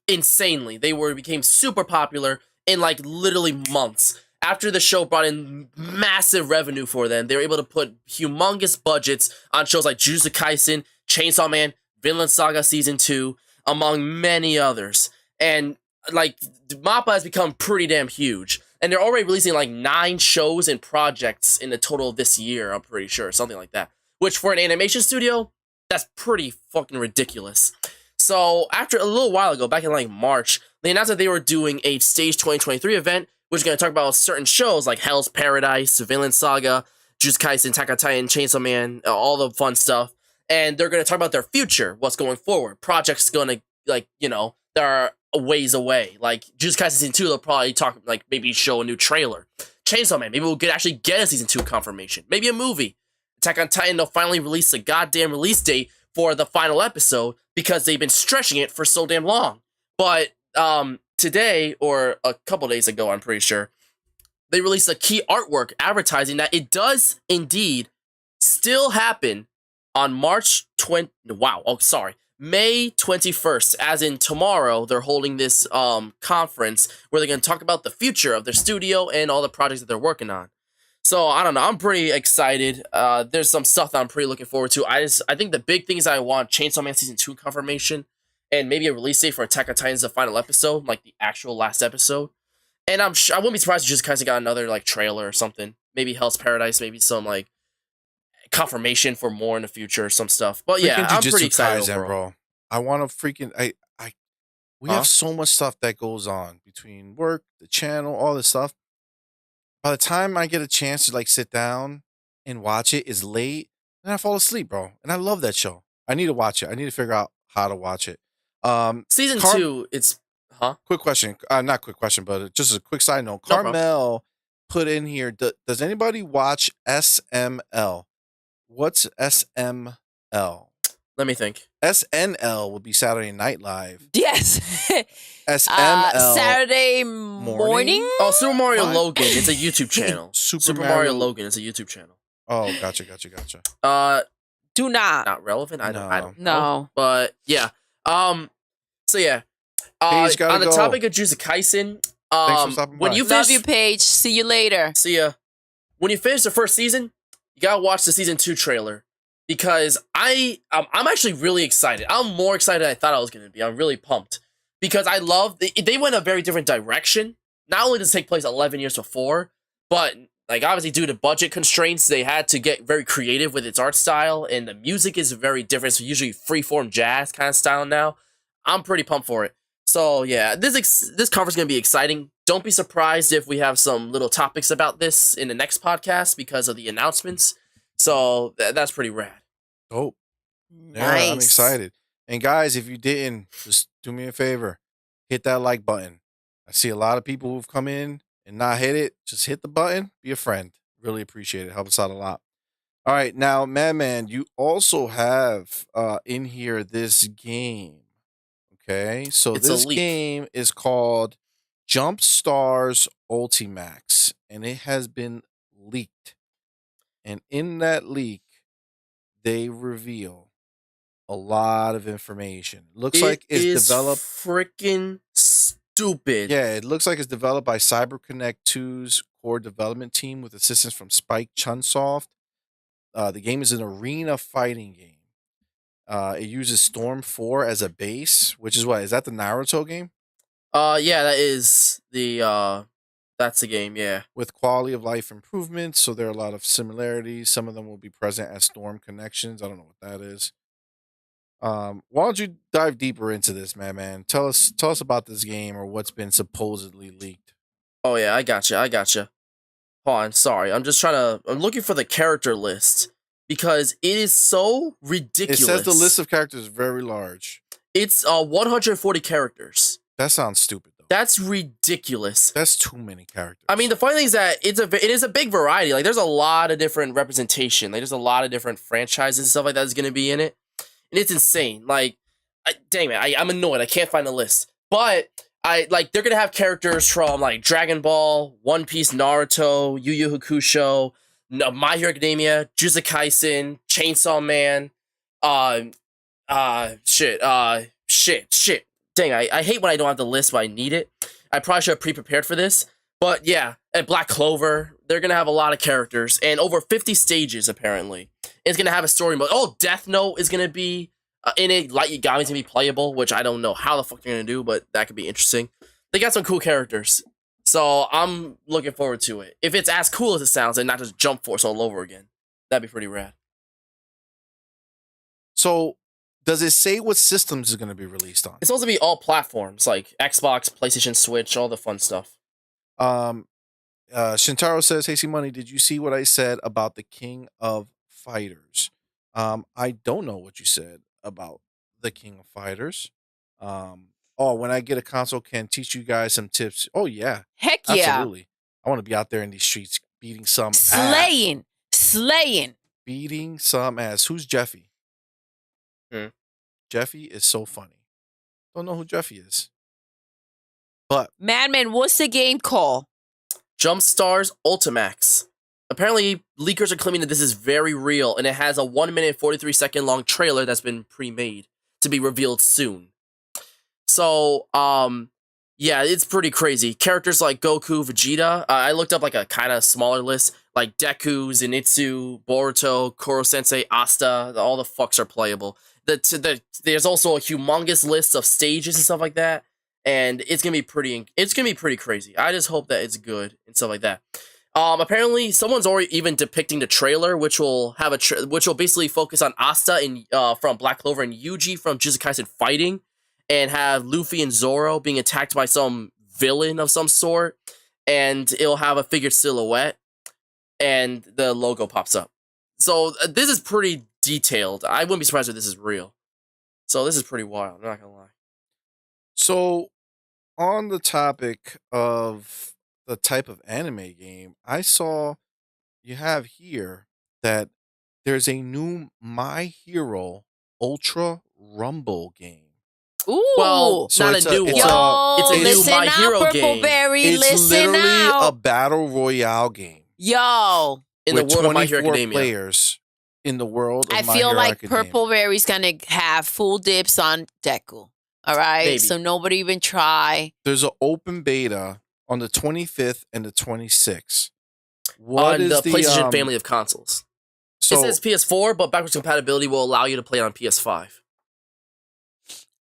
insanely. They became super popular in like literally months. After the show brought in massive revenue for them, they were able to put humongous budgets on shows like Jujutsu Kaisen, Chainsaw Man, Vinland Saga Season 2, among many others. And like Mappa has become pretty damn huge. And they're already releasing like 9 shows and projects in the total of this year, I'm pretty sure, something like that. Which for an animation studio, that's pretty fucking ridiculous. So after a little while ago, back in like March, they announced that they were doing a Stage 2023 event, which is going to talk about certain shows like Hell's Paradise, Vinland Saga, Jujutsu Kaisen, Attack on Titan, Chainsaw Man, all the fun stuff. And they're going to talk about their future, what's going forward. Projects going to, like, you know, there are a ways away. Like Jujutsu Kaisen Season 2, they'll probably talk, like, maybe show a new trailer. Chainsaw Man, maybe we'll actually get a Season 2 confirmation. Maybe a movie. Attack on Titan, they'll finally release a goddamn release date for the final episode because they've been stretching it for so damn long. But today, or a couple days ago, I'm pretty sure, they released a key artwork advertising that it does indeed still happen on May 21st, as in tomorrow. They're holding this conference where they're going to talk about the future of their studio and all the projects that they're working on. So, I don't know, I'm pretty excited. There's some stuff that I'm pretty looking forward to. I think the big thing is I want Chainsaw Man Season 2 confirmation, and maybe a release date for Attack on Titan's the final episode, like the actual last episode. And I wouldn't be surprised if just kind of got another like trailer or something. Maybe Hell's Paradise, maybe some like confirmation for more in the future or some stuff. But yeah, I'm pretty excited overall. Bro. I want to freaking we have so much stuff that goes on between work, the channel, all this stuff. By the time I get a chance to like sit down and watch it, it's late, and I fall asleep, bro. And I love that show. I need to watch it. I need to figure out how to watch it. Season 2, it's quick question, not quick question, but just a quick side note. Carmel put in here, does anybody watch SML? What's SML? Let me think. SNL would be Saturday Night Live. Yes. SML Saturday morning. Oh, Super Mario Logan. It's a YouTube channel. Super Mario Logan is a YouTube channel. Oh, gotcha. Do not relevant. I don't know. No. But yeah. So yeah. On the topic of Jujutsu Kaisen, when you love you, Paige. See you later. See ya. When you finish the first season, you gotta watch the Season 2 trailer, because I'm actually really excited. I'm more excited than I thought I was gonna be. I'm really pumped because I love they went a very different direction. not only does it take place 11 years before, but like obviously due to budget constraints, they had to get very creative with its art style, and the music is very different. So usually freeform jazz kind of style now. I'm pretty pumped for it. So yeah, this conference is gonna be exciting. Don't be surprised if we have some little topics about this in the next podcast because of the announcements. So that's pretty rad. Oh, Nice. yeah, I'm excited. And guys, if you didn't, just do me a favor, hit that like button. I see a lot of people who've come in and not hit it. Just hit the button. Be a friend. Really appreciate it. Help us out a lot. All right, now, Madman, you also have in here this game. Okay, so It's this a leak. game is called Jump Stars Ultimax, and it has been leaked. And in that leak, they reveal a lot of information. Looks like it's developed freaking stupid. Yeah, it looks like it's developed by CyberConnect 2's core development team with assistance from Spike Chunsoft. The game is an arena fighting game. It uses Storm 4 as a base, which is what? Is that the Naruto game? Yeah, that is that's the game, yeah. With quality of life improvements, so there are a lot of similarities. Some of them will be present as Storm connections. I don't know what that is. Why don't you dive deeper into this, man? Tell us about this game or what's been supposedly leaked. Oh yeah, I gotcha. Hold on, sorry. I'm looking for the character list because it is so ridiculous. It says the list of characters is very large. It's 140 characters. That sounds stupid though. That's ridiculous. That's too many characters. I mean, the funny thing is that it is a big variety. Like, there's a lot of different representation. Like, there's a lot of different franchises and stuff like that is going to be in it, and it's insane. Like, dang it, I'm annoyed. I can't find the list, but they're gonna have characters from like Dragon Ball, One Piece, Naruto, Yu Yu Hakusho, My Hero Academia, Jujutsu Kaisen, Chainsaw Man, shit. Dang, I hate when I don't have the list, but I need it. I probably should have pre-prepared for this. But yeah, at Black Clover, they're going to have a lot of characters and over 50 stages, apparently. It's going to have a story mode. Oh, Death Note is going to be in it. Light Yagami's going to be playable, which I don't know how the fuck they're going to do, but that could be interesting. They got some cool characters. So I'm looking forward to it. If it's as cool as it sounds and not just Jump Force all over again, that'd be pretty rad. So, does it say what systems is going to be released on? It's supposed to be all platforms, like Xbox, PlayStation, Switch, all the fun stuff. Shintaro says, "Hey, C Money, did you see what I said about the King of Fighters?" I don't know what you said about the King of Fighters. When I get a console, can teach you guys some tips. Oh yeah, heck yeah, absolutely. I want to be out there in these streets beating some slaying, beating some ass. Who's Jeffy? Jeffy is so funny. Don't know who Jeffy is. But Madman, what's the game called? Jump Stars Ultimax. Apparently, leakers are claiming that this is very real, and it has a 1 minute 43 second long trailer that's been pre-made to be revealed soon. So, yeah, it's pretty crazy. Characters like Goku, Vegeta. I looked up like a kind of smaller list, like Deku, Zenitsu, Boruto, Koro Sensei, Asta. All the fucks are playable. There's also a humongous list of stages and stuff like that, and it's gonna be pretty crazy. I just hope that it's good and stuff like that. Apparently, someone's already even depicting the trailer, which will have which will basically focus on Asta and from Black Clover and Yuji from Jujutsu Kaisen fighting, and have Luffy and Zoro being attacked by some villain of some sort, and it'll have a figured silhouette, and the logo pops up. So this is pretty detailed. I wouldn't be surprised if this is real. So this is pretty wild, I'm not gonna lie. So, on the topic of the type of anime game, I saw you have here that there's a new My Hero Ultra Rumble game. Ooh, well, So not it's a new a- one. it's a- It's a new listen My out, Hero Purple game. Berry, It's listen literally out. a battle royale game Yo, In the with world of My Hero 24 Academia. players in the world of I My feel Hero like Academia. Purple Berry's gonna have full dips on Deku. All right, Maybe. so nobody even try. There's an open beta on the 25th and the 26th. On the PlayStation family of consoles. So It says PS4, but backwards compatibility will allow you to play it on PS5.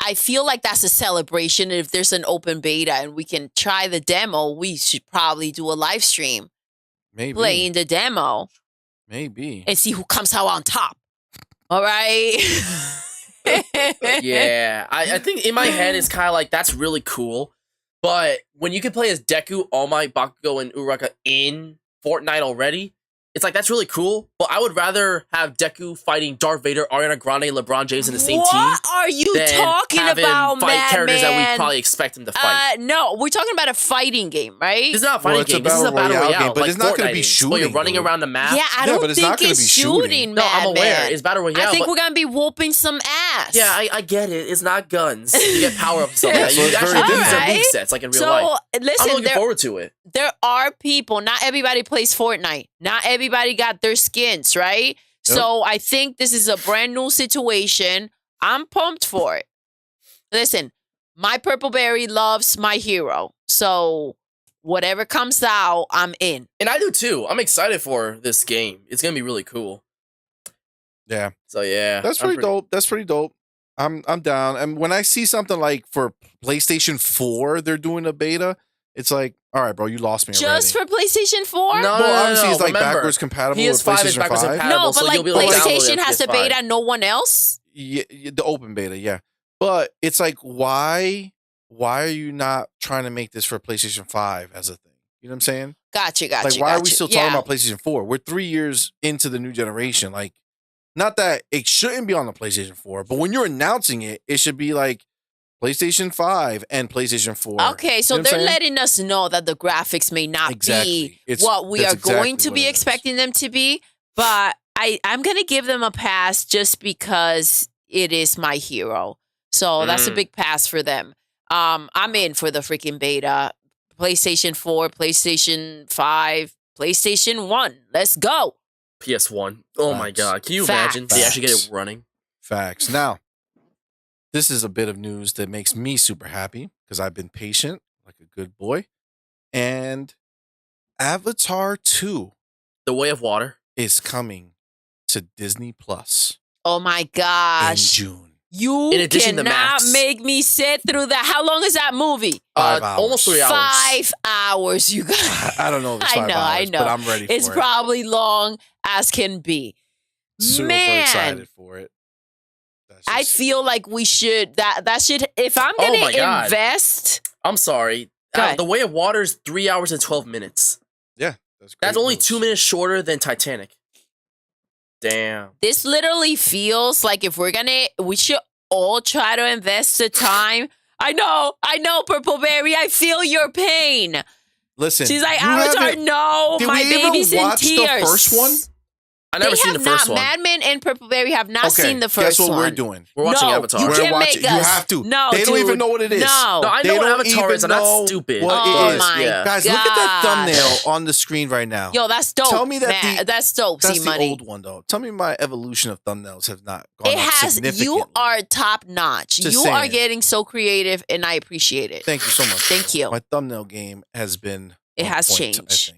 I feel like that's a celebration. If there's an open beta and we can try the demo, we should probably do a live stream. Maybe. Playing the demo. Maybe. And see who comes out on top. All right? Yeah. I think in my head it's kind of like, that's really cool. But when you can play as Deku, All Might, Bakugo, and Uraraka in Fortnite already, it's like, that's really cool, but I would rather have Deku fighting Darth Vader, Ariana Grande, and LeBron James in the same team. What are you talking about, fight Madman? characters that we probably expect him to fight. No, we're talking about a fighting game, right? This is not a fighting game. This is a battle royale game, but like it's not going to Fortnite be is, shooting. where you're running around the map. Yeah, I don't but it's think not gonna it's be shooting. shooting, No, I'm aware. Madman. It's battle royale. I think but we're going to be whooping some ass. yeah, I get it. It's not guns. You get power up stuff. Yeah, Like so you it's actually very use their different. movesets like in real So, life. listen, I'm looking forward to it. there are people, not everybody plays Fortnite. Not everybody got their skins, right? Yep. So I think this is a brand new situation. I'm pumped for it. Listen, my Purple Berry loves my hero. So whatever comes out, I'm in. And I do too. I'm excited for this game. It's going to be really cool. Yeah. So yeah. That's pretty dope. That's pretty dope. I'm down. And when I see something like for PlayStation 4, they're doing a beta, it's like, all right, bro, you lost me Just already. for PlayStation 4? No, Well, obviously it's like remember, backwards compatible with PS5 is PlayStation backwards 5. compatible. No, but so like you'll be able to download it PlayStation on has the PS5. beta, no one else? Yeah, the open beta, yeah. But it's like, why are you not trying to make this for PlayStation 5 as a thing? You know what I'm saying? Got you. Like, why are we still talking about PlayStation 4? We're 3 years into the new generation. Like, not that it shouldn't be on the PlayStation 4, but when you're announcing it, it should be like PlayStation 5 and PlayStation 4. Okay, so You know what I'm they're saying? letting us know that the graphics may not Exactly. be what we that's are going exactly to what be it is. expecting them to be, but I'm going to give them a pass just because it is my hero. So that's a big pass for them. I'm in for the freaking beta. PlayStation 4, PlayStation 5, PlayStation 1. Let's go. PS1. Oh my Facts. god. Can you Facts. imagine? They actually get it running. Facts. Now, this is a bit of news that makes me super happy because I've been patient like a good boy. And Avatar 2 The Way of Water. is coming to Disney Plus Oh my in gosh. June. You In addition to cannot Max. make me sit through that. How long is that movie? 5 hours. Almost 3 hours. 5 hours, you guys. I don't know if it's 5 I hours, know. but I'm ready for It's it. probably long as can be. Super Man, excited for it. That's I just- feel like we should that should if I'm Oh gonna my God. invest. I'm sorry. Go ahead. The Way of Water is 3 hours and 12 minutes. yeah, that's That's great only news. 2 minutes shorter than Titanic. Damn. This literally feels like if we should all try to invest the time. I know, Purple Berry. I feel your pain. Listen, She's like, you Avatar, haven't- no, Did my we ever baby's in watch tears. the first one? I never seen the first one. Madman and Purple Berry have not Okay, seen the first guess what one. we're doing? We're watching No, Avatar. you We're can't watching. make You us. have to. No, they don't dude. even know what it is. No. No, I They know what don't Avatar even is, and that's know stupid. what Oh it is. my Yeah. Guys, look at that God. thumbnail on the screen right now. Yo, that's dope. Tell me that man. That's dope. That's See the money. old one, though. Tell me my evolution of thumbnails have not gone It up has. significantly. You are top notch. Just You are saying. getting so creative, and I appreciate it. Thank you so much. Thank you. My thumbnail game has been. It on has point, changed.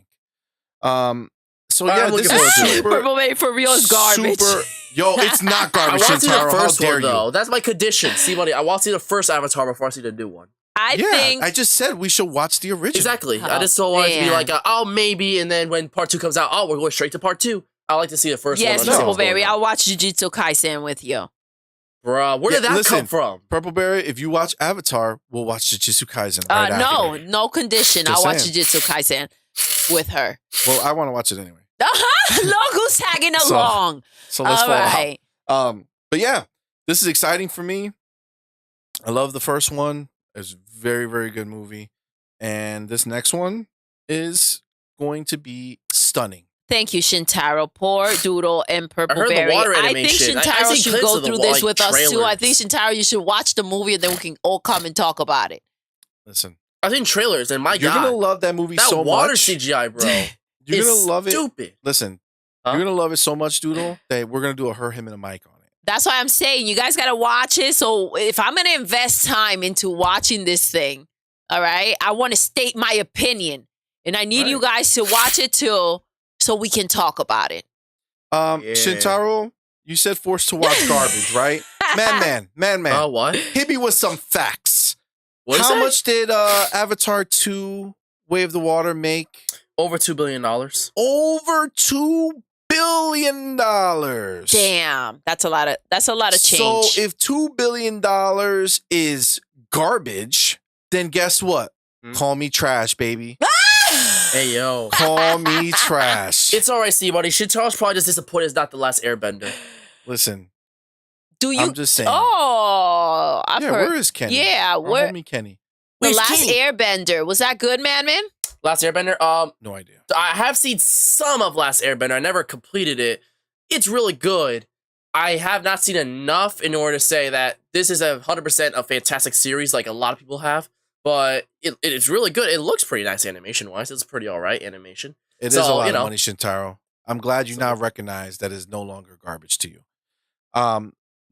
I think. So I'm yeah, looking this forward is to it. super. Purple Berry for real is garbage. Super, yo, it's not I garbage. want to see the Shintaro. first How dare one, you? though. That's my condition. See, buddy, I want to see the first Avatar before I see the new one. I Yeah, think I just said we should watch the original. Exactly. Oh, I just don't want it to be man. like, oh, maybe, and then when part 2 comes out, oh, we're going straight to part 2. I like to see the first one. yes, and see Purple what's going Berry. on. I'll watch Jujutsu Kaisen with you. Bruh, where did Yeah, that listen. come from? Purple Berry, if you watch Avatar, we'll watch Jujutsu Kaisen right No, after. no condition. Just I'll watch saying. Jujutsu Kaisen with her. Well, I want to watch it anyway. Look who's tagging So, along. So let's All follow right. But yeah, this is exciting for me. I love the first one. It's a very, very good movie. And this next one is going to be stunning. Thank you, Shintaro. Poor Doodle and Purple I heard the Berry. water I think animation. I Shintaro seen should clips go of the through this like, with us too. I think trailers. Shintaro, you should watch the movie and then we can all come and talk about it. Listen, I've seen trailers, and my you're God, going to love that movie that so water much. CGI, bro. You're is going to love it. Stupid. Listen, Huh? you're going to love it so much, Doodle, that we're going to do a her, him, and a mic on it. That's why I'm saying you guys got to watch it. So if I'm going to invest time into watching this thing, all right, I want to state my opinion. And I need you guys to watch it too so we can talk about it. Shintaro, you said forced to watch garbage, right? Man. What? Hit me with some facts. How much did Avatar 2 Way of the Water make? Over $2 billion. Over $2 billion. Damn, that's a lot of change. So if $2 billion is garbage, then guess what? Call me trash, baby. Hey, yo. Call me trash. It's all right, C-Buddy. Charles probably just disappointed it's not The Last Airbender. Listen. I'm just saying. Oh, I've heard. Where is Kenny? Yeah, where? Homie Kenny. The Last Airbender. Was that good, Madman? Last Airbender? No idea. I have seen some of Last Airbender. I never completed it. It's really good. I have not seen enough in order to say that this is 100% a fantastic series like a lot of people have. But it's really good. It looks pretty nice animation-wise. It's pretty all right animation. It is a lot of money, Shintaro. I'm glad you now recognize that it's no longer garbage to you.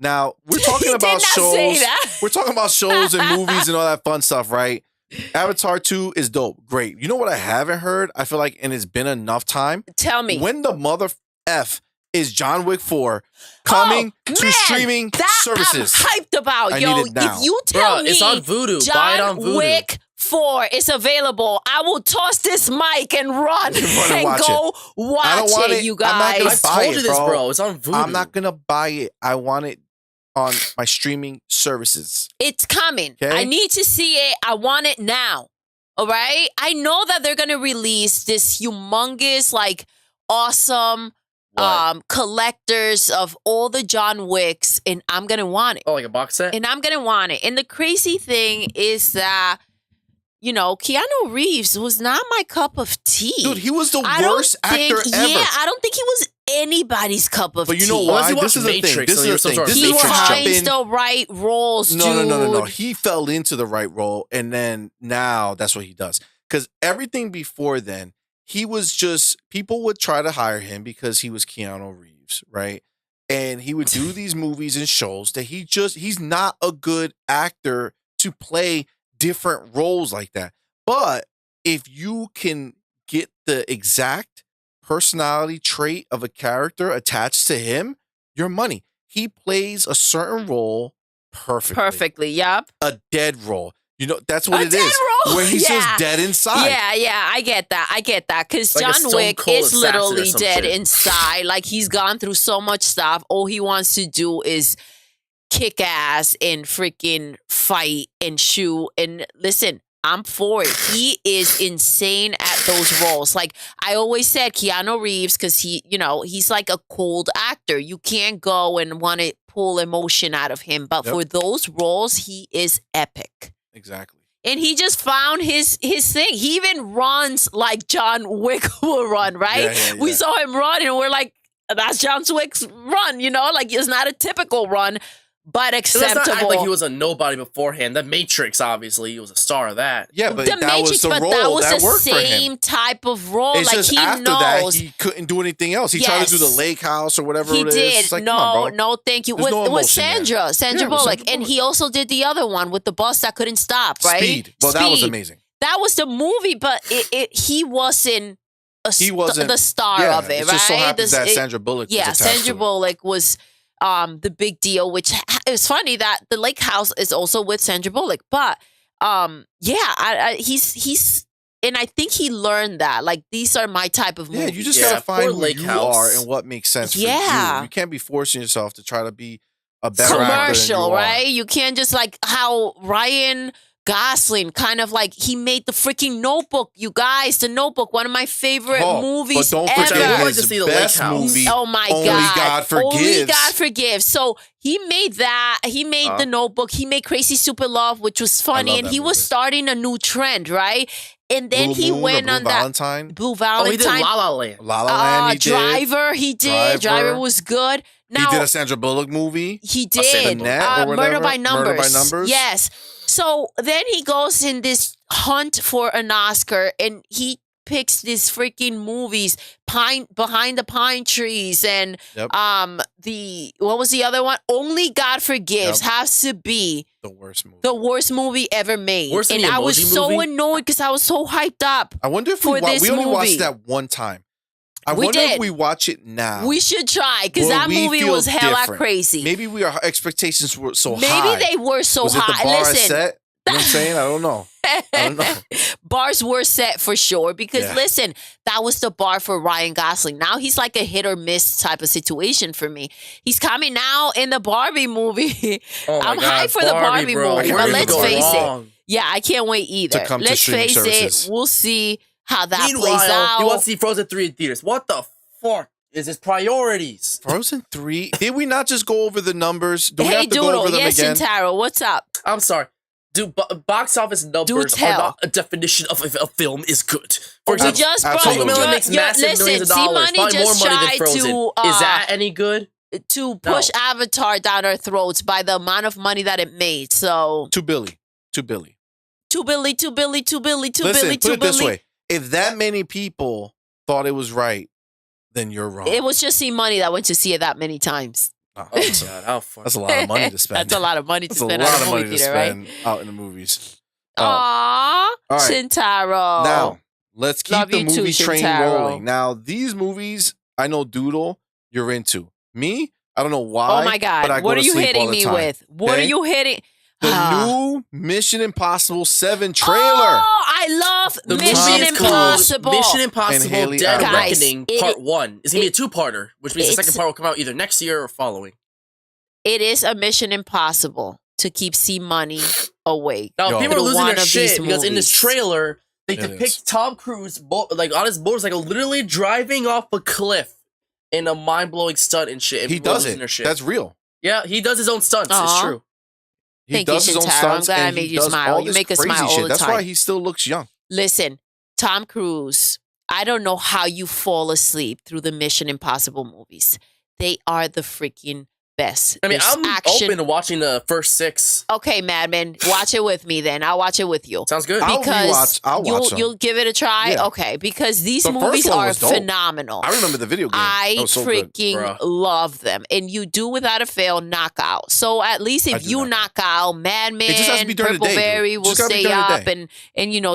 Now, we're talking about shows. We're talking about shows and movies and all that fun stuff, right? Avatar 2 is dope. Great. You know what I haven't heard? I feel like, and it's been enough time. Tell me. When the mother F is John Wick 4 coming to streaming services? I'm hyped about. If you tell me it's on Vudu. Buy it on Vudu. John Wick 4 is available, I will toss this mic and run and go watch it, you guys. I told you this, bro. It's on Vudu. I'm not going to buy it. I want it on my streaming services. It's coming. Okay? I need to see it. I want it now. All right? I know that they're going to release this humongous, like, awesome collectors of all the John Wicks, and I'm going to want it. Oh, like a box set? And I'm going to want it. And the crazy thing is that, you know, Keanu Reeves was not my cup of tea. Dude, he was the worst actor ever. Yeah, I don't think he was anybody's cup of tea. But you know why? This is the thing. This is the thing. He finds the right roles, dude. No. He fell into the right role, and then now that's what he does. Because everything before then, he was just, people would try to hire him because he was Keanu Reeves, right? And he would do these movies and shows that he's not a good actor to play different roles like that. But if you can get the exact personality trait of a character attached to him, your money. He plays a certain role perfectly. Yep. A dead role. You know, that's what it is. Where he's just dead inside. Yeah, I get that. Because like John Wick is literally dead inside. Like, he's gone through so much stuff. All he wants to do is kick ass and freaking fight and shoot. And listen, I'm for it. He is insane at those roles. Like, I always said Keanu Reeves, because he's like a cold actor. You can't go and want to pull emotion out of him. But for those roles, he is epic. Exactly. And he just found his thing. He even runs like John Wick will run, right? Yeah. We saw him run and we're like, that's John Wick's run, you know? Like, it's not a typical run, but acceptable. Let's not act like he was a nobody beforehand. The Matrix, obviously, he was a star of that. Yeah, but that was the role that was that the worked for him. same type of role. It's like, just he after knows. that, he couldn't do anything else. He tried to do the lake house or whatever he it is. did. It's like, no, thank you. With Sandra Bullock. And he also did the other one with the bus that couldn't stop, right? Speed. Well, that was amazing. That was the movie, but he wasn't the star of it, it right? Just so happens that Sandra Bullock was attached Sandra Bullock was the big deal, which it's funny that the lake house is also with Sandra Bullock. But he's and I think he learned that. Like, these are my type of movies. Yeah, you just gotta find who you are and what makes sense for you. You can't be forcing yourself to try to be a better commercial, actor right? You can't just, like how Ryan Gosling kind of like, he made the freaking Notebook, you guys. The Notebook, one of my favorite movies but don't ever. forget I his to see the best Lake House. movie, Oh my Only God Forgives. Only God Forgives. So he made that. He made the Notebook. He made Crazy Stupid Love, which was funny, and he was starting a new trend, right? And then he went on that Blue Valentine. Oh, he did La La Land. La La Land. He did. Driver. He did. Driver was good. Now, he did a Sandra Bullock movie. He did. Murder by Numbers. Murder by Numbers. Yes. So then he goes in this hunt for an Oscar, and he picks these freaking movies, Behind the Pine Trees, and what was the other one? Only God Forgives has to be the worst movie ever made. Worse than and the I was Emoji so Movie? annoyed because I was so hyped up. I wonder if we only watched that one time. I wonder if we watch it now. We should try, because that movie was hella crazy. Maybe our expectations were so high. Maybe they were so was high. It the bar Listen, set? You know what I'm saying? I don't know. Bars were set for sure, because listen, that was the bar for Ryan Gosling. Now he's like a hit or miss type of situation for me. He's coming now in the Barbie movie. I'm hyped for the Barbie movie, but let's face it. Yeah, I can't wait either. Let's face it. We'll see how that plays out. He wants to see Frozen 3 in theaters. What the fuck is his priorities? Frozen 3? Did we not just go over the numbers? Do we have to go over them again? Shintaro, what's up? I'm sorry. Dude, box office numbers are not a definition of if a film is good. For example, just makes massive millions of dollars, probably more money than Frozen. Is that any good? To push Avatar down our throats by the amount of money that it made. So $2 billion. Listen, put it this way. If that many people thought it was right, then you're wrong. It was just money that went to see it that many times. Oh, God, how fun. That's a lot of money to spend. That's a lot of money to spend out in the movie theater, right? Out in the movies. Aww, right. Shintaro. Now, let's keep the movie train rolling. Now, these movies, I know Doodle, you're into. Me, I don't know why. Oh my God. What are you hitting me with? What are you hitting? The new Mission Impossible 7 trailer. Oh, I love Mission Impossible. Mission Impossible Dead Reckoning Part 1. It's going to be a 2-parter, which means the second part will come out either next year or following. It is a Mission Impossible to keep C-Money away. Now, people are losing their shit because in this trailer, they depict Tom Cruise on his motorcycle literally driving off a cliff in a mind-blowing stunt and shit. And he does it. That's real. Yeah, he does his own stunts. It's true. He does his own stunts. I'm glad I made you smile. You make us smile all the time. That's why he still looks young. Listen, Tom Cruise, I don't know how you fall asleep through the Mission Impossible movies. They are the freaking best. I mean, I'm open to watching the first 6. Okay, Madman, watch it with me then. I'll watch it with you. Sounds good. Because I'll watch them. You'll give it a try? Yeah. Okay, because these movies are phenomenal. I remember the video game. I freaking love them. And you do without a fail knock out. So at least if you knock out, Madman, Purpleberry will stay up and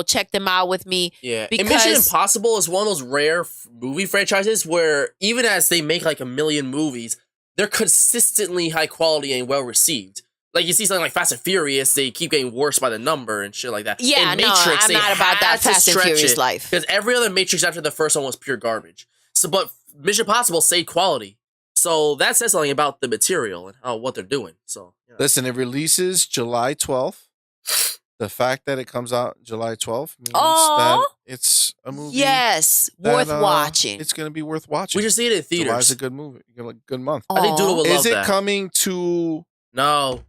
check them out with me. Yeah. And Mission Impossible is one of those rare movie franchises where even as they make like a million movies, they're consistently high quality and well received. Like you see something like Fast and Furious, they keep getting worse by the number and shit like that. Yeah, in Matrix, I'm not about that Fast and Furious life. Because every other Matrix after the first one was pure garbage. So, but Mission Impossible stayed quality. So that says something about the material and what they're doing. So listen, it releases July 12th. The fact that it comes out July 12th means that it's a movie. Yes, worth watching. It's going to be worth watching. We should see it in theaters. July's a good movie. Good month. I think Doodle would love that. Is it coming to... No.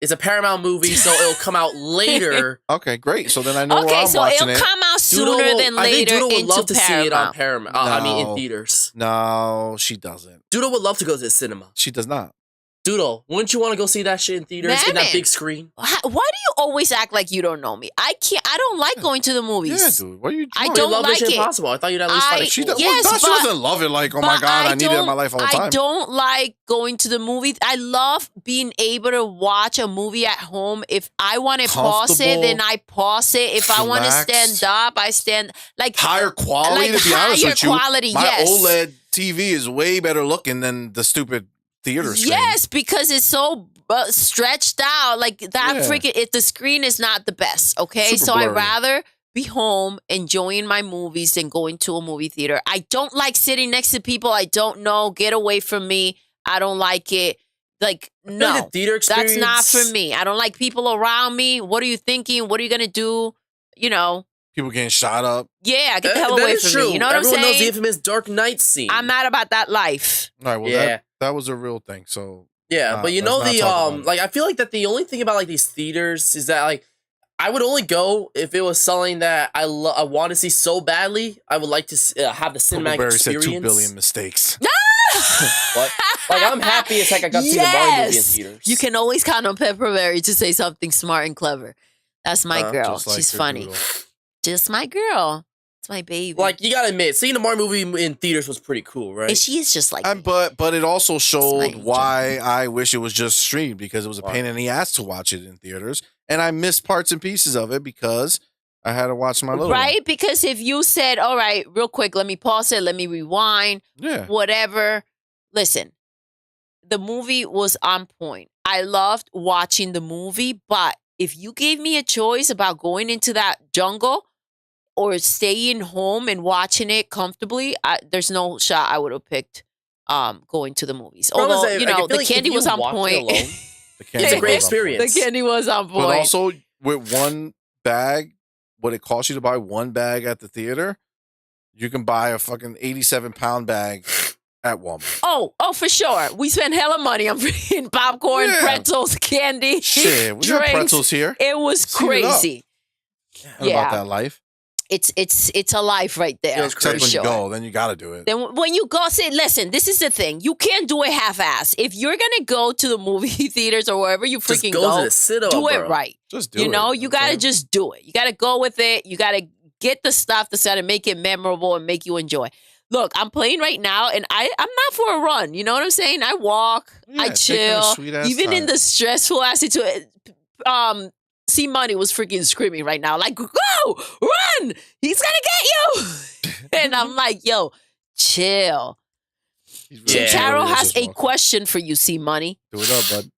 It's a Paramount movie, so it'll come out later. Okay, great. So then I know where I'm watching it. It'll come out sooner than later. I think Doodle would love to Paramount. see it on Paramount. In theaters. No, she doesn't. Doodle would love to go to the cinema. She does not. Doodle, wouldn't you want to go see that shit in theaters in that big screen? Why do you always act like you don't know me? I don't like going to the movies. Yeah, dude. What are you doing? I don't love like Mission Impossible. I thought you'd at least find it cool. She doesn't love it like, oh my God, I need it in my life all the time. I don't like going to the movies. I love being able to watch a movie at home. If I want to pause it, then I pause it. If I want to stand up, I stand. Like higher quality, to be honest with you. Quality, my yes. OLED TV is way better looking than the stupid theater screen. Yes, because it's so stretched out. Like that freaking, the screen is not the best. Okay, so I'd rather be home enjoying my movies than going to a movie theater. I don't like sitting next to people I don't know. Get away from me. I don't like it. Like, no, the theater experience, that's not for me. I don't like people around me. What are you thinking? What are you going to do? People getting shot up. Yeah, get the hell away from me. You know what I'm saying? Everyone knows the infamous Dark Knight scene. I'm not about that life. All right, well, that was a real thing. So yeah, but I feel like that the only thing about like these theaters is that like I would only go if it was something that I want to see so badly. I would like to have the cinematic experience. Said 2 billion mistakes. What? Like I'm happy as heck I got to see the Mario movie in theaters. You can always count on Pepperberry to say something smart and clever. That's my girl. She's funny. Doodle. Just my girl. It's my baby. Like, you gotta admit, seeing the Mario movie in theaters was pretty cool, right? And she is just like but it also showed why I wish it was just streamed, because it was a pain in the ass to watch it in theaters. And I missed parts and pieces of it because I had to watch my little right? one. Because if you said, all right, real quick, let me pause it, let me rewind, whatever. Listen, the movie was on point. I loved watching the movie, but if you gave me a choice about going into that jungle or staying home and watching it comfortably, there's no shot I would have picked going to the movies. Although, the candy was on point. It's a great experience. The candy was on point. But also, with one bag, what it costs you to buy one bag at the theater, you can buy a fucking 87-pound bag at Walmart. Oh, for sure. We spent hella money on freaking popcorn, pretzels, candy, shit. We got pretzels here. It was crazy. About that life. It's a life right there. Except when you go, then you got to do it. Then when you go, listen, this is the thing. You can't do it half-ass. If you're going to go to the movie theaters or wherever you freaking go, do it right. Just do it. You got to just do it. You got to go with it. You got to get the stuff that's going to make it memorable and make you enjoy. Look, I'm playing right now, and I'm not for a run. You know what I'm saying? I walk, I chill. Even in the stressful ass situation, C Money was freaking screaming right now, like, go, run! He's gonna get you! And I'm like, yo, chill. Taro has a question for you, C Money. Do it up, bud.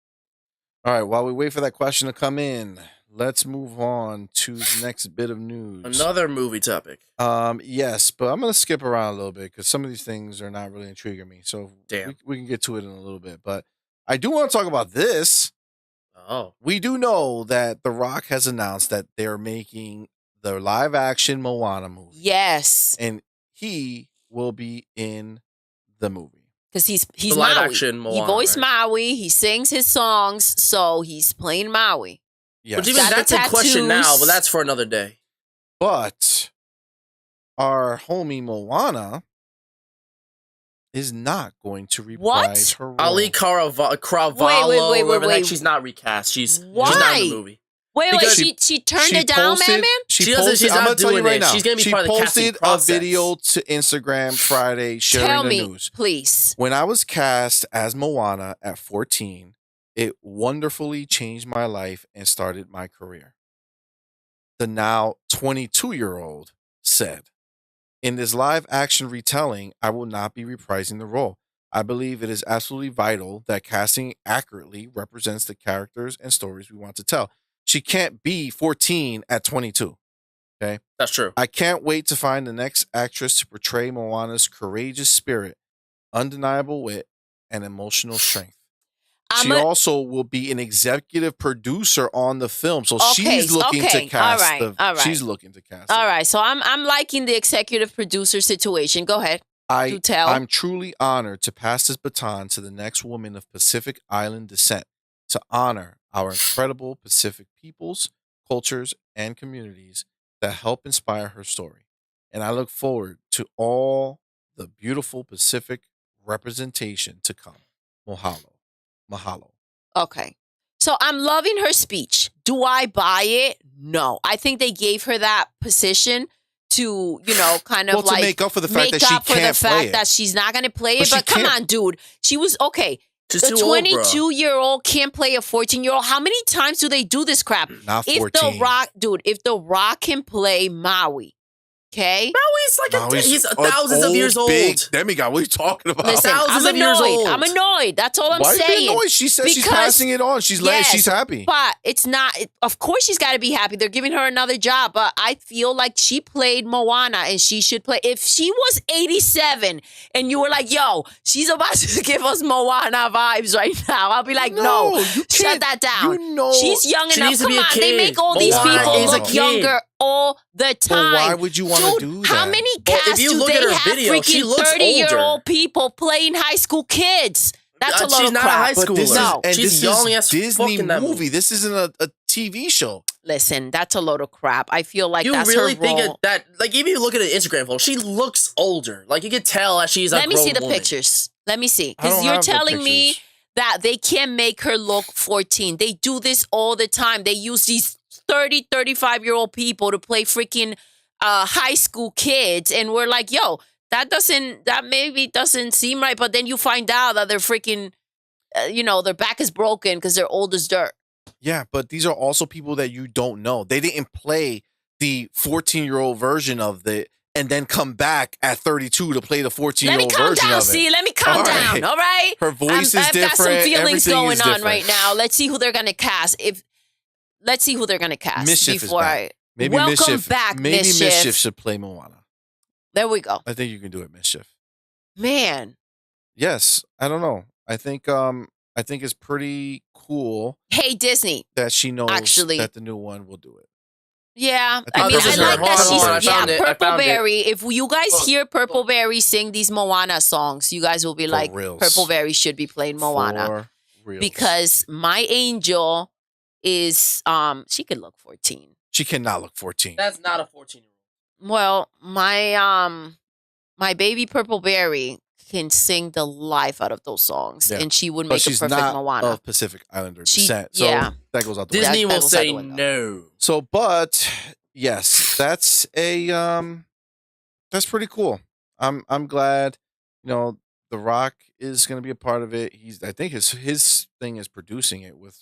All right, while we wait for that question to come in, let's move on to the next bit of news. Another movie topic. Yes, but I'm going to skip around a little bit because some of these things are not really intriguing me. So we can get to it in a little bit. But I do want to talk about this. Oh. We do know that The Rock has announced that they're making the live-action Moana movie. Yes. And he will be in the movie. Because he's the Maui. Live-action Moana, he voiced right? Maui. He sings his songs, so he's playing Maui. Yes. But even that's in question now, but that's for another day. But our homie Moana is not going to reprise her role. Ali Caravallo, wait. She's not recast. She's not in the movie. Wait, she turned it down, man? She doesn't. She's not doing it. She's going to be part of the casting process. She posted a video to Instagram Friday sharing the news. Please. When I was cast as Moana at 14, it wonderfully changed my life and started my career. The now 22-year-old said, in this live action retelling, I will not be reprising the role. I believe it is absolutely vital that casting accurately represents the characters and stories we want to tell. She can't be 14 at 22. Okay? That's true. I can't wait to find the next actress to portray Moana's courageous spirit, undeniable wit, and emotional strength. She also will be an executive producer on the film, so she's looking to cast. She's looking to cast. All right, so I'm liking the executive producer situation. Go ahead. I'm truly honored to pass this baton to the next woman of Pacific Island descent to honor our incredible Pacific peoples, cultures, and communities that help inspire her story. And I look forward to all the beautiful Pacific representation to come. Mahalo. Okay. So I'm loving her speech. Do I buy it? No. I think they gave her that position to, kind of to make up for the fact that she can't play it. That she's not going to play it. But come on, dude. She was okay. The 22-year-old can't play a 14-year-old. How many times do they do this crap? Not 14. If The Rock can play Maui, okay? Maui's he's thousands of years old. Big demigod. What are you talking about? Listen, thousands of years old. I'm annoyed. That's all I'm saying. Why are you annoyed? She says she's passing it on. She's she's happy. But it's not. Of course she's got to be happy. They're giving her another job. But I feel like she played Moana and she should play. If she was 87 and you were like, yo, she's about to give us Moana vibes right now, I'll be like, no shut that down. She's young enough. Come on. They make all these people look younger all the time. But why would you want to do that? How many casts do they have freaking 30-year-old people playing high school kids? That's a lot of crap. She's not a high schooler. She's young as Disney movie. This isn't a TV show. Listen, that's a load of crap. I feel like you that's really her role. think that? Like, even if you look at an Instagram photo, she looks older. Like, you can tell that she's a grown woman. Let me see the pictures. Let me see. Because you're telling me that they can't make her look 14. They do this all the time. They use these 30, 35-year-old people to play freaking high school kids. And we're like, yo, that maybe doesn't seem right. But then you find out that they're freaking, their back is broken because they're old as dirt. Yeah, but these are also people that you don't know. They didn't play the 14-year-old version of it and then come back at 32 to play the 14-year-old version of it. Let me calm down, see. Let me calm down, all right? Her voice is different. I've got some feelings going on different. right now. Let's see who they're going to cast. Let's see who they're going to cast. Mischief before is back. Maybe Welcome Mischief, back, maybe Mischief should play Moana. There we go. I think you can do it, Mischief. Man. Yes, I don't know. I think it's pretty cool. Hey, Disney. That she knows that the new one will do it. Yeah, I mean, I like that she's Purple Berry. If you guys hear Purple Berry sing these Moana songs, you guys will be like, Purple Berry should be playing Moana. Because my angel is she could look 14. She cannot look 14. That's not a 14-year-old. Well, my baby Purple Berry can sing the life out of those songs, and she would make a perfect Moana. Of Pacific Islander descent, so that goes out the Disney will say no. So, but yes, that's that's pretty cool. I'm glad. The Rock is going to be a part of it. I think his thing is producing it with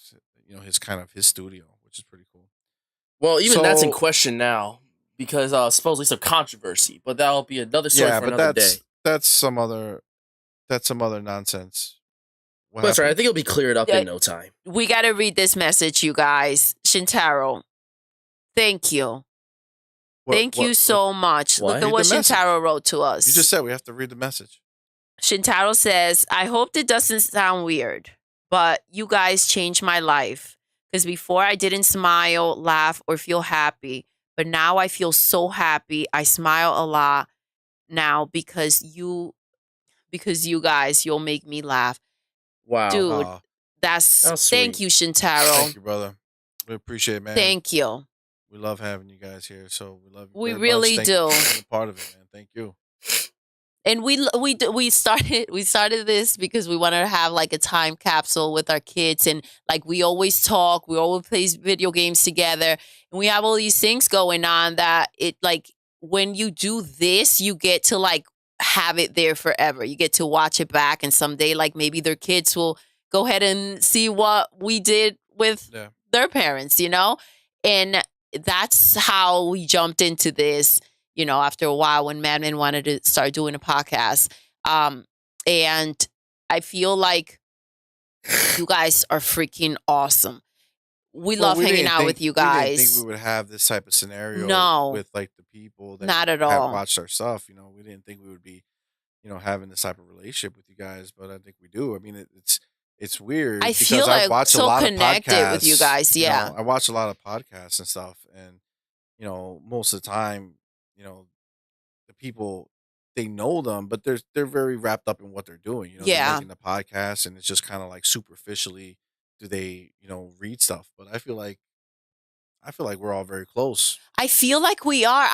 his studio, which is pretty cool. Well, even that's in question now because supposedly some controversy, but that'll be another story for another day. That's some other nonsense. That's right. I think it'll be cleared up in no time. We got to read this message, you guys. Shintaro, thank you. Thank you so much. Look at what Shintaro wrote to us. You just said we have to read the message. Shintaro says, I hope it doesn't sound weird, but you guys changed my life. Because before I didn't smile, laugh, or feel happy. But now I feel so happy. I smile a lot now because you guys, you'll make me laugh. Wow. Dude, that's thank you, Shintaro. Thank you, brother. We appreciate it, man. Thank you. We love having you guys here, so we love you. We really do. Being a part of it, man. Thank you. And we started this because we wanted to have like a time capsule with our kids, and like we always talk, we always play video games together, and we have all these things going on that it like when you do this, you get to like have it there forever. You get to watch it back, and someday like maybe their kids will go ahead and see what we did with their parents, and that's how we jumped into this. After a while when MADMAN wanted to start doing a podcast. And I feel like you guys are freaking awesome. We love hanging out with you guys. We didn't think we would have this type of scenario with like the people that not at all have watched our stuff. We didn't think we would be, having this type of relationship with you guys, but I think we do. I mean, it's weird. I feel like I've watched so a lot connected of podcasts, with you guys. Yeah. I watch a lot of podcasts and stuff, and most of the time, the people, they know them, but they're very wrapped up in what they're doing. They're making the podcast, and it's just kind of like superficially do they, read stuff. But I feel like we're all very close. I feel like we are.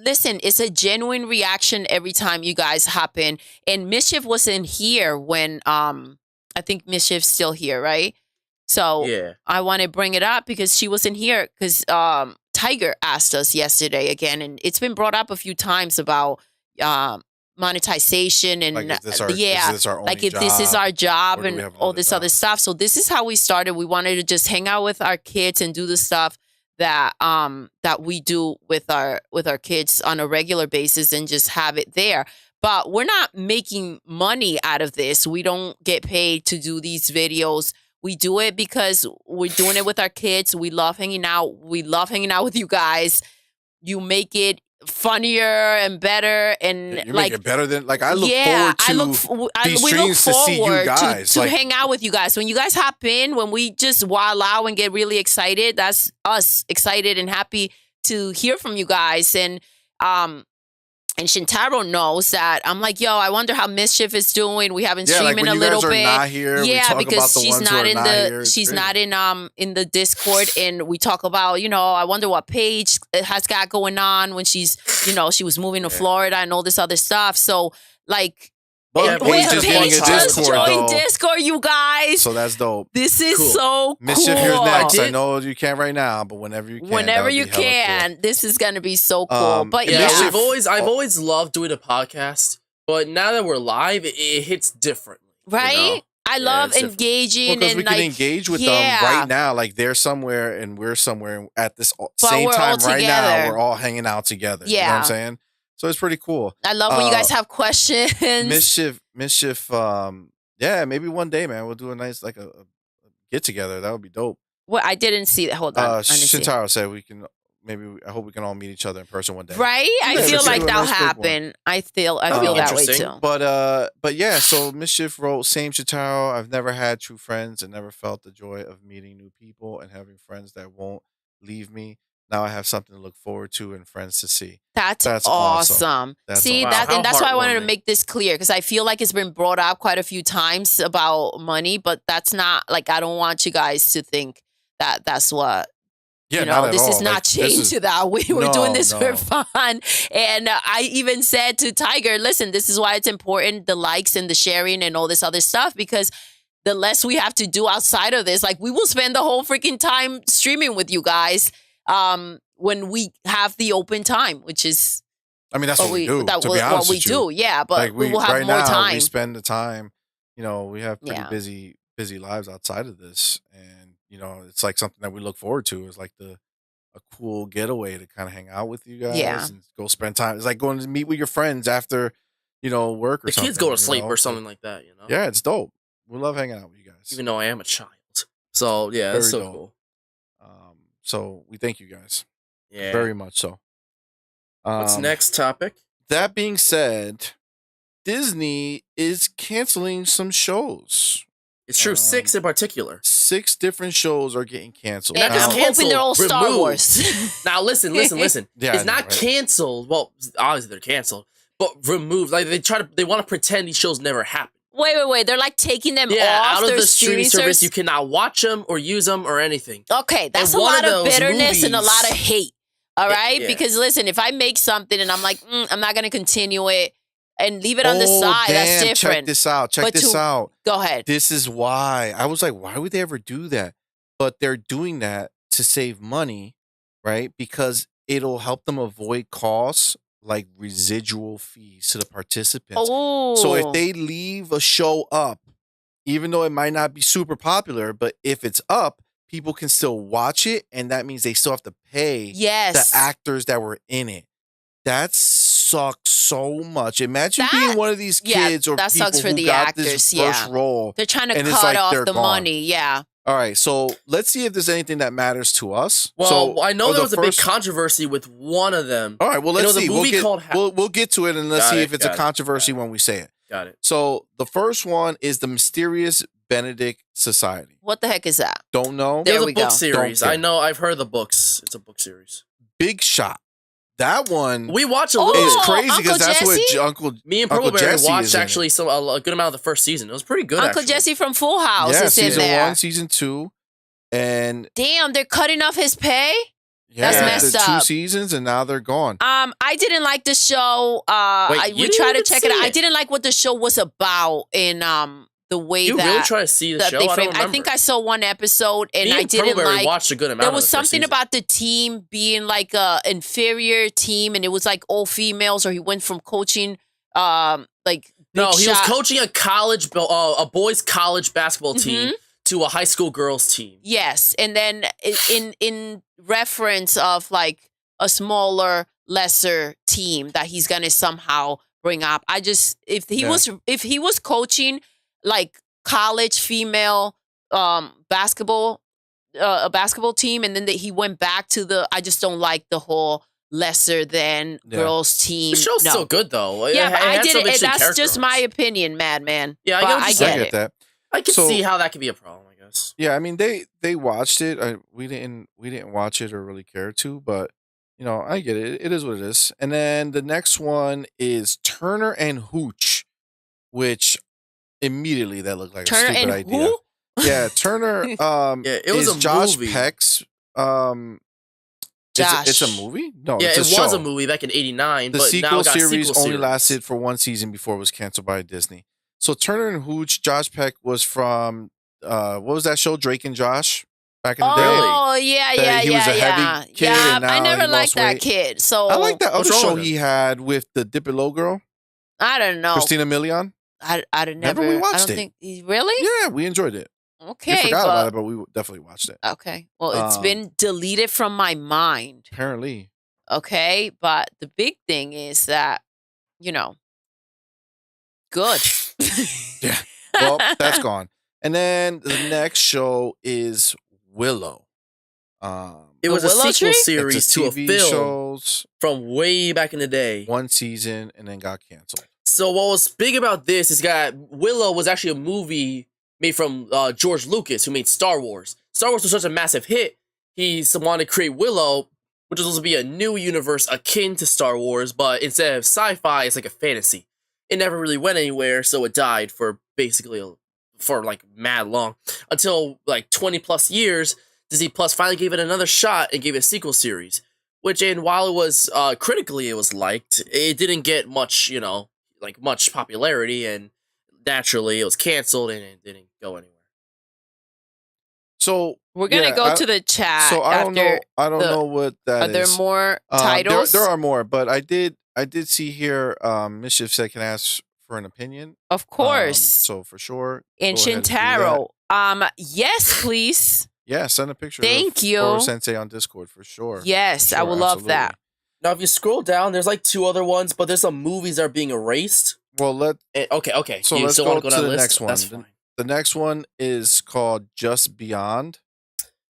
Listen, it's a genuine reaction every time you guys hop in. And Mischief wasn't here when I think Mischief's still here, right? So I want to bring it up because she wasn't here because Tiger asked us yesterday again, and it's been brought up a few times about monetization and if this is our job and all this other stuff. So this is how we started. We wanted to just hang out with our kids and do the stuff that we do with our kids on a regular basis and just have it there. But we're not making money out of this. We don't get paid to do these videos. We do it because we're doing it with our kids. We love hanging out. We love hanging out with you guys. You make it funnier and better, and you make it better than I look forward to these streams to see you guys to hang out with you guys. When you guys hop in, when we just wild out and get really excited, that's us excited and happy to hear from you guys. And Shintaro knows that I'm like, yo, I wonder how Mischief is doing. We haven't streamed in a little bit. Not here, because she's not in in the Discord, and we talk about, I wonder what Paige has got going on when she's, she was moving to Florida and all this other stuff. So like, Paige just joined Discord, you guys. So that's dope. This is so cool. Mischief, you're next. I know you can't right now, but whenever you can. Cool. This is gonna be so cool. But I've always loved doing a podcast, but now that we're live, it hits differently. Right? I love engaging because and we can engage with them right now. Like they're somewhere and we're somewhere at this same time right now. We're all hanging out together. Yeah. You know what I'm saying? So it's pretty cool. I love when you guys have questions. Mischief. Yeah, maybe one day, man, we'll do a nice like a get together. That would be dope. Well, I didn't see that. Hold on. Shintaro said we can. I hope we can all meet each other in person one day. Right? I feel like that'll happen. I feel that way too. But yeah, so Mischief wrote, same Shintaro. I've never had true friends and never felt the joy of meeting new people and having friends that won't leave me. Now I have something to look forward to and friends to see. That's awesome. That's see, awesome. And that's why I wanted to make this clear because I feel like it's been brought up quite a few times about money, but that's not like I don't want you guys to think that that's what. Yeah, this is not changed to that. We're doing this for fun. And I even said to Tiger, listen, this is why it's important, the likes and the sharing and all this other stuff, because the less we have to do outside of this, like we will spend the whole freaking time streaming with you guys when we have the open time, which is... I mean, that's what we do, to be honest with you. Yeah, but like we will have more time. We spend the time, we have pretty busy lives outside of this. And it's like something that we look forward to is like a cool getaway to kind of hang out with you guys and go spend time. It's like going to meet with your friends after, work or something. The kids go to sleep or something like that, Yeah, it's dope. We love hanging out with you guys. Even though I am a child. So, yeah, that's so cool. So we thank you guys. Yeah. Very much so. What's next topic? That being said, Disney is canceling some shows. It's true. 6 in particular. 6 different shows are getting canceled. And I'm hoping they're all Star Wars. Now listen. Yeah, it's not canceled. Well, obviously they're canceled, but removed. Like they want to pretend these shows never happened. Wait. They're like taking them off out of their the streaming service. service. You cannot watch them or use them or anything. Okay, that's a lot of bitterness and a lot of hate. All right? Yeah. Because listen, if I make something and I'm like, I'm not going to continue it and leave it on the side, that's different. Check this out. Go ahead. This is why. I was like, why would they ever do that? But they're doing that to save money, right? Because it'll help them avoid costs like residual fees to the participants. Oh. So if they leave a show up, even though it might not be super popular, but if it's up, people can still watch it, and that means they still have to pay the actors that were in it. That sucks so much. Imagine being one of these kids or that people sucks for who the got actors, this first role. They're trying to cut off the money, All right, so let's see if there's anything that matters to us. Well, I know there was a big controversy with one of them. All right, well, let's see. We'll get to it, and let's see if it's a controversy when we say it. Got it. So the first one is the Mysterious Benedict Society. What the heck is that? Don't know. There's a book series. I know. I've heard of the books. It's a book series. Big Shot. That one we watched a little. It's crazy because that's what me and Purple Bear watched actually a good amount of the first season. It was pretty good. Uncle Jesse from Full House is in there. Season 1, season 2, and damn, they're cutting off his pay. Yeah, that's messed up. 2 seasons and now they're gone. I didn't like the show. We tried to check it out. I didn't like what the show was about in the way you really try to see the show. I think I saw one episode and I didn't like. Watched a good amount. There was something about the team being like a inferior team, and it was like all females, or he went from coaching, he was coaching a boys' college basketball team to a high school girls team. Yes, and then in reference of like a smaller, lesser team that he's gonna somehow bring up. If he was coaching like college female basketball, a basketball team, and then he went back to I just don't like the whole lesser than girls team. The show's still good though. Yeah, but I did it. That's just my opinion, Madman. Yeah, I get that. I can see how that could be a problem, I guess. Yeah, I mean they watched it. We didn't watch it or really care to, but I get it. It is what it is. And then the next one is Turner and Hooch, which immediately that looked like Turner a stupid idea. Who? Yeah, Turner. it was is a Josh movie. Peck's. Josh. It's a movie. No, yeah, it's it a was show. a movie back in '89. The but sequel now it got series only lasted for 1 season before it was canceled by Disney. So Turner and Hooch, Josh Peck was from what was that show? Drake and Josh back in the day. Oh yeah. He was a heavy kid. Yeah, and now I never liked that weight. kid. So I like that other show he had with the Dip It Low girl. I don't know. Christina Milian. I'd never. Remember we watched it. I don't think really. Yeah, we enjoyed it. Okay, we forgot about it, but we definitely watched it. Okay, well, it's been deleted from my mind. Apparently. Okay, but the big thing is that good. Yeah. Well, that's gone. And then the next show is Willow. It was a sequel Tree? series to a TV film shows, from way back in the day. one season and then got canceled. So what was big about this is Willow was actually a movie made from George Lucas, who made Star Wars. Star Wars was such a massive hit, he wanted to create Willow, which was supposed to be a new universe akin to Star Wars, but instead of sci-fi, it's like a fantasy. It never really went anywhere, so it died for mad long. Until like 20 plus years, Disney Plus finally gave it another shot and gave it a sequel series. While it was critically it was liked, it didn't get much, much popularity, and naturally it was canceled and it didn't go anywhere. So we're gonna go to the chat. So I don't know what that is. Are there more titles? There are more, but I did see here. Mischief said, "Can I ask for an opinion?" Of course. So for sure. In Shintaro. Yes, please. Yeah, send a picture. Thank you. Or Sensei on Discord for sure. Yes, for sure, I would love that. Now, if you scroll down, there's like 2 other ones, but there's some movies that are being erased. Well, okay. So let's go to the next one. That's fine. The next one is called Just Beyond.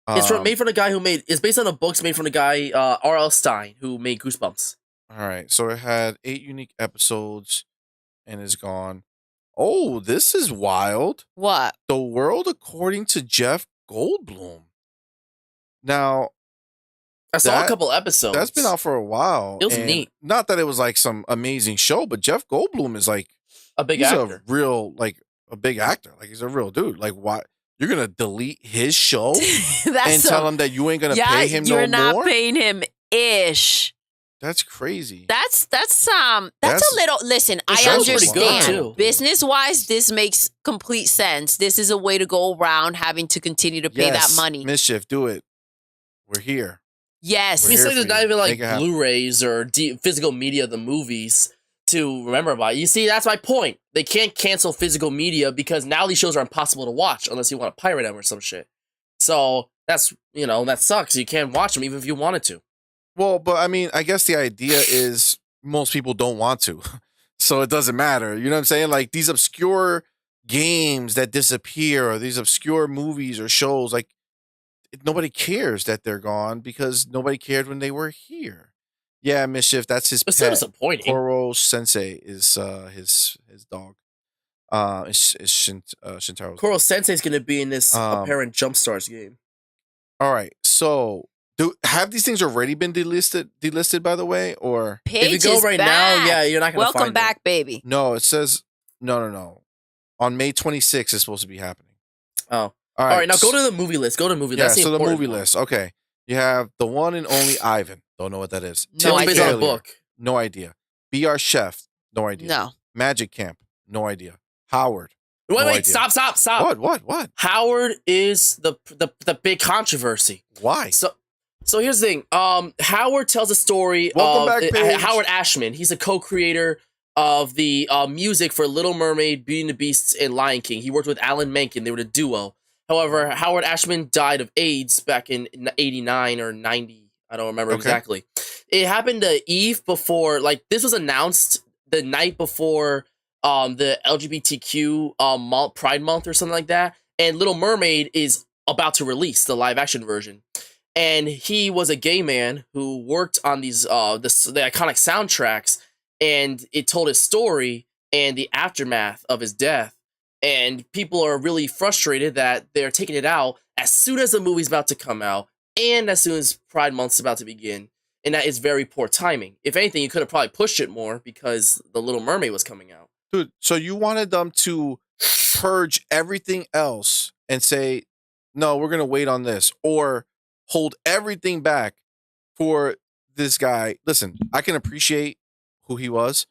It's made from the guy who made. It's based on the books made from the guy R.L. Stine, who made Goosebumps. All right, so it had 8 unique episodes, and is gone. Oh, this is wild. What? The World According to Jeff Goldblum. Now, I saw a couple episodes. That's been out for a while. It was neat. Not that it was like some amazing show, but Jeff Goldblum is like a big actor. He's a real a big actor. Like he's a real dude. Like why you're gonna delete his show and tell him that you ain't gonna pay him no more? You're not paying him ish. That's crazy. That's a little. Listen, I understand. Too. Business wise, this makes complete sense. This is a way to go around having to continue to pay that money. Mischief, do it. We're here. Yes. It's like there's not even like Blu-rays or physical media of the movies to remember about. You see, that's my point. They can't cancel physical media because now these shows are impossible to watch unless you want to pirate them or some shit. So that's that sucks. You can't watch them even if you wanted to. Well, but I mean, I guess the idea is most people don't want to. So it doesn't matter. You know what I'm saying? Like these obscure games that disappear or these obscure movies or shows, like nobody cares that they're gone because nobody cared when they were here. Yeah, Mischief, that's his pet. So disappointing. Koro Sensei is his dog. Is Shintaro's Koro Sensei is going to be in this apparent Jumpstars game. All right, so have these things already been delisted by the way, or Page if you go right now, yeah, you're not going to find Welcome back, baby. No, it says no. On May 26th, it's supposed to be happening. Oh, all right. Now go to the movie list. Go to the movie list. Yeah, so the movie list. Okay, you have the one and only Ivan. Don't know what that is. No idea. Based on a book. No idea. Be Our Chef. No idea. No. Magic Camp. No idea. Howard. Wait, idea. Stop. What? Howard is the big controversy. Why? So here's the thing. Howard tells a story Welcome of back, Paige. Howard Ashman. He's a co-creator of the music for Little Mermaid, Beauty and the Beast, and Lion King. He worked with Alan Menken. They were a duo. However, Howard Ashman died of AIDS back in 89 or 90. I don't remember exactly. It happened the eve before, like this was announced the night before the LGBTQ Pride Month or something like that. And Little Mermaid is about to release the live action version. And he was a gay man who worked on these the iconic soundtracks, and it told his story and the aftermath of his death. And people are really frustrated that they're taking it out as soon as the movie's about to come out and as soon as Pride Month's about to begin. And that is very poor timing. If anything, you could have probably pushed it more because The Little Mermaid was coming out. Dude, so you wanted them to purge everything else and say, no, we're going to wait on this, or hold everything back for this guy. Listen, I can appreciate who he was.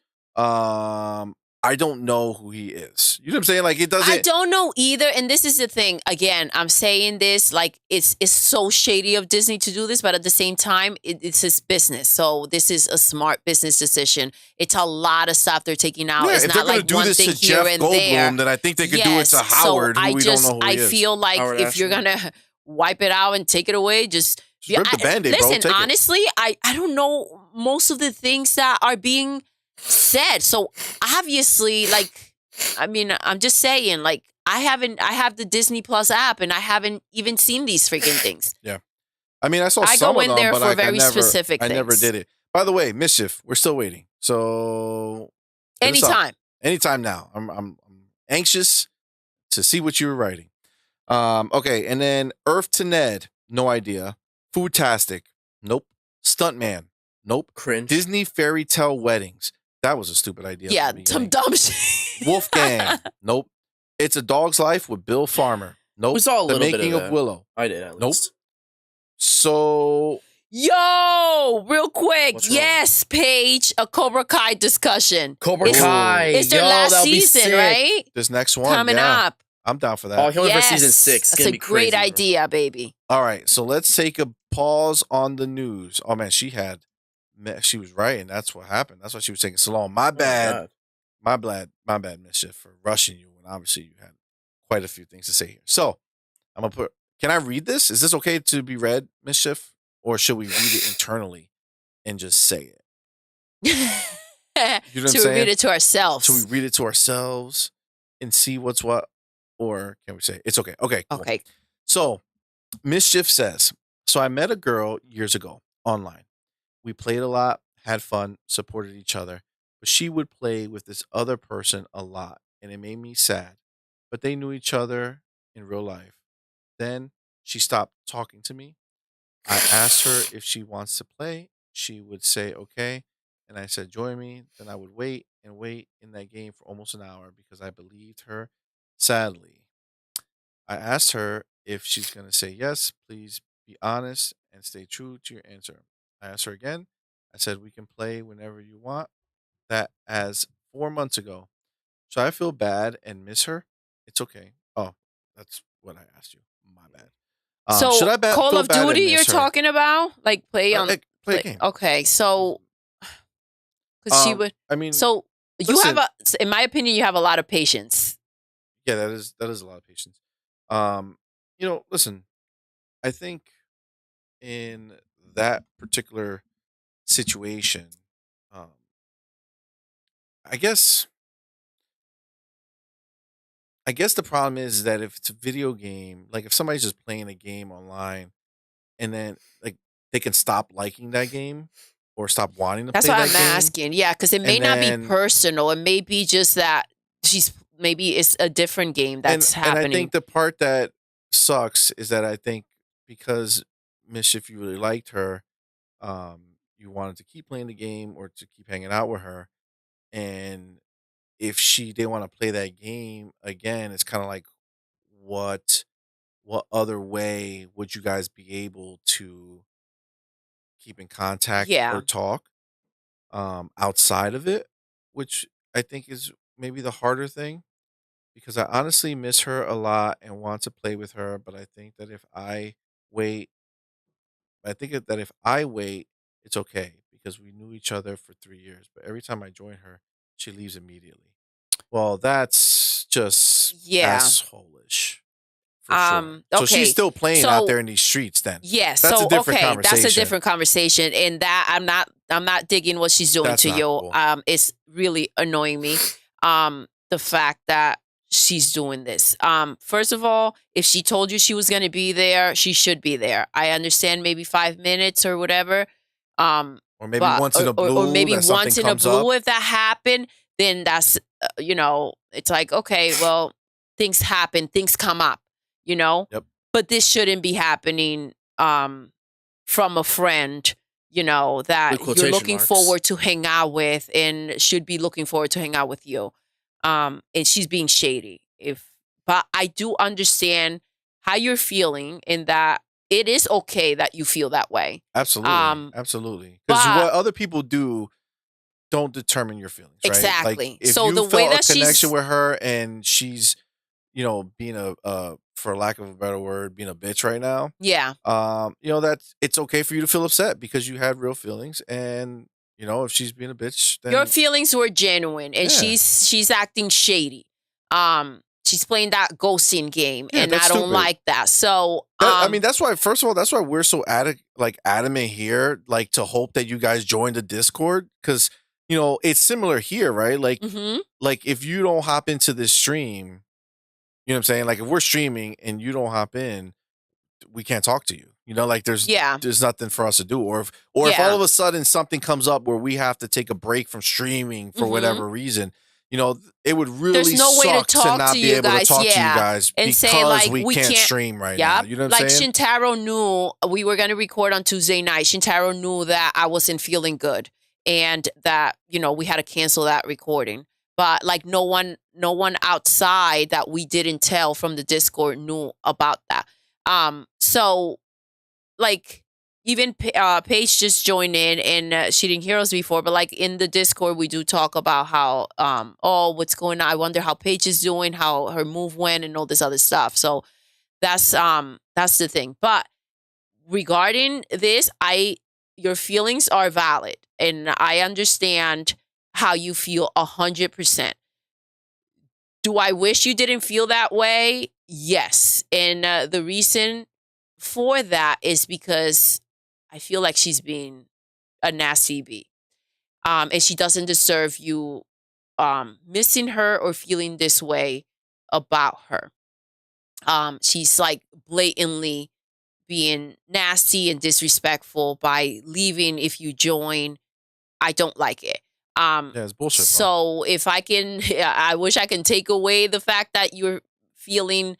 I don't know who he is. You know what I'm saying? Like, it doesn't. I don't know either. And this is the thing. Again, I'm saying this like it's so shady of Disney to do this, but at the same time, it's his business. So this is a smart business decision. It's a lot of stuff they're taking out. Yeah, it's if not they're like do one this thing to here Jeff and Goldblum, there. then I think they could do it to Howard, so who we don't know who he is. I feel like Howard if you're Ashman. gonna wipe it out and take it away, just rip the Band-Aid, bro. listen, Take it. honestly, I don't know most of the things that are being said. So obviously, like, I mean, I'm just saying, like, I have the Disney Plus app and I haven't even seen these freaking things. Yeah. I mean, I saw I some go of in them, there but for like, very specific I never things. did it. By the way, Mischief, we're still waiting. So hit us up. Anytime now. I'm anxious to see what you were writing. Okay, and then Earth to Ned, no idea. Foodtastic, nope. Stuntman, nope. Cringe. Disney Fairy Tale Weddings, that was a stupid idea. Yeah, some dumb shit. Wolfgang, nope. It's a Dog's Life with Bill Farmer, nope. We saw a little The bit Making of of that. Willow, I did at nope. least. So Yo, real quick. What's wrong? Yes, Paige, a Cobra Kai discussion. Cobra It's- Kai. It's their Yo, last that'll be season, sick. right? this next one Coming yeah, up. I'm down for that. Oh, he only for Yes. season 6. It's That's gonna a be great crazy, bro. idea, baby. All right, so let's take a pause on the news. Oh man, she was right, and that's what happened. That's why she was taking so long. My Oh, bad, God. my bad, Mischief, for rushing you when obviously you had quite a few things to say here. So I'm gonna put. Can I read this? Is this okay to be read, Mischief, or should we read it internally and just say it? You know what I'm To saying? read it to ourselves. Should we read it to ourselves and see what's what, or can we say it's okay? Okay, cool. Okay. So, Mischief says, so I met a girl years ago online. We played a lot, had fun, supported each other, but she would play with this other person a lot, and it made me sad. But they knew each other in real life. Then she stopped talking to me. I asked her if she wants to play. She would say, okay. And I said, join me. Then I would wait and wait in that game for almost an hour because I believed her. Sadly, I asked her if she's going to say yes. Please be honest and stay true to your answer. I asked her again. I said, we can play whenever you want. That as 4 months ago. So I feel bad and miss her. It's okay. Oh, that's what I asked you. My bad. So should I Call feel of bad and Duty you're miss her? talking about? Like play on Play a game. Okay, so because she would I mean, so you listen. have in my opinion, you have a lot of patience. yeah, that is a lot of patience. Listen, I think in that particular situation, I guess the problem is that if it's a video game, like if somebody's just playing a game online and then like they can stop liking that game or stop wanting to That's play why that I'm game. asking. Yeah, because it may And not then- be personal. It may be just that maybe it's a different game that's happening. And I think the part that sucks is that I think because Mischief, you really liked her, you wanted to keep playing the game or to keep hanging out with her, and if she didn't want to play that game again, it's kind of like what other way would you guys be able to keep in contact Yeah. or talk outside of it, which I think is maybe the harder thing, because I honestly miss her a lot and want to play with her, but I think that if I wait, it's okay because we knew each other for 3 years, but every time I join her, she leaves immediately. Well, that's just asshole-ish. For sure. So okay. she's still playing So- out there in these streets then. Yes. That's So a different okay, that's a conversation. different conversation, and that I'm not digging what she's doing That's to not you. cool. It's really annoying me. The fact that she's doing this. First of all, if she told you she was going to be there, she should be there. I understand maybe 5 minutes or whatever. Or maybe But- once in a blue. or maybe that something once in a comes blue. up. If that happened, then that's it's like, okay, well, things happen, things come up, Yep. But this shouldn't be happening from a friend, that With you're quotation looking marks. forward to hang out with and should be looking forward to hang out with you. And she's being shady. But I do understand how you're feeling in that it is okay that you feel that way. Absolutely. Absolutely. Because but- what other people do don't determine your feelings, right? Exactly. Like, if So you the way felt that a connection she's with her and she's, being for lack of a better word, being a bitch right now, yeah. that's it's okay for you to feel upset because you had real feelings, and if she's being a bitch, then Your feelings were genuine, and Yeah. she's acting shady. She's playing that ghosting game, Yeah, and that's I don't stupid. like that. So, I mean, that's why. First of all, that's why we're so adamant here, like to hope that you guys join the Discord, because it's similar here, right? Like, mhm. like if you don't hop into this stream, you know what I'm saying? Like, if we're streaming and you don't hop in, we can't talk to you. Like Yeah. there's nothing for us to do. Or if all Yeah. of a sudden something comes up where we have to take a break from streaming for Mhm. whatever reason, it would really There's no way to suck to talk not to be you able to guys, talk to you yeah, guys and because say, like, we we can't can't- stream right now. Yep. You know what Like I'm saying? Shintaro knew we were going to record on Tuesday night. Shintaro knew that I wasn't feeling good, and that we had to cancel that recording. But like no one outside that we didn't tell from the Discord knew about that. So like even Paige just joined in, and she didn't hear us before, but like in the Discord we do talk about how what's going on. I wonder how Paige is doing, how her move went, and all this other stuff. So that's the thing. But regarding this, your feelings are valid, and I understand how you feel 100%. Do I wish you didn't feel that way? Yes. And the reason for that is because I feel like she's being a nasty bee. And she doesn't deserve you missing her or feeling this way about her. She's like blatantly being nasty and disrespectful by leaving if you join. I don't like it. Yeah, it's bullshit. Bro. So if I can, I wish I can take away the fact that you're feeling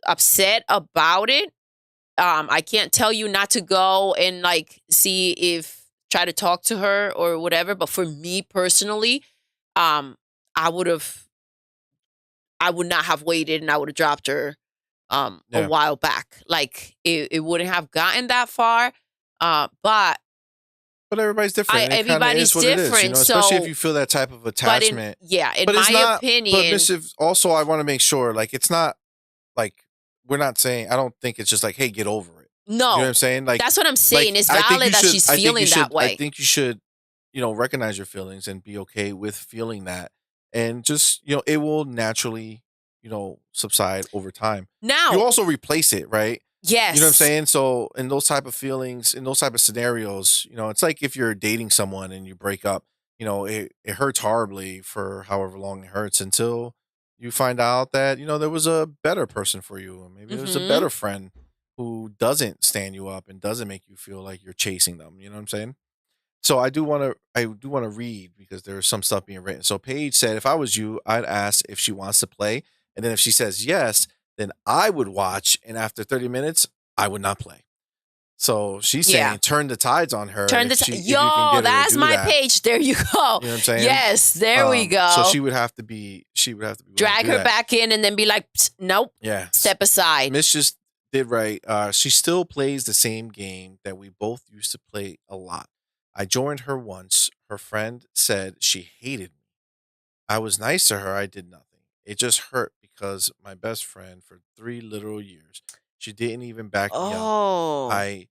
upset about it. I can't tell you not to go and like try to talk to her or whatever. But for me personally, I would not have waited, and I would have dropped her a while back. Like it wouldn't have gotten that far. But everybody's different. Everybody's different. Especially if you feel that type of attachment. In my opinion. But also, I want to make sure, like, it's not like we're not saying. I don't think it's just like, hey, get over it. No, you know what I'm saying. Like that's what I'm saying. It's valid that she's feeling that way. I think you should, recognize your feelings and be okay with feeling that, and just it will naturally, subside over time. Now you also replace it, right? Yes. You know what I'm saying? So in those type of feelings, in those type of scenarios, it's like if you're dating someone and you break up, it hurts horribly for however long it hurts until you find out that, there was a better person for you. Or maybe there's a better friend who doesn't stand you up and doesn't make you feel like you're chasing them. You know what I'm saying? So I do want to read, because there's some stuff being written. So Paige said, if I was you, I'd ask if she wants to play. And then if she says yes, then I would watch, and after 30 minutes, I would not play. So she's saying, turn the tides on her. Turn the tides. Yo, that's my Page. There you go. You know what I'm saying? Yes, there we go. So she would have to be. Drag her back in, and then be like, nope. Yeah. Step aside. Miss just did right. She still plays the same game that we both used to play a lot. I joined her once. Her friend said she hated me. I was nice to her. I did nothing. It just hurt because my best friend for 3 literal years, she didn't even back me up. I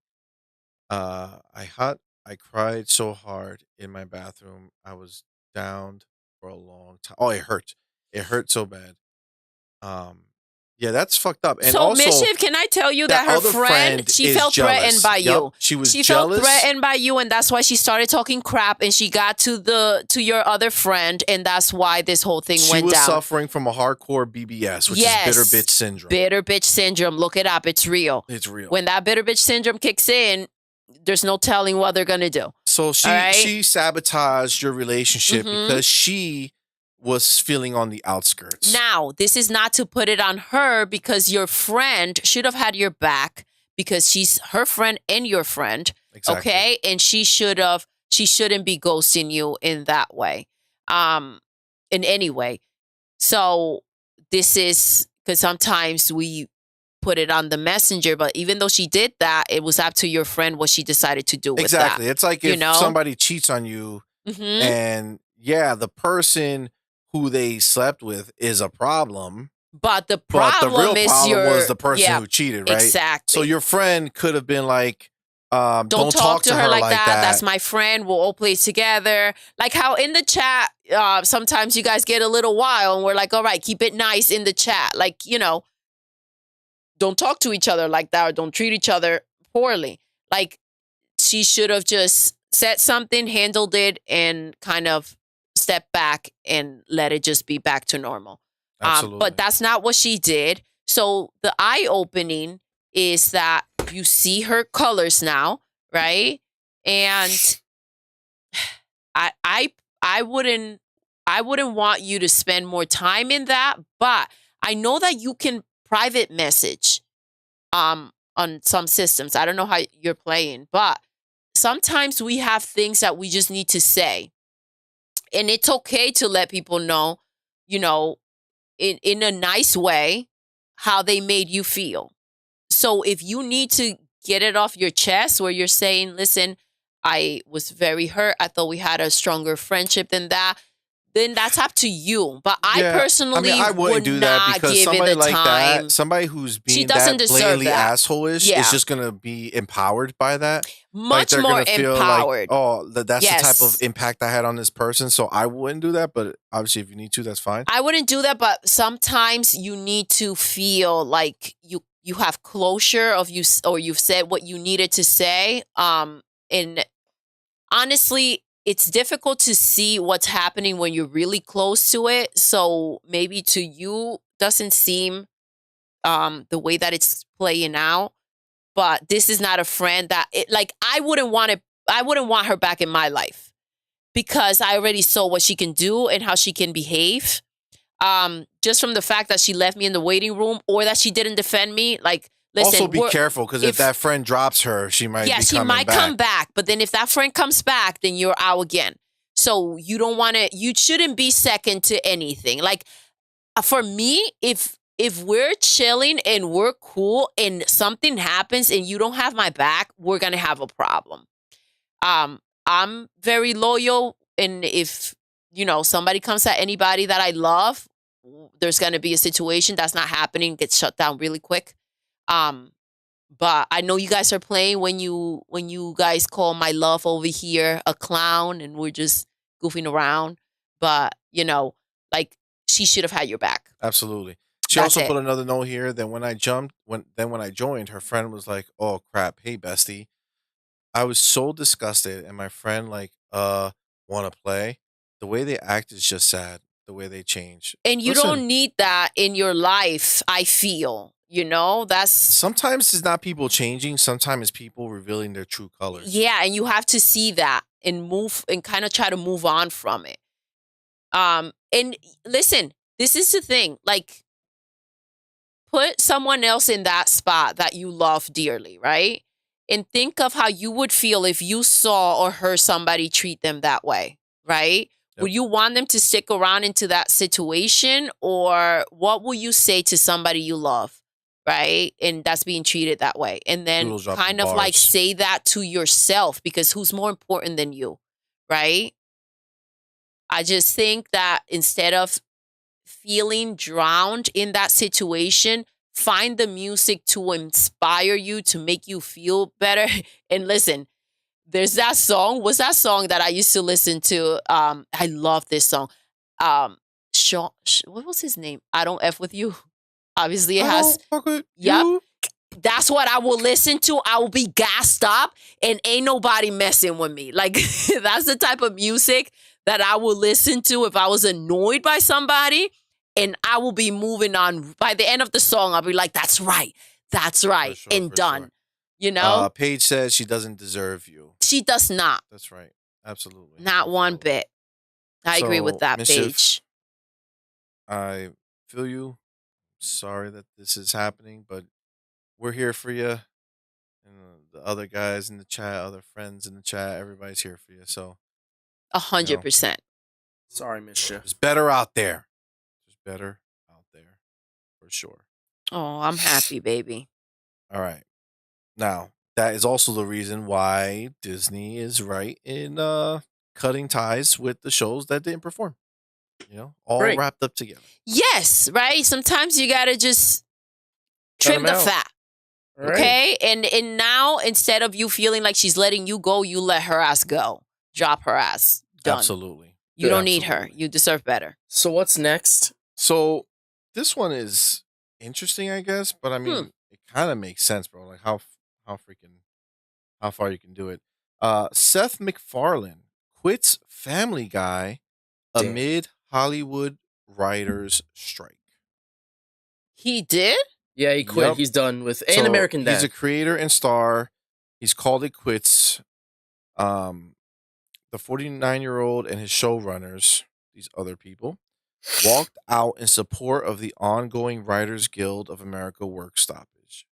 cried so hard in my bathroom. I was downed for a long time. Oh, it hurt. It hurt so bad. Yeah, that's fucked up. And so, also, Mischief, can I tell you that her friend she felt jealous. threatened by you. Yep, she was jealous. Felt threatened by you, and that's why she started talking crap, and she got to your other friend, and that's why this whole thing went down. She was suffering from a hardcore BBS, which is bitter bitch syndrome. Bitter bitch syndrome. Look it up. It's real. It's real. When that bitter bitch syndrome kicks in, there's no telling what they're gonna do. So she sabotaged your relationship because she was feeling on the outskirts. Now, this is not to put it on her, because your friend should have had your back, because she's her friend and your friend. Exactly. Okay? And she shouldn't be ghosting you in that way. In any way. So this is because sometimes we put it on the messenger. But even though she did that, it was up to your friend what she decided to do with that. Exactly. It's like if somebody cheats on you and the person who they slept with is a problem. But the problem real problem was the person who cheated, right? Exactly. So your friend could have been like, don't talk to her like that. That's my friend. We'll all play together. Like how in the chat, sometimes you guys get a little wild and we're like, all right, keep it nice in the chat. Like, don't talk to each other like that or don't treat each other poorly. Like she should have just said something, handled it, and kind of stepped back and let it just be back to normal. But that's not what she did. So the eye-opening is that you see her colors now, right? And I wouldn't want you to spend more time in that, but I know that you can private message on some systems. I don't know how you're playing, but sometimes we have things that we just need to say. And it's okay to let people know, in a nice way, how they made you feel. So if you need to get it off your chest where you're saying, listen, I was very hurt. I thought we had a stronger friendship than that. Then that's up to you. But I personally I wouldn't do that because somebody like that, somebody who's being that blatantly asshole-ish is just going to be empowered by that. Much more empowered. Like, that's the type of impact I had on this person. So I wouldn't do that. But obviously, if you need to, that's fine. I wouldn't do that. But sometimes you need to feel like you have closure or you've said what you needed to say. And honestly, it's difficult to see what's happening when you're really close to it. So maybe to you doesn't seem the way that it's playing out. But this is not a friend that I wouldn't want her back in my life because I already saw what she can do and how she can behave. Just from the fact that she left me in the waiting room or that she didn't defend me. Like, listen, also be careful because if that friend drops her, she might come back. But then if that friend comes back, then you're out again. So you shouldn't be second to anything. Like for me, if we're chilling and we're cool and something happens and you don't have my back, we're going to have a problem. I'm very loyal. And if, somebody comes at anybody that I love, there's going to be a situation that's not happening, gets shut down really quick. But I know you guys are playing when you guys call my love over here a clown and we're just goofing around. But, she should have had your back. Absolutely. She also put another note here that when I joined, her friend was like, "Oh crap, hey bestie." I was so disgusted and my friend want to play. The way they act is just sad. The way they change. And you don't need that in your life, I feel. That's sometimes it's not people changing. Sometimes it's people revealing their true colors. Yeah, and you have to see that and move and kind of try to move on from it. And listen, this is the thing. Like, put someone else in that spot that you love dearly, right? And think of how you would feel if you saw or heard somebody treat them that way, right? Yep. Would you want them to stick around into that situation, or what will you say to somebody you love? Right. And that's being treated that way. And then kind of like say that to yourself, because who's more important than you? Right. I just think that instead of feeling drowned in that situation, find the music to inspire you, to make you feel better. And listen, there's that song. What's that song that I used to listen to? I love this song. Sean, what was his name? I Don't F With You. Obviously, it has. Yep. That's what I will listen to. I will be gassed up and ain't nobody messing with me. Like, that's the type of music that I will listen to if I was annoyed by somebody, and I will be moving on. By the end of the song, I'll be like, that's right, sure, and done. Sure. Paige says she doesn't deserve you. She does not. That's right. Absolutely. Not one bit. I agree with that, Paige. I feel you. Sorry that this is happening, but we're here for you. And the other guys in the chat, other friends in the chat, everybody's here for you. So 100%. Sorry, Mischief. There's better out there. There's better out there for sure. Oh, I'm happy, baby. All right. Now, that is also the reason why Disney is right in cutting ties with the shows that didn't perform. All Great. wrapped up together. Yes, right? Sometimes you got to just trim the fat. Okay? Right. And now, instead of you feeling like she's letting you go, you let her ass go. Drop her ass. Done. Absolutely. You don't need her. You deserve better. So what's next? So this one is interesting, I guess, but I mean, it kind of makes sense, bro. Like how far you can do it. Seth MacFarlane quits Family Guy amid Hollywood writers' strike. He did? Yeah, he quit. Yep. He's done with An American Dad. He's a creator and star. He's called it quits. The 49-year-old and his showrunners, these other people, walked out in support of the ongoing Writers Guild of America work stoppage.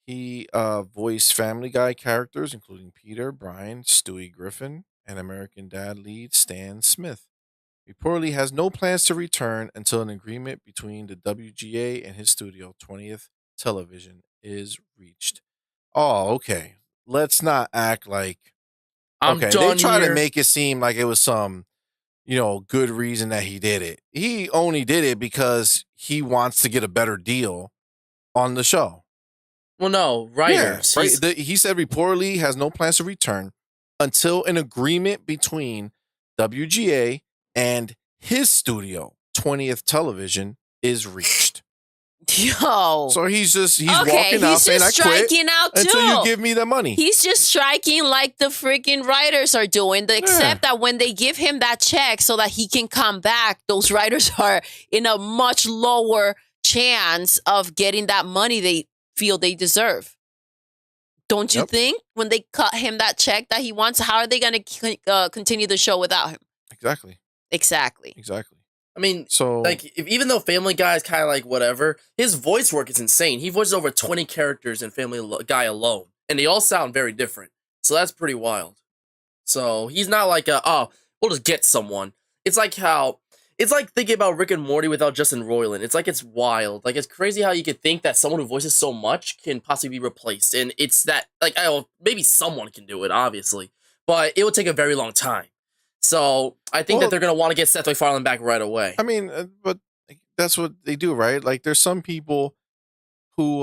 He voiced Family Guy characters, including Peter, Brian, Stewie Griffin, and American Dad lead Stan Smith. Reportedly has no plans to return until an agreement between the WGA and his studio, 20th Television, is reached. Oh, okay. Let's not act like... Okay, they try to make it seem like it was some, good reason that he did it. He only did it because he wants to get a better deal on the show. Well, no, writers. Yeah, he said reportedly has no plans to return until an agreement between WGA and his studio, 20th Television, is reached. Yo. So he's walking out saying, I quit until you give me the money. He's just striking like the freaking writers are doing, except that when they give him that check so that he can come back, those writers are in a much lower chance of getting that money they feel they deserve. Don't you think? When they cut him that check that he wants, how are they going to continue the show without him? Exactly. I mean, even though Family Guy is kind of like whatever, his voice work is insane. He voices over 20 characters in Family Guy alone, and they all sound very different. So that's pretty wild. So he's not like, we'll just get someone. It's like thinking about Rick and Morty without Justin Roiland. It's wild. Like, it's crazy how you could think that someone who voices so much can possibly be replaced. And it's that, maybe someone can do it, obviously, but it would take a very long time. So I think that they're going to want to get Seth MacFarlane back right away. I mean, but that's what they do, right? Like, there's some people who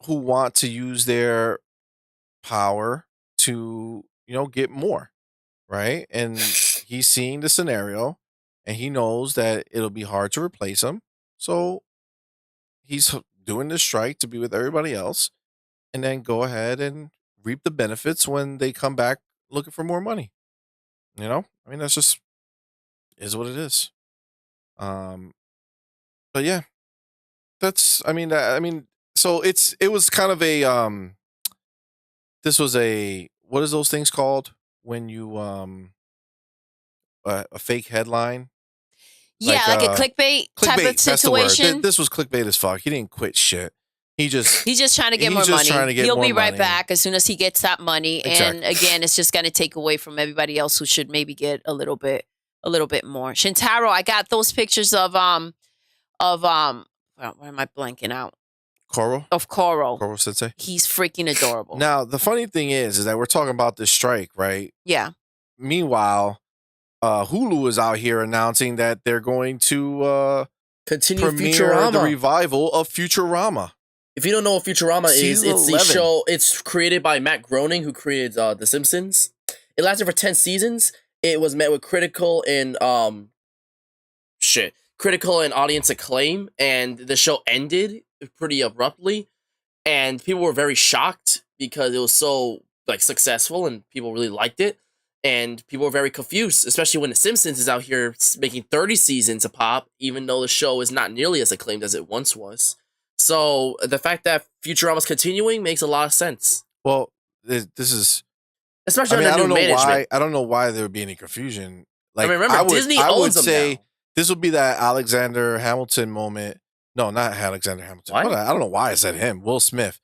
want to use their power to, get more, right? And he's seeing the scenario, and he knows that it'll be hard to replace him. So he's doing this strike to be with everybody else, and then go ahead and reap the benefits when they come back looking for more money. I mean, that's just is what it is. But yeah, that's, so it was kind of a, this was what is those things called when you, a fake headline? Yeah, like a clickbait type of situation. This was clickbait as fuck. He didn't quit shit. He's just trying to get more money. He'll be right back as soon as he gets that money. Exactly. And again, it's just going to take away from everybody else who should maybe get a little bit more. Shintaro, I got those pictures of why am I blanking out? Koro? Of Koro. Koro Sensei. He's freaking adorable. Now, the funny thing is that we're talking about this strike, right? Yeah. Meanwhile, Hulu is out here announcing that they're going to continue premiere the revival of Futurama. If you don't know what Futurama is, it's the show. It's created by Matt Groening, who created The Simpsons. It lasted for 10 seasons. It was met with critical and audience acclaim, and the show ended pretty abruptly, and people were very shocked because it was so successful and people really liked it, and people were very confused, especially when The Simpsons is out here making 30 seasons a pop, even though the show is not nearly as acclaimed as it once was. So the fact that Futurama's continuing makes a lot of sense. Well, this is especially under new management. I don't know why there would be any confusion. Disney owns them now. This would be that Alexander Hamilton moment. No, not Alexander Hamilton. I don't know why I said him. Will Smith.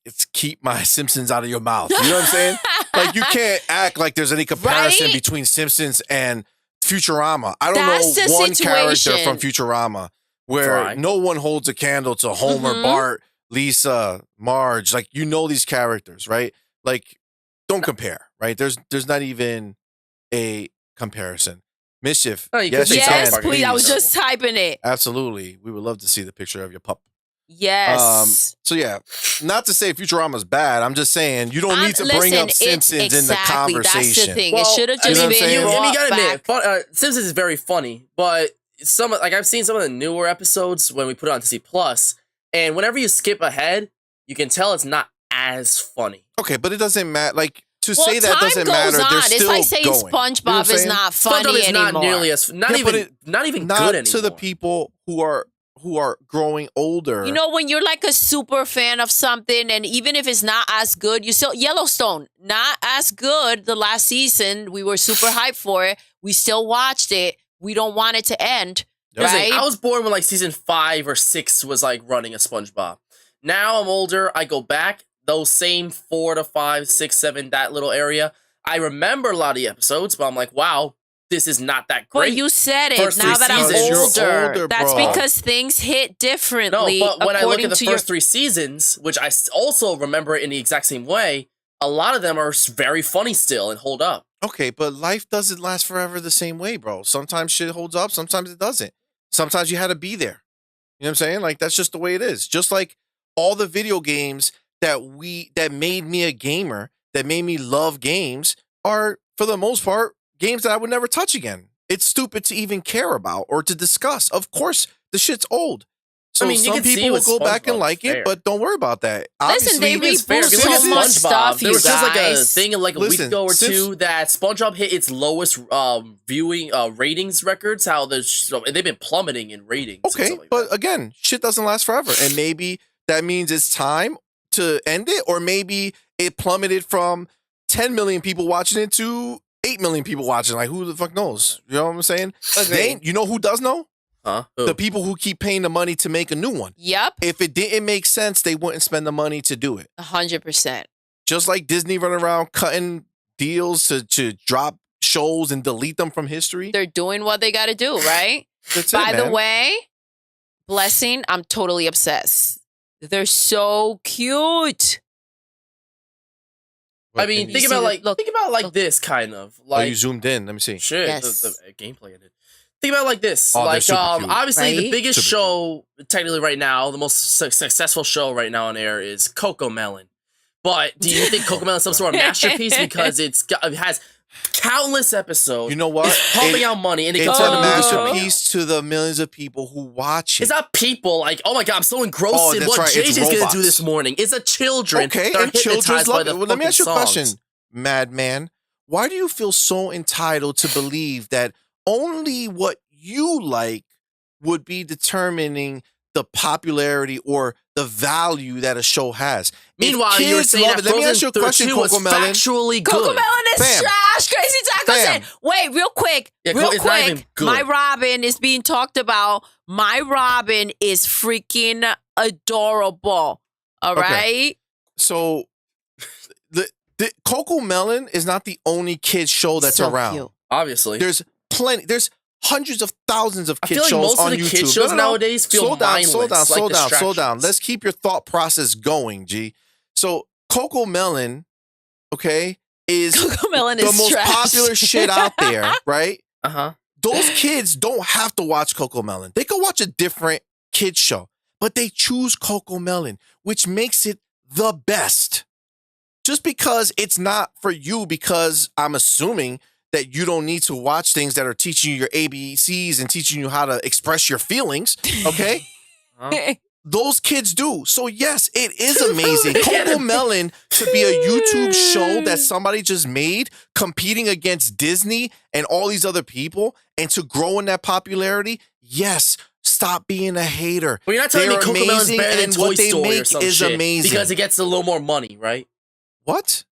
It's keep my Simpsons out of your mouth. You know what I'm saying? You can't act like there's any comparison between Simpsons and Futurama. I don't know one character from Futurama. where no one holds a candle to Homer, Bart, Lisa, Marge. Like, you know these characters, right? Like, don't compare, right? There's not even a comparison. Mischief. Oh, yes, yes, please. I was just typing it. Absolutely. We would love to see the picture of your pup. Yes. So yeah, not to say Futurama's bad. I'm just saying you don't need to bring up Simpsons in the conversation. That's the thing. Well, it should have just been. You gotta admit, Simpsons is very funny, but I've seen some of the newer episodes when we put it on Disney Plus, and whenever you skip ahead, you can tell it's not as funny. Okay, but it doesn't matter. Like, to say that doesn't matter. They're still it's like saying going. SpongeBob is not funny SpongeBob is anymore. not nearly as not even good anymore. To the people who are growing older. You know, when you're like a super fan of something, and even if it's not as good, you still Yellowstone, not as good the last season. We were super hyped for it. We still watched it. We don't want it to end. Right? I was born when like season 5 or 6 was like running a SpongeBob. Now I'm older. I go back those same 4 to 5, 6, 7, that little area. I remember a lot of the episodes, but I'm like, wow, this is not that great. Well, you said it. Now that I'm older, that's because things hit differently. No, but when I look at the first 3 seasons, which I also remember it in the exact same way, a lot of them are very funny still and hold up. Okay, but life doesn't last forever the same way, bro. Sometimes shit holds up, sometimes it doesn't. Sometimes you had to be there. You know what I'm saying? Like, that's just the way it is. Just like all the video games that made me a gamer, that made me love games, are, for the most part, games that I would never touch again. It's stupid to even care about or to discuss. Of course, the shit's old. So I mean, some people will go back and like it, but don't worry about that. Listen, they reboot so much stuff, there was just like a thing in like a week ago or two that SpongeBob hit its lowest viewing ratings records. How they've been plummeting in ratings. Okay, like but again, shit doesn't last forever, and maybe that means it's time to end it, or maybe it plummeted from 10 million people watching it to 8 million people watching. Like, who the fuck knows? You know what I'm saying? You know who does know? Huh? The people who keep paying the money to make a new one. Yep. If it didn't make sense, they wouldn't spend the money to do it. 100%. Just like Disney running around cutting deals to drop shows and delete them from history. They're doing what they got to do, right? By the way, Blessing, I'm totally obsessed. They're so cute. I mean, think about like this kind of. Like, you zoomed in. Let me see. Shit, yes. the gameplay I did. Think about it like this. Oh, like, obviously, right? the biggest show, technically right now, the most successful show right now on air is CoComelon. But do you think CoComelon is some sort of masterpiece because it has countless episodes? You know what? It's pumping out money, and it's a masterpiece to the millions of people who watch it. It's not people like, oh my god, I'm so engrossed in what JJ's gonna do this morning. It's a children. Okay, They're and children's love it. Well, let me ask you a songs. question, Madman. Why do you feel so entitled to believe that only what you like would be determining the popularity or the value that a show has? Meanwhile, you're saying that let me ask you a question, CoComelon. Factually good. CoComelon is trash. Crazy Taco said, wait, real quick. It's not even good. My Robin is being talked about. My Robin is freaking adorable. All right? So, the CoComelon is not the only kids show that's so around. Cute. Obviously. There's plenty. There's hundreds of thousands of kid I feel like shows most on of the YouTube. kid shows nowadays feel mindless. Slow down. Let's keep your thought process going, G. So CoComelon, okay, is the most popular shit out there, right? Uh-huh. Those kids don't have to watch CoComelon. They could watch a different kid show, but they choose CoComelon, which makes it the best. Just because it's not for you, because I'm assuming that you don't need to watch things that are teaching you your ABCs and teaching you how to express your feelings, okay? Those kids do. So yes, it is amazing. CoComelon to be a YouTube show that somebody just made, competing against Disney and all these other people, and to grow in that popularity, yes, stop being a hater. Well, you're not telling me CoComelon's better than Toy Story or some shit amazing. Because it gets a little more money, right? What?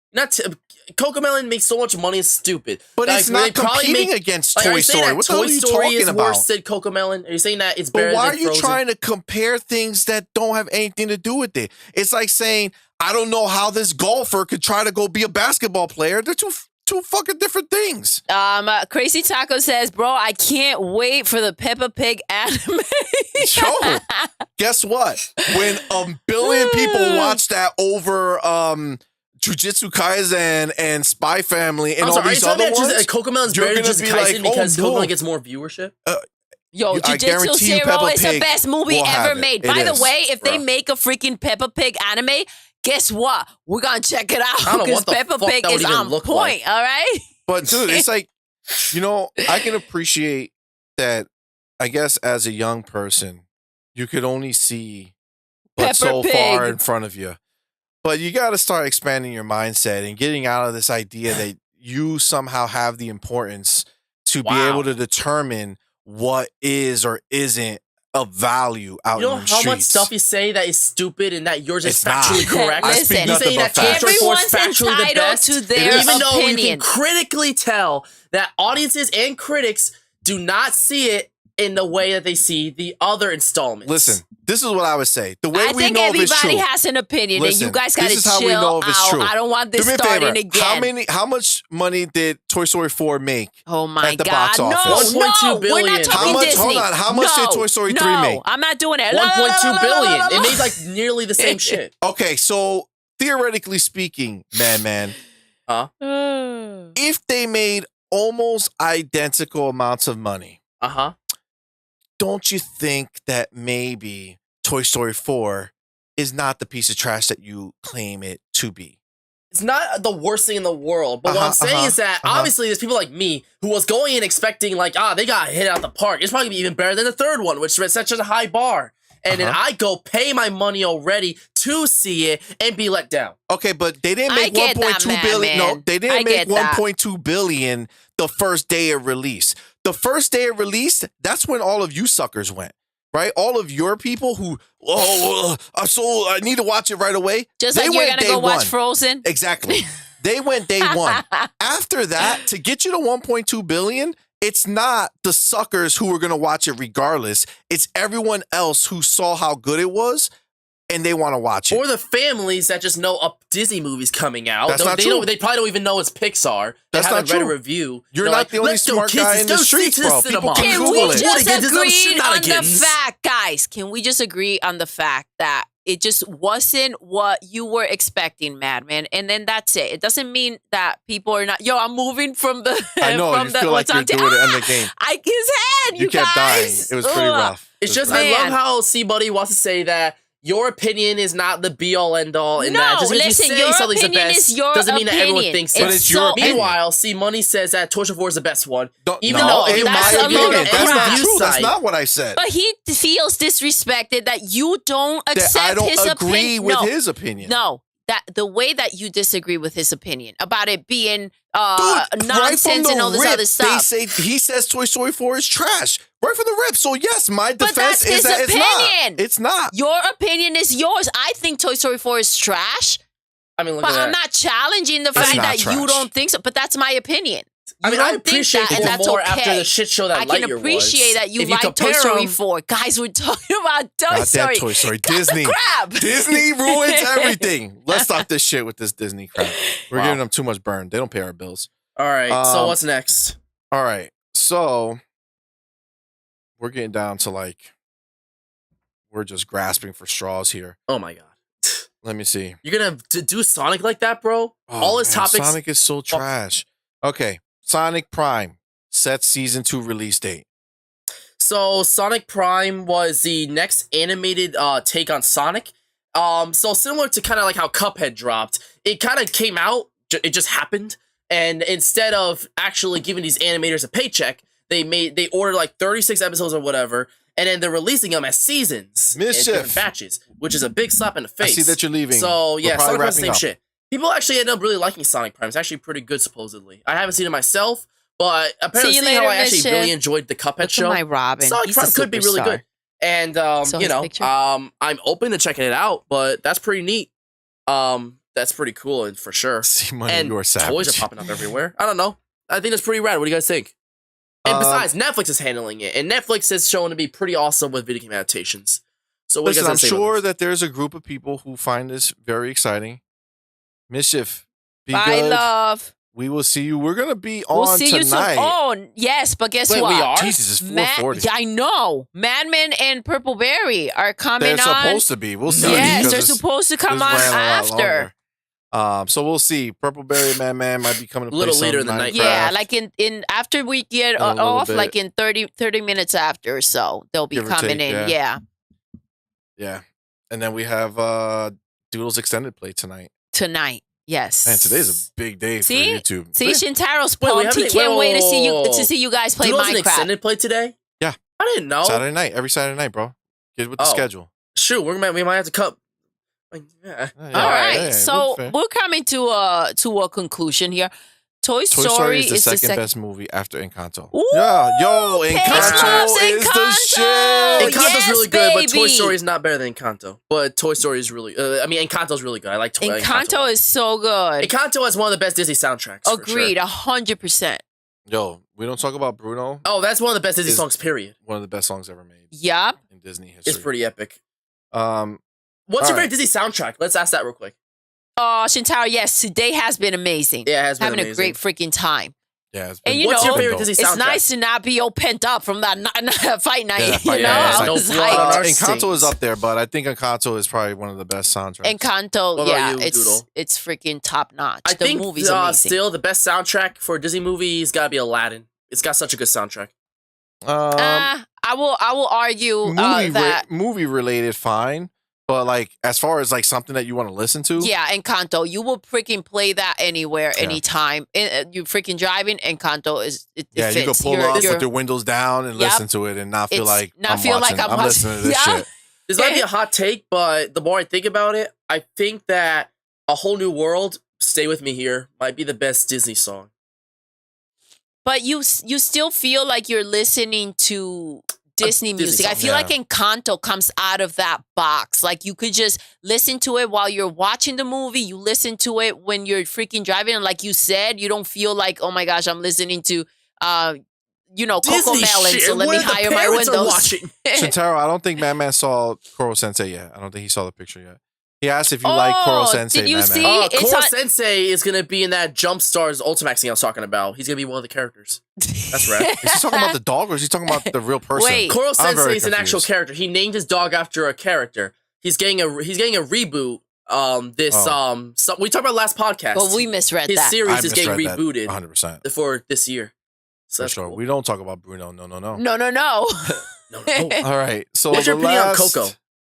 CoComelon makes so much money, it's stupid. But it's not competing against Toy Story. What the hell are you talking about? Worse than CoComelon? Are you saying that it's better than Frozen? Frozen? But why are you trying to compare things that don't have anything to do with it? It's like saying, I don't know how this golfer could try to go be a basketball player. They're two two fucking different things. Crazy Taco says, bro, I can't wait for the Peppa Pig anime. Yo, guess what? When a billion people watch that over Jujutsu Kaisen and Spy Family and all these other ones, Cocomelon's better than Jujutsu Kaisen because Cocomelon gets more viewership? Yo, Jujutsu Zero is the best movie ever made. By the way, if they make a freaking Peppa Pig anime, guess what? We're going to check it out because Peppa Pig is on point, all right? But, dude, it's like, I can appreciate that, I guess, as a young person, you could only see what's so far in front of you. But you got to start expanding your mindset and getting out of this idea that you somehow have the importance to be able to determine what is or isn't of value out in the streets. You know how much stuff you say that is stupid and that yours is factually correct? Listen, you say that everyone's entitled to their even though you opinion. can critically tell that audiences and critics do not see it in the way that they see the other installments. Listen, this is what I would say. The way I we think know if it's true. everybody has an opinion, Listen, and you guys got to this is how we chill know if it's out. true. I don't want this Do me a starting favor. again. How much money did Toy Story 4 make? Oh my at the God! box office? No, 1.2 billion. We're not talking Disney. Hold on. How much did Toy Story 3 make? I'm not doing it. 1.2 billion. It made like nearly the same shit. Okay, so theoretically speaking, man, if they made almost identical amounts of money, don't you think that maybe Toy Story 4 is not the piece of trash that you claim it to be? It's not the worst thing in the world, but what I'm saying is that obviously there's people like me who was going in expecting like, they got hit out the park. It's probably gonna be even better than the third one, which set such a high bar. And then I go pay my money already to see it and be let down. Okay, but they didn't make 1.2 billion. No, they didn't make 1.2 billion the first day of release. The first day of release, that's when all of you suckers went, right? All of your people who, I need to watch it right away. Just like you're going to go watch Frozen? Exactly. They went day one. After that, to get you to 1.2 billion, it's not the suckers who were going to watch it regardless. It's everyone else who saw how good it was and they want to watch it. Or the families that just know a Disney movie's coming out. That's not true. They probably don't even know it's Pixar. That's not true. Read a review. You're not the only smart guy in the streets, bro. People can Google it. Can we just agree on the fact, guys? Can we just agree on the fact that it just wasn't what you were expecting, Madman? And then that's it. It doesn't mean that people are not. Yo, I'm moving from the. I know. You feel like you're doing it in the game. His head. You kept dying. It was pretty rough. It's just I love how C-Buddy wants to say that your opinion is not the be-all, end-all. And that just because you say something's the best doesn't mean that everyone thinks it. But it's your opinion. Meanwhile, C-Money says that Toy Story 4 is the best one. Even though in my opinion, that's not true. That's not what I said. But he feels disrespected that you don't accept his opinion. I don't agree with his opinion. No. That the way that you disagree with his opinion about it being nonsense and all this other stuff. He says Toy Story 4 is trash. Right from the rip. So yes, my defense is that it's not. It's not. Your opinion is yours. I think Toy Story 4 is trash. I mean, but I'm not challenging the fact that you don't think so. But that's my opinion. I appreciate that, and that's okay. After the shit show that I can appreciate that you like Toy Story 4. Guys, we're talking about Toy Story. Toy Story. Disney. Crap. Disney ruins everything. Let's stop this shit with this Disney crap. We're giving them too much burn. They don't pay our bills. All right. So what's next? All right. So we're getting down to we're just grasping for straws here. Oh my God. Let me see. You're going to do Sonic like that, bro? All his topics. Sonic is so trash. Okay. Sonic Prime sets season 2 release date. So Sonic Prime was the next animated take on Sonic. So similar to kind of like how Cuphead dropped, it kind of came out, it just happened. And instead of actually giving these animators a paycheck, they ordered like 36 episodes or whatever, and then they're releasing them as seasons, different batches, which is a big slap in the face. I see that you're leaving. So yeah, Sonic Prime's the same shit. People actually end up really liking Sonic Prime. It's actually pretty good, supposedly. I haven't seen it myself, but apparently how I actually really enjoyed the Cuphead show. My Robin. Sonic Prime could be really good. And I'm open to checking it out, but that's pretty neat. That's pretty cool for sure. See money, and you're savage. Toys are popping up everywhere. I don't know. I think that's pretty rad. What do you guys think? And besides, Netflix is handling it, and Netflix is shown to be pretty awesome with video game adaptations. So what do you guys I'm sure that there's a group of people who find this very exciting. Mischief, be good. Love. we will see you. We're gonna be on We'll see tonight. you soon. Oh, yes, but guess Wait, what? we are? Jesus, it's 4:40. Yeah, I know. Madman and Purple Berry are coming They're on. supposed to be. We'll see. Yes, because they're it's- supposed to come it's on ran a lot after. longer. So we'll see. Purple Berry Man might be coming to A little play later some in the night. Minecraft. Yeah, like in after we get In a little off, bit. like in 30 minutes after or so, they'll be Give or coming take, in. yeah. Yeah. And then we have Doodle's extended play tonight. Tonight. Yes. Man, today's a big day See? for YouTube. See, Shintaro's Wait, we pumped. He haven't- can't wait to see whoa. you guys play Dude, was an Minecraft. extended play today? Yeah. I didn't know. Saturday night, every Saturday night, bro. Get with the Oh. schedule. Shoot, we might have to cut. Yeah. Yeah, All right, yeah, so fair. we're coming to a conclusion here. Toy Toy Story is the second best movie after Encanto. Ooh, Yeah, yo, Paige Encanto loves is the Encanto. shit. Encanto's yes, really good, but Toy baby. Story is not better than Encanto. But Toy Story is really. Encanto's really good. I like Toy Encanto is so good. Encanto has one of the best Disney soundtracks. for Agreed, sure. 100%. Yo, we don't talk about Bruno. Oh, that's one of the best Disney Is- songs. Period. One of the best songs ever made Yup. in Disney history. It's pretty epic. Um, What's your All favorite Disney soundtrack? Let's ask that real quick. Shintaro, yes, today has been amazing. Yeah, it has been Having amazing. a great freaking time. yeah, it's And been- you What's know, your favorite dope. Disney It's soundtrack? nice to not be all pent up from that fight night. Yeah, you fight know, night. Yeah, I no was blood on hyped. our Encanto is stings. up there, but I think Encanto is probably one of the best soundtracks. Encanto, What about yeah, you, Doodle? it's freaking top notch. I The think movie's amazing. still the best soundtrack for a Disney movie has got to be Aladdin. It's got such a good soundtrack. I will argue that. Movie related, fine, but like as far as like something that you want to listen to, Yeah, Encanto. You will freaking play that anywhere, Yeah. anytime. You freaking driving, Encanto is it yeah, you fits. can pull up with your windows down and Yep. listen to it and not feel It's like not I'm feel like watching. I'm I'm listening to this watching- shit. This might be a hot take, but the more I think about it, I think that A Whole New World, Stay With Me Here, might be the best Disney song. But you still feel like you're listening to Disney Disney music. I song, feel like Encanto comes out of that box. Like you could just listen to it while you're watching the movie. You listen to it when you're freaking driving, and like you said, you don't feel like, oh my gosh, I'm listening to Coco Disney Melon, shit, so let me where the higher my parents are windows. watching. Shintaro, I don't think Madman saw Koro Sensei yet. I don't think he saw the picture yet. He asked if you like Koro Sensei. did you Madman. see? It's Koro on- Sensei is going to be in that Jumpstars Ultimax thing I was talking about. He's going to be one of the characters. That's right. Is he talking about the dog or is he talking about the real person? Wait. Koro I'm Sensei very is an actual confused. character. He named his dog after a character. He's getting a reboot. We talked about last podcast. Well, we misread his that. series is getting misread that rebooted 100%. for this year. So For that's sure. cool. We don't talk about Bruno. No. No. No. All right. So What's your the opinion on last, Coco?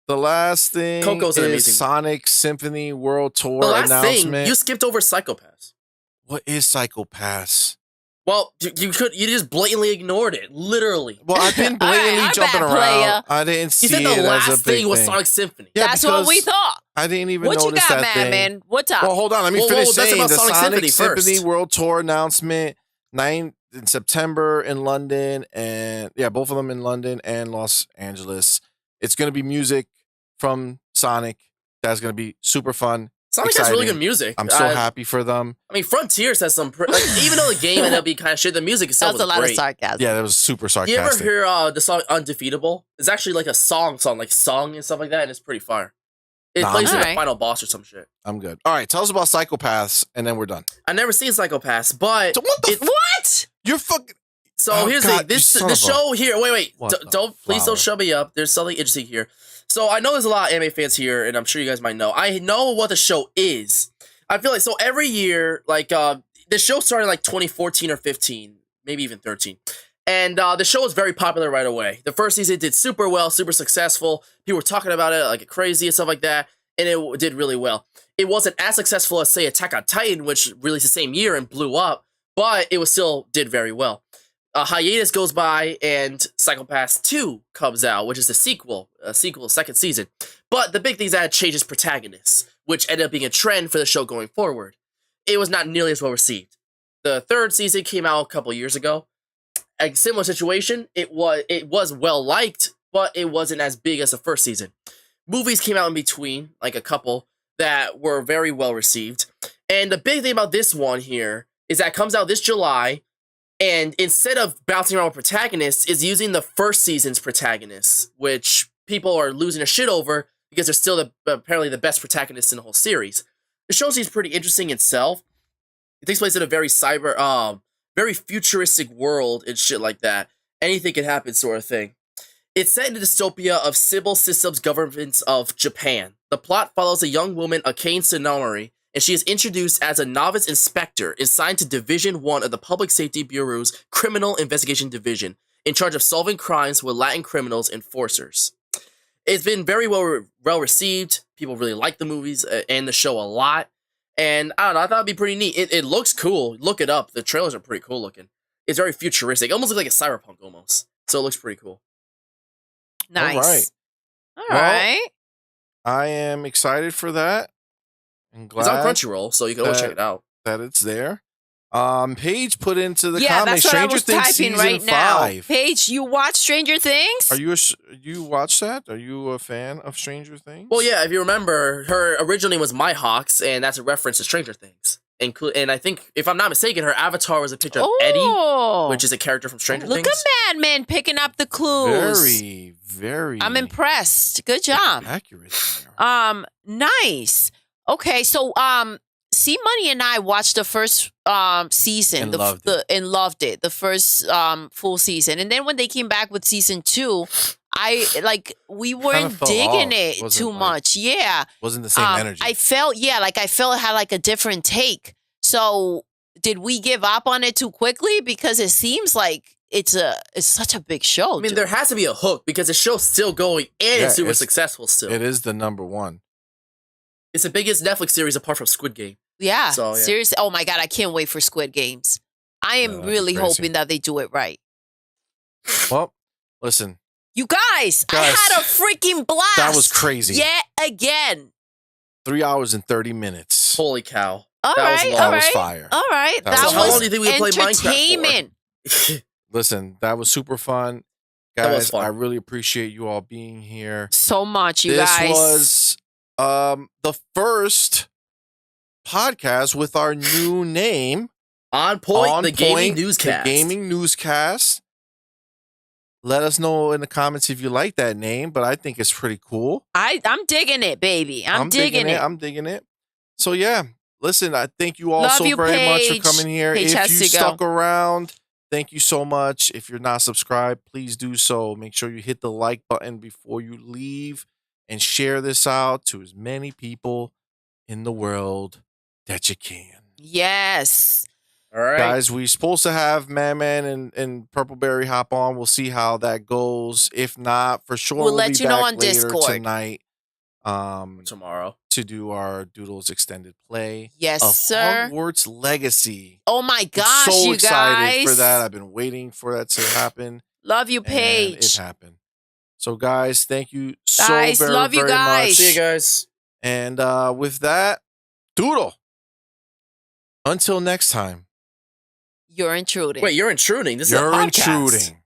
The last thing Coco's an is amazing- Sonic Symphony World Tour The last thing, announcement. you skipped over Psychopass. What is Psychopass? Well, you just blatantly ignored it, literally. Well, I've been All right, blatantly I'm jumping bad around. player. I didn't You see said it the as a last big thing was thing. Sonic Symphony. Yeah, That's what we because thought. I didn't even What you notice got, that thing. man? What's up? Well, hold on. Let me Whoa, finish whoa, that's saying about the Sonic Sonic Symphony Symphony first. World Tour announcement 9th in September in London and both of them in London and Los Angeles. It's going to be music from Sonic. That's going to be super fun. Sonic has really exciting. good music. I'm so happy for them. I mean, Frontiers has some. Even though the game ended up being kind of shit, the music That itself was a lot great. of sarcasm. Yeah, that was super You ever sarcastic. hear the song "Undefeatable"? It's actually like a song, like song and stuff like that, and it's pretty fire. It Nah, plays in the alright. final boss or some shit. I'm good. All right, tell us about Psychopaths, and then we're done. I never seen Psychopass, but So what the it- What? You're fucking. So Oh, here's God, the you son the of a- show here. Wait, What the don't please flower. don't shut me up. There's something interesting here. So I know there's a lot of anime fans here, and I'm sure you guys might know. I know what the show is. I feel like so every year, like the show started in like 2014 or 15, maybe even 13, and the show was very popular right away. The first season did super well, super successful. People were talking about it like crazy and stuff like that, and it did really well. It wasn't as successful as say Attack on Titan, which released the same year and blew up, but it was still did very well. A hiatus goes by and Psychopass 2 comes out, which is the sequel, second season. But the big thing is that it changes protagonists, which ended up being a trend for the show going forward. It was not nearly as well received. The third season came out a couple years ago. A similar situation. It was well liked, but it wasn't as big as the first season. Movies came out in between, like a couple, that were very well received. And the big thing about this one here is that it comes out this July, and instead of bouncing around with protagonists, is using the first season's protagonists, which people are losing their shit over because they're still apparently the best protagonists in the whole series. The show seems pretty interesting itself. It takes place in a very very futuristic world and shit like that. Anything can happen, sort of thing. It's set in the dystopia of Civil Systems governments of Japan. The plot follows a young woman, Akane Tsunori, and she is introduced as a novice inspector assigned to Division 1 of the Public Safety Bureau's Criminal Investigation Division, in charge of solving crimes with Latin criminals enforcers. It's been very well received. People really like the movies and the show a lot. And I don't know, I thought it'd be pretty neat. It looks cool. Look it up. The trailers are pretty cool looking. It's very futuristic. It almost looks like a cyberpunk almost. So it looks pretty cool. Nice. All right. I am excited for that. I'm glad it's on Crunchyroll, so you can always check it out. That it's there. Paige put into the that's comments what Stranger I was Things typing season right 5. now. Paige, you watch Stranger Things? You watch that? Are you a fan of Stranger Things? Well, yeah. If you remember, her original name was My Hawks, and that's a reference to Stranger Things. And I think, if I'm not mistaken, her avatar was a picture of Eddie, which is a character from Stranger Things. Look at MADMAN picking up the clues. Very, very. I'm impressed. Good job. Accurate there. Nice. Okay, so C Money and I watched the first season And loved it. The first full season. And then when they came back with season 2, we weren't digging it too much. Yeah. Wasn't the same energy. I felt it had like a different take. So did we give up on it too quickly? Because it seems like it's such a big show. I mean, there has to be a hook because the show's still going and it's super successful still. It is the number one. It's the biggest Netflix series apart from Squid Game. Yeah, seriously. Oh my God, I can't wait for Squid Games. I am really hoping that they do it right. Well, listen. You guys, I had a freaking blast. That was crazy. Yet again. 3 hours and 30 minutes. Holy cow. That was fire. All right. That was how long do you think we play entertainment. Minecraft for? Listen, that was super fun. Guys, I really appreciate you all being here. So much, you guys. This was the first podcast with our new name. OnPoint, the Gaming Newscast. The Gaming Newscast. Let us know in the comments if you like that name, but I think it's pretty cool. I'm digging it, baby. I'm digging it. I'm digging it. So yeah, listen, I thank you all very much for coming here. Paige if you stuck around, thank you so much. If you're not subscribed, please do so. Make sure you hit the like button before you leave and share this out to as many people in the world that you can. Yes. All right. Guys, we're supposed to have MADMAN and Purpleberry hop on. We'll see how that goes. If not, for sure, we'll let you know on Discord tonight. Tomorrow. To do our Doodles extended play. Yes, of sir. Hogwarts Legacy. Oh my gosh, I'm so you excited guys. for that. I've been waiting for that to happen. Love you, Paige. And it happened. So, guys, thank you so very love you guys. much. See you guys. And with that, Doodle. Until next time. You're intruding. Wait, you're intruding? This is a podcast. You're intruding.